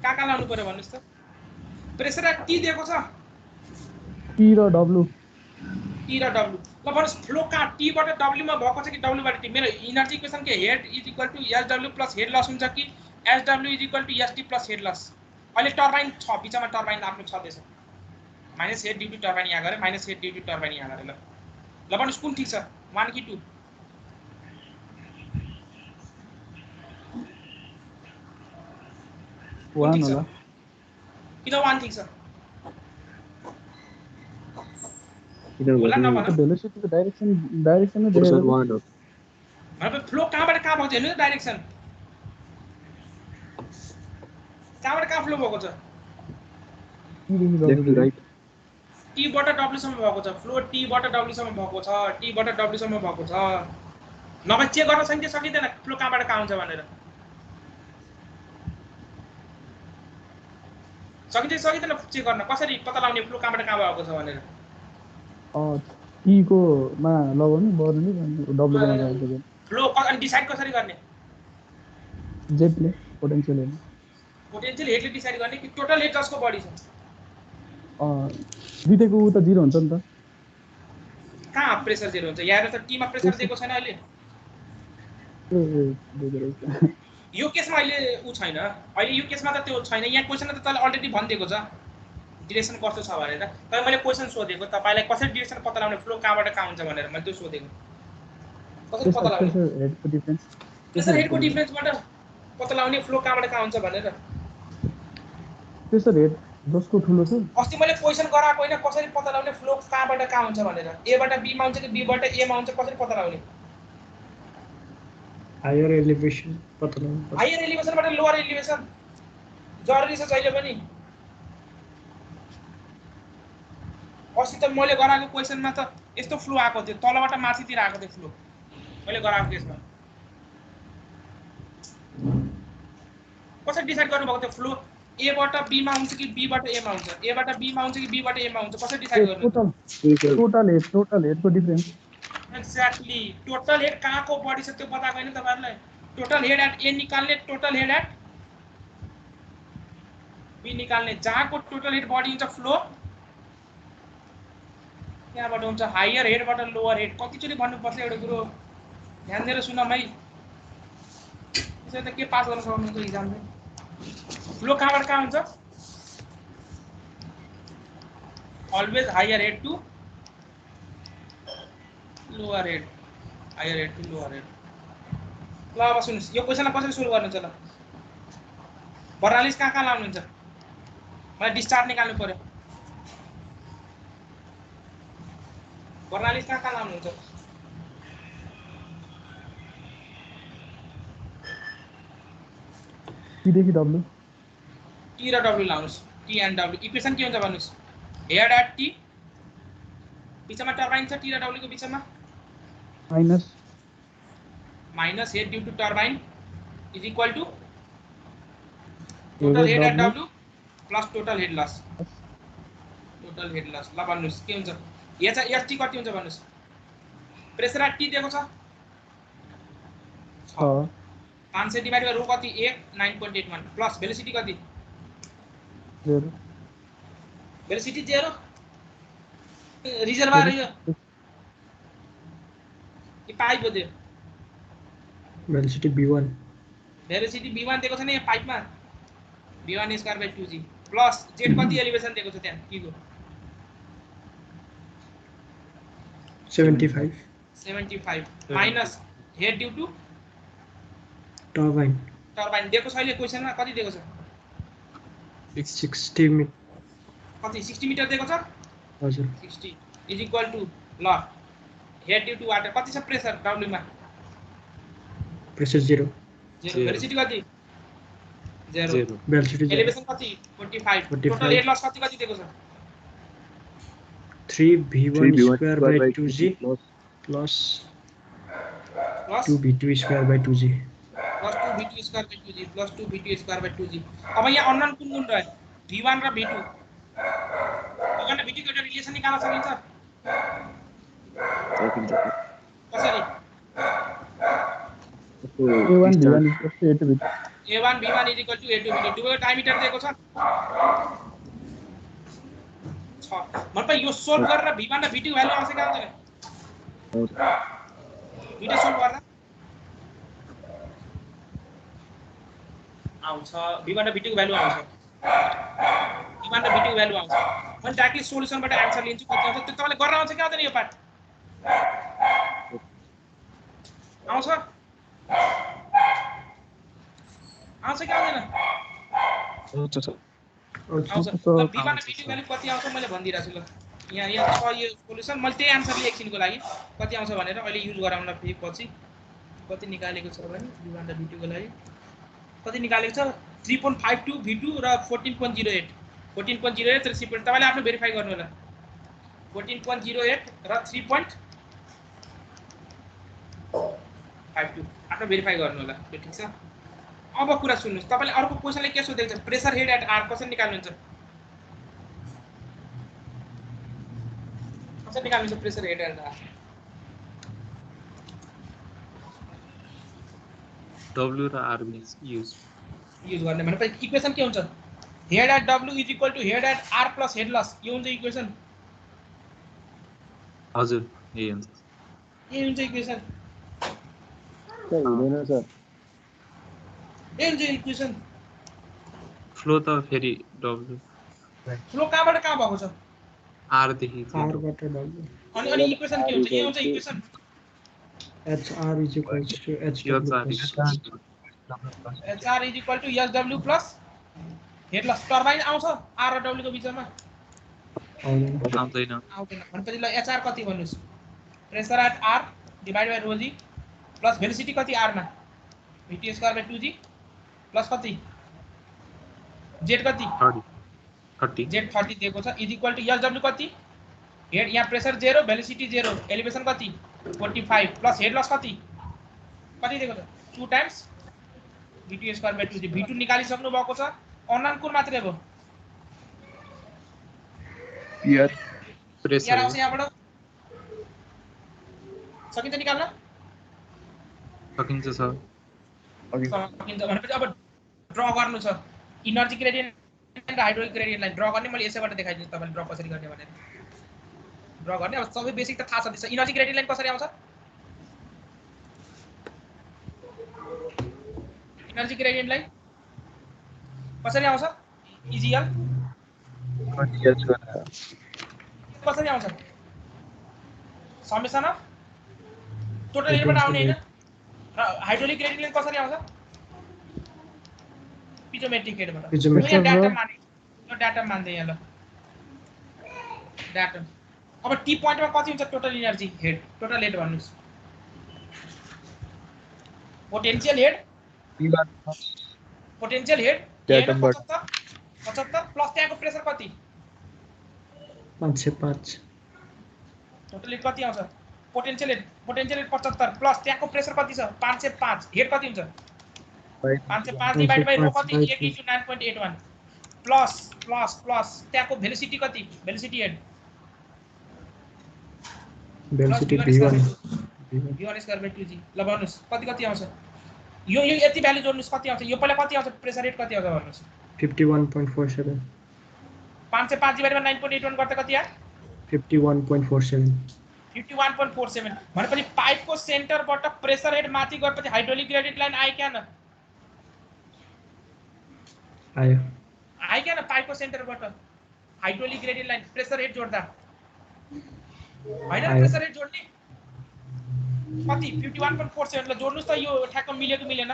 कहाँ लाउनु पर्यो भन्नुस् त प्रेसर T दिएको छ T र W ल भन्नुस् फ्लो कहाँ T बाट W मा भएको छ कि W बाट T मेरो इनर्जी इक्वेसन के head is equal to SW plus head loss हुन्छ कि SW is equal to ST plus head loss अहिले टर्बाइन छ बीचमा टर्बाइन आफ्नो छदैछ minus head due to turbine यहाँ गरे minus head due to turbine यहाँ गरे ल ल भन्नुहोस् कुन ठिक छ 1 कि 2 कुन 1 ठिक छ होला किन 1 ठिक छ किनभने त्यो भेलोसिटीको डाइरेक्सन नै प्रेसर देखेको 1 हो भनेपछि फ्लो कहाँबाट कहाँ भएको छ हेर्नु डाइरेक्सन कहाँबाट कहाँ फ्लो भएको छ लेफ्ट टु राइट टी बाट डब्ल्यू सम्म भएको छ फ्लो टी बाट डब्ल्यू सम्म भएको छ टी बाट डब्ल्यू सम्म भएको छ नभए चेक गर्न सकिँदैन फ्लो कहाँबाट कहाँ हुन्छ भनेर सकिँदैन चेक गर्न कसरी पत्ता लगाउने फ्लो कहाँबाट कहाँ भएको छ भनेर टी को मा लगाउने बर्ने डब्ल्यू मा लगाउने फ्लो अनि डिसाइड कसरी गर्ने जेटले पोटेन्शियल हेडले डिसाइड गर्ने कि टोटल हेड जसको बढी छ दुईटैको उ त 0 हुन्छ नि त कहाँ प्रेसर 0 हुन्छ यहाँ त टीमा प्रेसर दिएको छैन अहिले यो केसमा अहिले उ छैन अहिले यो केसमा त त्यो छैन यहाँ क्वेशनमा त तले अलरेडी भनिदिएको छ डिरेक्सन कस्तो छ भनेर तर मैले क्वेशन सोधेको तपाईलाई कसरी डिरेक्सन पत्ता लगाउने फ्लो कहाँबाट कहाँ हुन्छ भनेर मैले त्यो सोधेको कसरी पत्ता लगाउने प्रेसर हेडको डिफरेन्सबाट पत्ता लगाउने फ्लो कहाँबाट कहाँ हुन्छ भनेर प्रेसर हेड जसको ठुलो छ अस्ति मैले क्वेशन गराएको हैन कसरी पत्ता लगाउने फ्लो कहाँबाट कहाँ हुन्छ भनेर ए बाट बी मा हुन्छ कि बी बाट ए मा हुन्छ कसरी पत्ता लगाउने हायर एलिभेसन पत्ता लगाउनु हायर एलिभेसनबाट लोअर एलिभेसन जरुरी छ जहिले पनि अस्ति त मैले गराएको क्वेशनमा त यस्तो फ्लो आएको थियो तलबाट माथितिर आएको थियो फ्लो मैले गराएको केसमा कसरी डिसाइड गर्नु भएको थियो फ्लो ए बाट बी मा हुन्छ कि बी बाट ए मा हुन्छ ए बाट बी मा हुन्छ कि बी बाट ए मा हुन्छ कसरी डिसाइड गर्नु टोटल हेडको डिफरेन्स एक्ज्याक्टली टोटल हेड कहाँको बढी छ त्यो बताएको हैन तपाईहरुलाई टोटल हेड एट ए निकाल्ने टोटल हेड एट बी निकाल्ने जहाँको टोटल हेड बढी हुन्छ फ्लो त्यहाँबाट हुन्छ हायर हेडबाट लोअर हेड कतिचोटि भन्नुपर्छ एउटा कुरो ध्यान दिएर सुनम है त्यसै त के पास गर्न सक्नुहुन्छ इक्जामले फ्लो कहाँबाट कहाँ हुन्छ always higher head to lower head higher head to lower head ल अब सुन्नुस् यो क्वेशनलाई कसरी सोल्भ गर्नुहुन्छ ल बर्नालिस कहाँ कहाँ लाउनुहुन्छ मलाई डिस्चार्ज निकाल्नु पर्यो बर्नालिस कहाँ लाउनुहुन्छ टी देखि डब्ल्यू टी र डब्ल्यू लाउनुस् टी एन्ड डब्ल्यू इक्वेसन के हुन्छ भन्नुस् हेड एट टी बीचमा टर्बाइन छ टी र डब्ल्यू को बीचमा minus head due to turbine is equal to total head at W plus total head loss ल भन्नुस् के हुन्छ एच टी कति हुन्छ भन्नुस् प्रेसर एट टी दिएको छ 500 डिवाइड गरेर रो कति 1 9.81 प्लस भेलोसिटी कति 0 भेलोसिटी 0 रिजर्भर यो के पाइप हो त्यो भेलोसिटी v1 दिएको छ नि यहाँ पाइपमा v1 square by 2g plus z कति एलिभेसन दिएको छ त्यहाँ के को 75 minus head due to turbine दिएको छ अहिले क्वेशनमा कति दिएको छ 60 मिटर कति 60 मिटर दिएको छ हजुर 60 इज इक्वल टु ल हेड ड्यू टु वाटर कति छ प्रेसर डब्ल्यू मा प्रेसर 0 भेलोसिटी कति 0 भेलोसिटी एलिभेसन कति 45 टोटल हेड लस कति दिएको छ 3v1 square by 2g plus 2v2 square by 2g plus 2v2 square by 2g plus 2v2 square by 2g अब यहाँ अननोन कुन रह्यो v1 र v2 अगाडि v2 को रिलेसन निकाल्न सकिन्छ कसरी a1 v1 is equal to a2 v2 दुवैको डायमिटर दिएको छ मतलब यो सोल्भ गरेर v1 र v2 भ्यालु आउँछ कि आउँदैन दुईटा सोल्भ गर्दा आउँछ v1 र v2 को भ्यालु आउँछ v1 र v2 को भ्यालु आउँछ मैले डाइरेक्टली सोलुसनबाट आन्सर लिन्छु कति आउँछ त्यो तपाईले गर्न आउँछ कि आउँदैन यो पार्ट आउँछ आउँछ कि आउँदैन आउँछ सर आउँछ आउँछ ल सर। v1 र v2 भ्यालु कति आउँछ मैले भनिदिइरहेको छु ल यहाँ छ यो सोलुसन मैले त्यही आन्सर एकछिनको लागि कति आउँछ भनेर अहिले युज गराउन फेरि पछि कति निकालेको छ भने v1 र v2 को लागि कति निकालेको छ 3.52 v2 र 14.08 14.08 र 3. तपाईले आफ्नो भेरिफाई गर्नु होला 14.08 र 3.52 आफ्नो भेरिफाई गर्नु होला त्यो ठीक छ अब कुरा सुन्नुस् तपाईले अर्को क्वेशनले के सोधेको छ प्रेसर हेड एट आर कसरी निकाल्नुहुन्छ कसरी निकाल्नुहुन्छ pressure head at R W र R युज गर्ने भनेपछि इक्वेसन के हुन्छ head at W is equal to head at R plus head loss यो हुन्छ इक्वेसन हजुर यही हुन्छ यही हुन्छ इक्वेसन हुँदैन सर यही हुन्छ इक्वेसन फ्लो त फेरि W फ्लो कहाँबाट कहाँ भएको छ R देखि R बाट W अनि इक्वेसन के हुन्छ यो हुन्छ equation HR is equals to HW यो plus HR is equal to SW plus head loss turbine आउँछ R र W को बीचमा आउँदैन आउँदैन भनेपछि ल HR कति भन्नुस् pressure at R divide by rho g plus velocity कति R मा VT square by 2g plus कति Z कति 30 Z 30 दिएको छ इज इक्वल टु SW कति हेड यहाँ प्रेसर 0 भेलोसिटी 0 एलिभेसन कति 45 प्लस हेड लस कति दिएको छ 2 times VT square by 2g V2 निकालिसक्नु भएको छ अनलाइन कुन मात्रै भयो पियर प्रेसर आउँछ यहाँबाट सकिन्छ निकाल्न सकिन्छ सर सकिन्छ भनेपछि अब ड्र गर्नु छ इनर्जी ग्रेडियन्ट र हाइड्रोलिक ग्रेडियन्ट लाइन ड्र गर्ने मैले यसैबाट देखाइदिन्छु तपाईले ड्र कसरी गर्ने भनेर ड्र गर्ने अब सबै बेसिक त थाहा छ त्यसो इनर्जी ग्रेडियन्ट लाइन कसरी आउँछ इनर्जी ग्रेडियन्ट लाइन कसरी आउँछ इजिएल कसरी आउँछ समेसन अफ टोटल एरियाबाट आउने हैन र हाइड्रोलिक ग्रेडियन्ट लाइन कसरी आउँछ पिजोमेट्रिक हेडबाट यो डाटा माने यो डाटा मान्दै यहाँ ल डाटा अब टी पोइन्टमा कति हुन्छ total energy head total head भन्नुस् पोटेन्शियल हेड हेड 75 प्लस त्यहाँको प्रेसर कति 505 टोटल हेड कति आउँछ पोटेन्शियल हेड 75 प्लस त्यहाँको प्रेसर कति छ 505 हेड कति हुन्छ 505 डिवाइड बाइ रो कति 8/9.81 प्लस प्लस प्लस त्यहाँको भेलोसिटी कति velocity head velocity v1 square by 2g ल भन्नुस् कति आउँछ यो यति भ्यालु जोड्नुस् कति आउँछ यो पहिला कति आउँछ प्रेसर रेट कति आउँछ भन्नुस् 51.47 505 डिवाइड बाइ 9.81 गर्दा कति आयो 51.47 भनेपछि पाइपको सेन्टरबाट प्रेसर हेड माथि गएपछि हाइड्रोलिक ग्रेडियन्ट लाइन आयो क्या न आयो क्या न पाइपको सेन्टरबाट hydraulic gradient line pressure head जोड्दा हैन प्रेसर हेड जोड्ने कति 51.47 ल जोड्नुस् त यो ठ्याक्क मिलेको मिलेन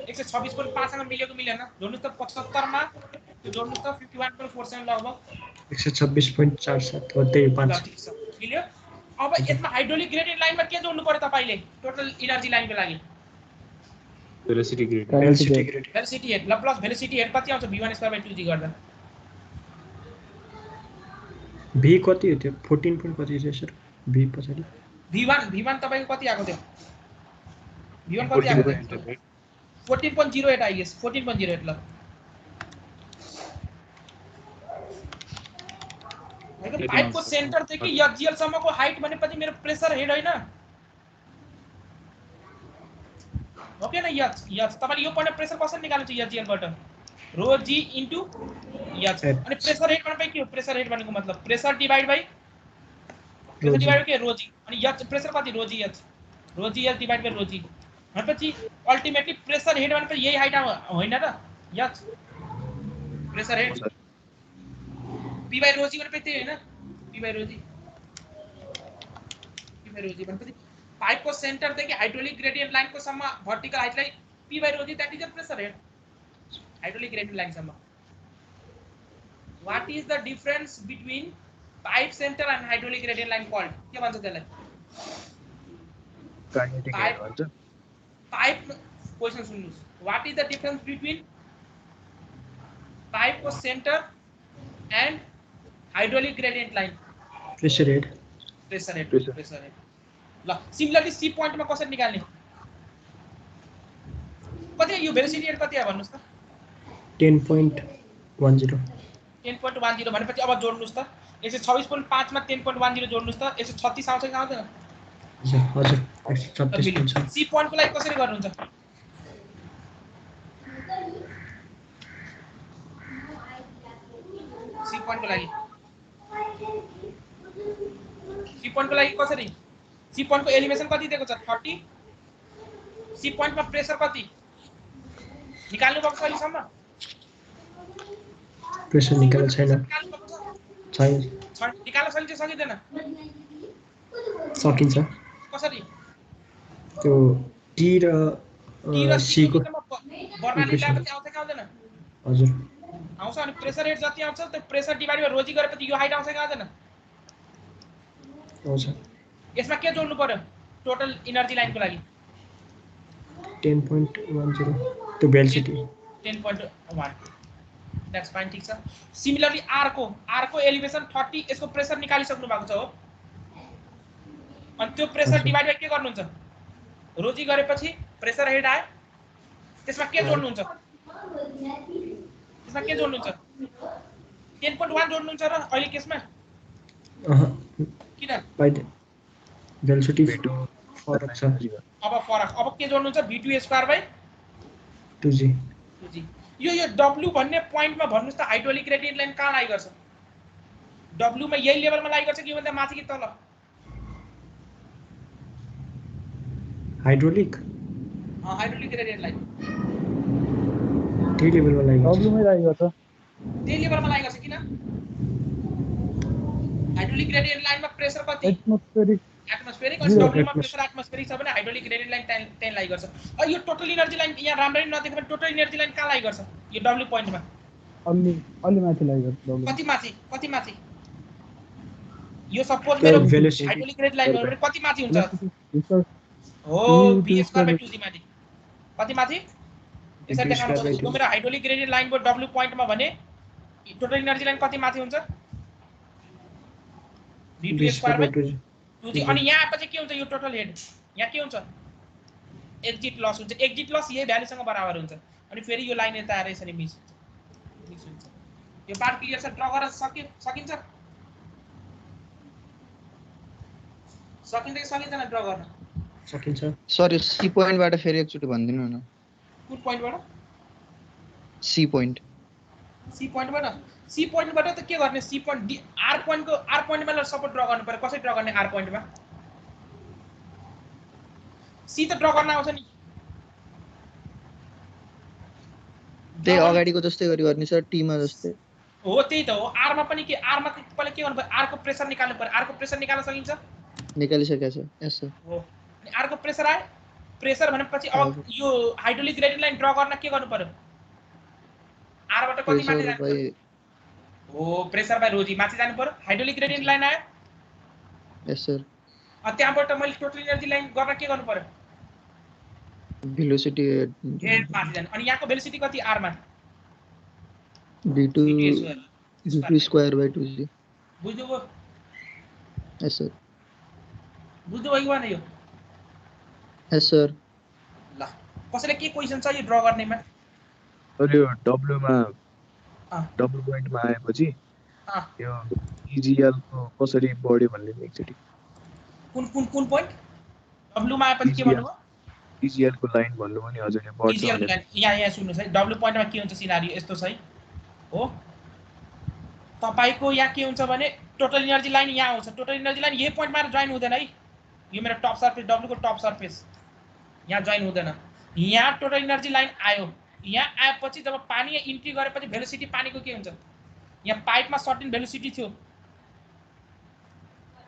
126.5 सँग मिलेको मिलेन जोड्नुस् त 75 मा त्यो जोड्नुस् त 51.47 लगभग 126.47 हो त्यही 5 मिल्यो अब यसमा हाइड्रोलिक ग्रेडियन्ट लाइनमा के जोड्नु पर्यो तपाईले टोटल एनर्जी लाइनको लागि भेलोसिटी ग्रेडियन्ट भेलोसिटी हेड ल प्लस भेलोसिटी हेड कति आउँछ v1 स्क्वायर बाइ 2g गर्दा v कति हो त्यो 14 point कति छ सर v पछाडी v1 तपाईको कति आको थियो v1 कति आको थियो 14.08 आई गेस 14.08 ल हैन पाइपको सेन्टर देखि एचजीएल सम्मको हाइट भनेपछि मेरो प्रेसर हेड हैन ओके न एच तपाईले यो पढ्ने प्रेसर कसरी निकाल्नुहुन्छ एचजीएल बाट रो जी इन्टु एच अनि प्रेसर हेड भनेपछि के हो प्रेसर हेड भनेको मतलब pressure divide by pressure divide के रो जी अनि एच प्रेसर कति rho G H divide by rho G भनेपछि अल्टिमेटली प्रेसर हेड भनेपछि यही हाइट होइन र H pressure head p by rho g भनेपछि त्यही हैन p by rho g ρg भनेपछि पाइपको सेन्टरदेखि हाइड्रोलिक ग्रेडियन्ट लाइनको सम्म भर्टिकल हाइटलाई p/ρg that is the pressure head hydraulic gradient line सम्म what is the difference between pipe centre and hydraulic gradient line called के भन्छ त्यसलाई काइनेटिक हेड भन्छ पाइप क्वेशन सुन्नुस् what is the difference between pipe को centre and hydraulic gradient line pressure head ल सिमिलरली सी पॉइंट में कसरी निकाल्ने कति यो भेलोसिटी हेड कति हो भन्नुस् त 10.10 10.10 भनेपछि अब जोड्नुस् त 126.5 मा 10.10 जोड्नुस् त 136 आउँछ कि आउँदैन हजुर 136 सी पॉइंट को लागि कसरी गर्नुहुन्छ सी पॉइंट को लागि कसरी सी पॉइंट को एलिवेशन कति दिएको छ 30 सी पॉइंट मा प्रेशर कति निकाल्नु भएको छ अहिलेसम्म प्रेसर निकाल्नु छैन निकाल्न सकिन्छ सकिँदैन सकिन्छ कसरी त्यो टी र सी को बर्नाली ल्याएपछि आउँछ कि आउँदैन हजुर आउँछ अनि प्रेसर रेट जति आउँछ त्यो प्रेसर डिभाइड बाइ रोजी गरेपछि यो हाइट आउँछ कि आउँदैन आउँछ यसमा के जोड्नु पर्यो टोटल एनर्जी लाइनको लागि 10.10 त्यो भेलोसिटी 10.1 दैट्स फाइन ठीक छ सिमिलरली आर को एलिवेशन 30 यसको प्रेसर निकालिसक्नु भएको छ हो अनि त्यो प्रेसर डिभाइड बाइ के गर्नुहुन्छ रोजी गरेपछि प्रेसर हेड आयो त्यसमा के जोड्नुहुन्छ 10.1 जोड्नुहुन्छ र अहिले केसमा किन भेलोसिटी फरक छ अब के जोड्नुहुन्छ v2² 2g यो w भन्ने पोइन्टमा भन्नुस् त हाइड्रोलिक ग्रेडियन्ट लाइन कहाँ लाई गर्छ w मा यही लेभलमा लाई गर्छ कि भन्दा माथि कि तल हाइड्रोलिक ग्रेडियन्ट लाइन त्यही लेभलमा लाई गर्छ w मै लाई गर्छ त्यही लेभलमा लाई गर्छ किन हाइड्रोलिक ग्रेडियन्ट लाइनमा प्रेसर कति एटमोस्फेरिक अनि w मा प्रेसर एटमोस्फेरिक छ भने हाइड्रोलिक ग्रेडियन्ट लाइन 10 लाई गर्छ अब यो टोटल एनर्जी लाइन यहाँ राम्ररी नदेख्दा पनि टोटल एनर्जी लाइन कहाँ लाई गर्छ यो w पोइन्टमा अलि माथि लाई गर्छ w कति माथि यो सपोज मेरो हाइड्रोलिक ग्रेडियन्ट लाइन भने कति माथि हुन्छ हो v²/2g माथि कति माथि यसरी देखाउनु पर्छ यो मेरो हाइड्रोलिक ग्रेडियन्ट लाइनको w पोइन्टमा भने टोटल एनर्जी लाइन कति माथि हुन्छ v²/2g अनि यहाँ आएपछि के हुन्छ यो टोटल हेड यहाँ के हुन्छ एक्जिट लस हुन्छ एक्जिट लस यही भ्यालुसँग बराबर हुन्छ अनि फेरि यो लाइन यता आएर यसरी मिक्स हुन्छ यो पार्ट क्लियर छ ड्रा गर्न सकिन्छ कि सकिँदैन ड्रा गर्न सकिन्छ सर यो सी पोइन्टबाट फेरि एकचोटि भनिदिनु न कुन पोइन्टबाट सी पोइन्टबाट त के गर्ने सी पोइन्ट आर पोइन्टमा सपोर्ट ड्रा गर्नु पर्यो कसरी ड्रा गर्ने आर पोइन्टमा सी त ड्रा गर्न आउँछ नि त्यही अगाडिको जस्तै गरी गर्ने सर टी मा जस्तै हो त्यही त हो आर मा पनि के आर मा पहिला के गर्नु पर्यो आर को प्रेसर निकाल्नु पर्यो आर को प्रेसर निकाल्न सकिन्छ निकालिसकेको छ यस सर हो अनि आर को प्रेसर आयो प्रेसर भनेपछि अब यो हाइड्रोलिक ग्रेडियन्ट लाइन ड्रा गर्न के गर्नु पर्यो आर बाट कति माथि जानु पर्यो हो प्रेसर बाइ रोजी माथि जानु पर्यो हाइड्रोलिक ग्रेडियन्ट लाइन आयो यस सर अनि त्यहाँबाट मैले टोटल एनर्जी लाइन गर्न के गर्नु पर्यो भेलोसिटी हेड माथि जानु अनि यहाँको भेलोसिटी कति आर मा v2/2g बुझ्नुभयो यस सर बुझ्नुभयो कि भएन यो यस सर ल कसैले के क्वेशन छ यो ड्रा गर्नेमा अरे यो w मा w पोइन्टमा आएपछि यो EGL को कसरी बढ्यो भन्ने एकचोटि कुन पोइन्ट w मा आएपछि के भन्नुभयो EGL को लाइन भन्नुभयो नि हजुरले बढ्छ EGL को लाइन यहाँ सुन्नुस् है w पोइन्टमा के हुन्छ सिनारियो यस्तो छ है हो तपाईको यहाँ के हुन्छ भने टोटल एनर्जी लाइन यहाँ आउँछ टोटल एनर्जी लाइन यही पोइन्टमा जोइन हुँदैन है यो मेरो टप सरफेस w को टप सरफेस यहाँ जोइन हुँदैन यहाँ टोटल एनर्जी लाइन आयो यहाँ आएपछि जब पानी इन्ट्री गरेपछि भेलोसिटी पानीको के हुन्छ यहाँ पाइपमा सर्टेन भेलोसिटी थियो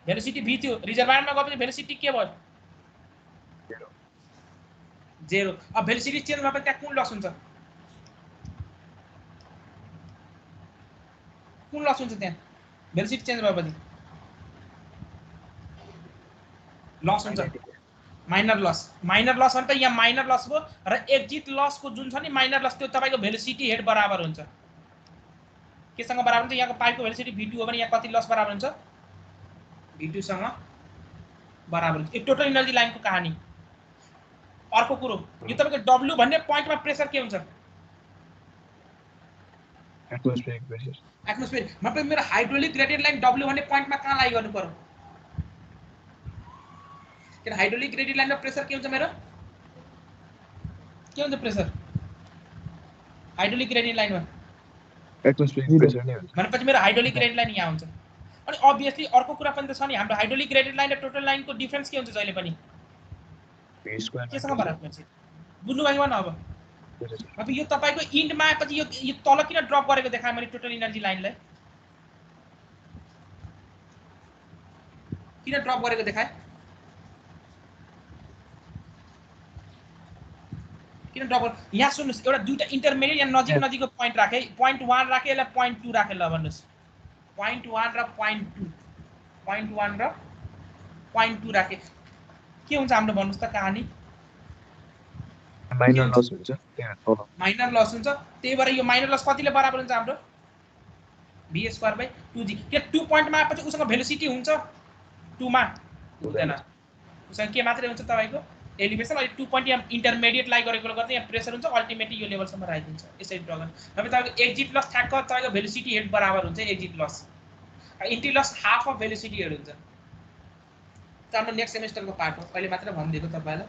भेलोसिटी v थियो रिजर्वायरमा गएपछि भेलोसिटी के भयो 0 अब भेलोसिटी चेन्ज भएपछि त्यहाँ कुन लस हुन्छ त्यहाँ भेलोसिटी चेन्ज भएपछि लस हुन्छ माइनर लस भने त यहाँ माइनर लस भयो र एक्जिट लसको जुन छ नि माइनर लस त्यो तपाईको भेलोसिटी हेड बराबर हुन्छ केसँग बराबर हुन्छ यहाँको पाइपको भेलोसिटी v2 हो भने यहाँ कति लस बराबर हुन्छ v2 सँग बराबर हुन्छ यो टोटल एनर्जी लाइनको कहानी अर्को कुरो यो तपाईको w भन्ने पोइन्टमा प्रेसर के हुन्छ एटमोस्फेरिक मतलब मेरो हाइड्रोलिक ग्रेडियन्ट लाइन w भन्ने पोइन्टमा कहाँ लाई गर्नु पर्यो किन हाइड्रोलिक ग्रेडियन्ट लाइनमा प्रेसर के हुन्छ मेरो के हुन्छ प्रेसर हाइड्रोलिक ग्रेडियन्ट लाइनमा एटमोस्फेरिक प्रेसर नै हुन्छ भनेपछि मेरो हाइड्रोलिक ग्रेडियन्ट लाइन यहाँ हुन्छ अनि अभियसली अर्को कुरा पनि त छ नि हाम्रो हाइड्रोलिक ग्रेडियन्ट लाइन र टोटल लाइनको डिफरेन्स के हुन्छ जहिले पनि केसँग बराबर हुन्छ बुझ्नु भयो न अब यो तपाईको इन्डमा आएपछि यो तल किन ड्रप गरेको देखाएँ मैले टोटल एनर्जी लाइनलाई किन ड्रप गरेको देखाएँ किन ड्रप यहाँ सुन्नुस् एउटा दुईटा इन्टरमिडिएट यहाँ नजिकको पोइन्ट राखे पोइन्ट 1 राखे यसलाई पोइन्ट 2 राखे ल भन्नुस् पोइन्ट 1 र पोइन्ट 2 पोइन्ट 1 र पोइन्ट 2 राखे के हुन्छ हाम्रो भन्नुस् त कहानी माइनर लस हुन्छ त्यहाँ तल माइनर लस हुन्छ त्यही भएर यो माइनर लस कतिले बराबर हुन्छ हाम्रो v²/2g के 2 पोइन्टमा आएपछि उसँग भेलोसिटी हुन्छ 2 मा हुँदैन उसँग के मात्रै हुन्छ तपाईको एलिभेसन अनि 2 पोइन्ट यहाँ इन्टरमिडिएट लाई गरेकोले गर्दा यहाँ प्रेसर हुन्छ अल्टिमेटली यो लेभलसम्म राखिदिन्छ यसरी ड्रा गर्न अब तपाईको एक्जिट लस ठ्याक्क तपाईको भेलोसिटी हेड बराबर हुन्छ exit loss entry loss half of velocity head हुन्छ त हाम्रो नेक्स्ट सेमेस्टरको पार्ट हो अहिले मात्र भनिदिएको तपाईलाई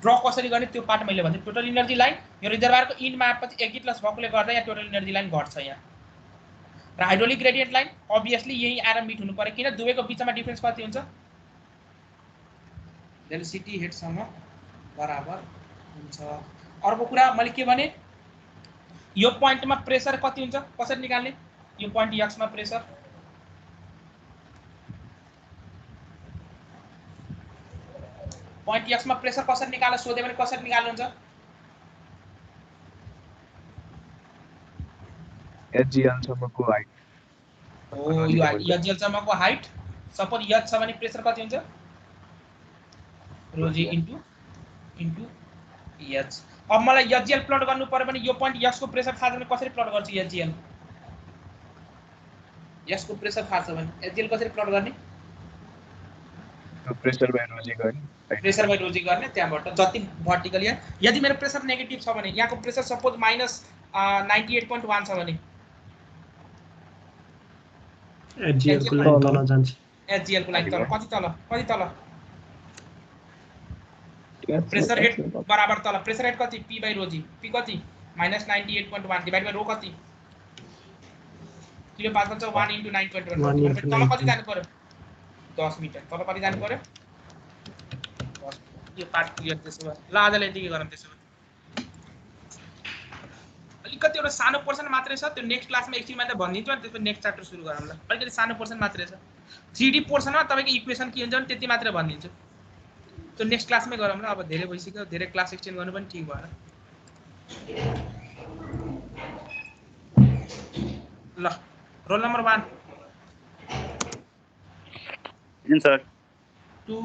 ड्र कसरी गर्ने त्यो पार्ट मैले भने टोटल एनर्जी लाइन यो रिजर्वायरको इन्डमा आएपछि एक्जिट लस भएकोले गर्दा यहाँ टोटल एनर्जी लाइन घट्छ यहाँ र हाइड्रोलिक ग्रेडियन्ट लाइन अभियसली यही आएर मिट हुनु पर्यो किन दुवैको बीचमा डिफरेन्स कति हुन्छ भेलोसिटी हेडसँग बराबर हुन्छ अर्को कुरा मैले के भने यो पोइन्टमा प्रेसर कति हुन्छ कसरी निकाल्ने यो पोइन्ट x मा प्रेसर पोइन्ट x मा प्रेसर कसरी निकाल्न सोधे भने कसरी निकाल्नुहुन्छ एचजीएल सम्मको हाइट ओ यो एचजीएल सम्मको हाइट सपोज h छ भने प्रेसर कति हुन्छ ρg इन्टु h अब मलाई एचजीएल प्लट गर्नु पर्यो भने यो पोइन्ट x को प्रेसर थाहा छ भने कसरी प्लट गर्छु एचजीएल x को प्रेसर थाहा छ भने एचजीएल कसरी प्लट गर्ने प्रेसर बाइ ρg गर्ने प्रेसर बाइ ρg गर्ने त्यहाँबाट जति भर्टिकल यहाँ यदि मेरो प्रेसर नेगेटिभ छ भने यहाँको प्रेसर सपोज -98.1 छ भने एचजीएल को लाइन तल जान्छ एचजीएल को लाइन कति तल प्रेसर हेड बराबर तल प्रेसर हेड कति p बाइ ρg p कति -98.1 डिवाइड बाइ रो कति किलो पास्कल छ 1 * 9.1 तल कति जानु पर्यो 10 मिटर तल कति जानु पर्यो 10 यो पार्ट क्लियर त्यसो भए ल आजलाई यतिकै गरौँ त्यसो भए अलिकति एउटा सानो पोर्सन मात्रै छ त्यो नेक्स्ट क्लासमा एकछिनमा त भनिदिन्छु अनि त्यसपछि नेक्स्ट च्याप्टर सुरु गरौँ ल अलिकति सानो पोर्सन मात्रै छ 3D पोर्सनमा तपाईको इक्वेसन के हुन्छ भने त्यति मात्रै भनिदिन्छु त्यो नेक्स्ट क्लासमै गरौँ ल अब धेरै भइसक्यो धेरै क्लास एक्सटेन्ड गर्नु पनि ठीक भएन ल रोल नम्बर 1 सर 2